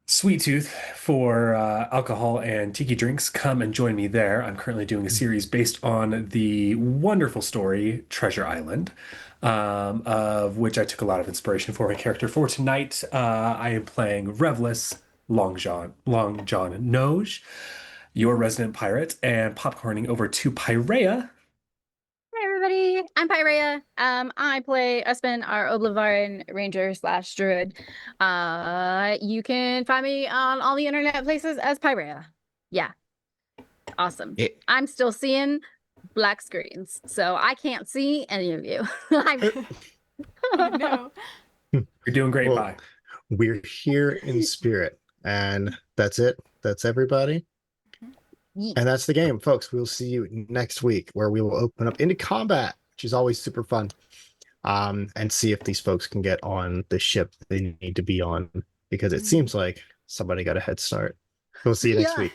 sweet tooth for alcohol and tiki drinks, come and join me there. I'm currently doing a series based on the wonderful story Treasure Island, of which I took a lot of inspiration for my character. For tonight, I am playing Revless Long John Noge, your resident pirate, and popcorning over to Pyrea. Hi everybody, I'm Pyrea. I play Espen, our Oblivarin Ranger / Druid. You can find me on all the internet places as Pyrea. Yeah, awesome. I'm still seeing black screens, so I can't see any of you. No. You're doing great, Well, Pi. We're here in spirit, and that's it. That's everybody. And that's the game, folks. We'll see you next week, where we will open up into combat, which is always super fun, and see if these folks can get on the ship they need to be on, because it seems like somebody got a head start. We'll see you next week.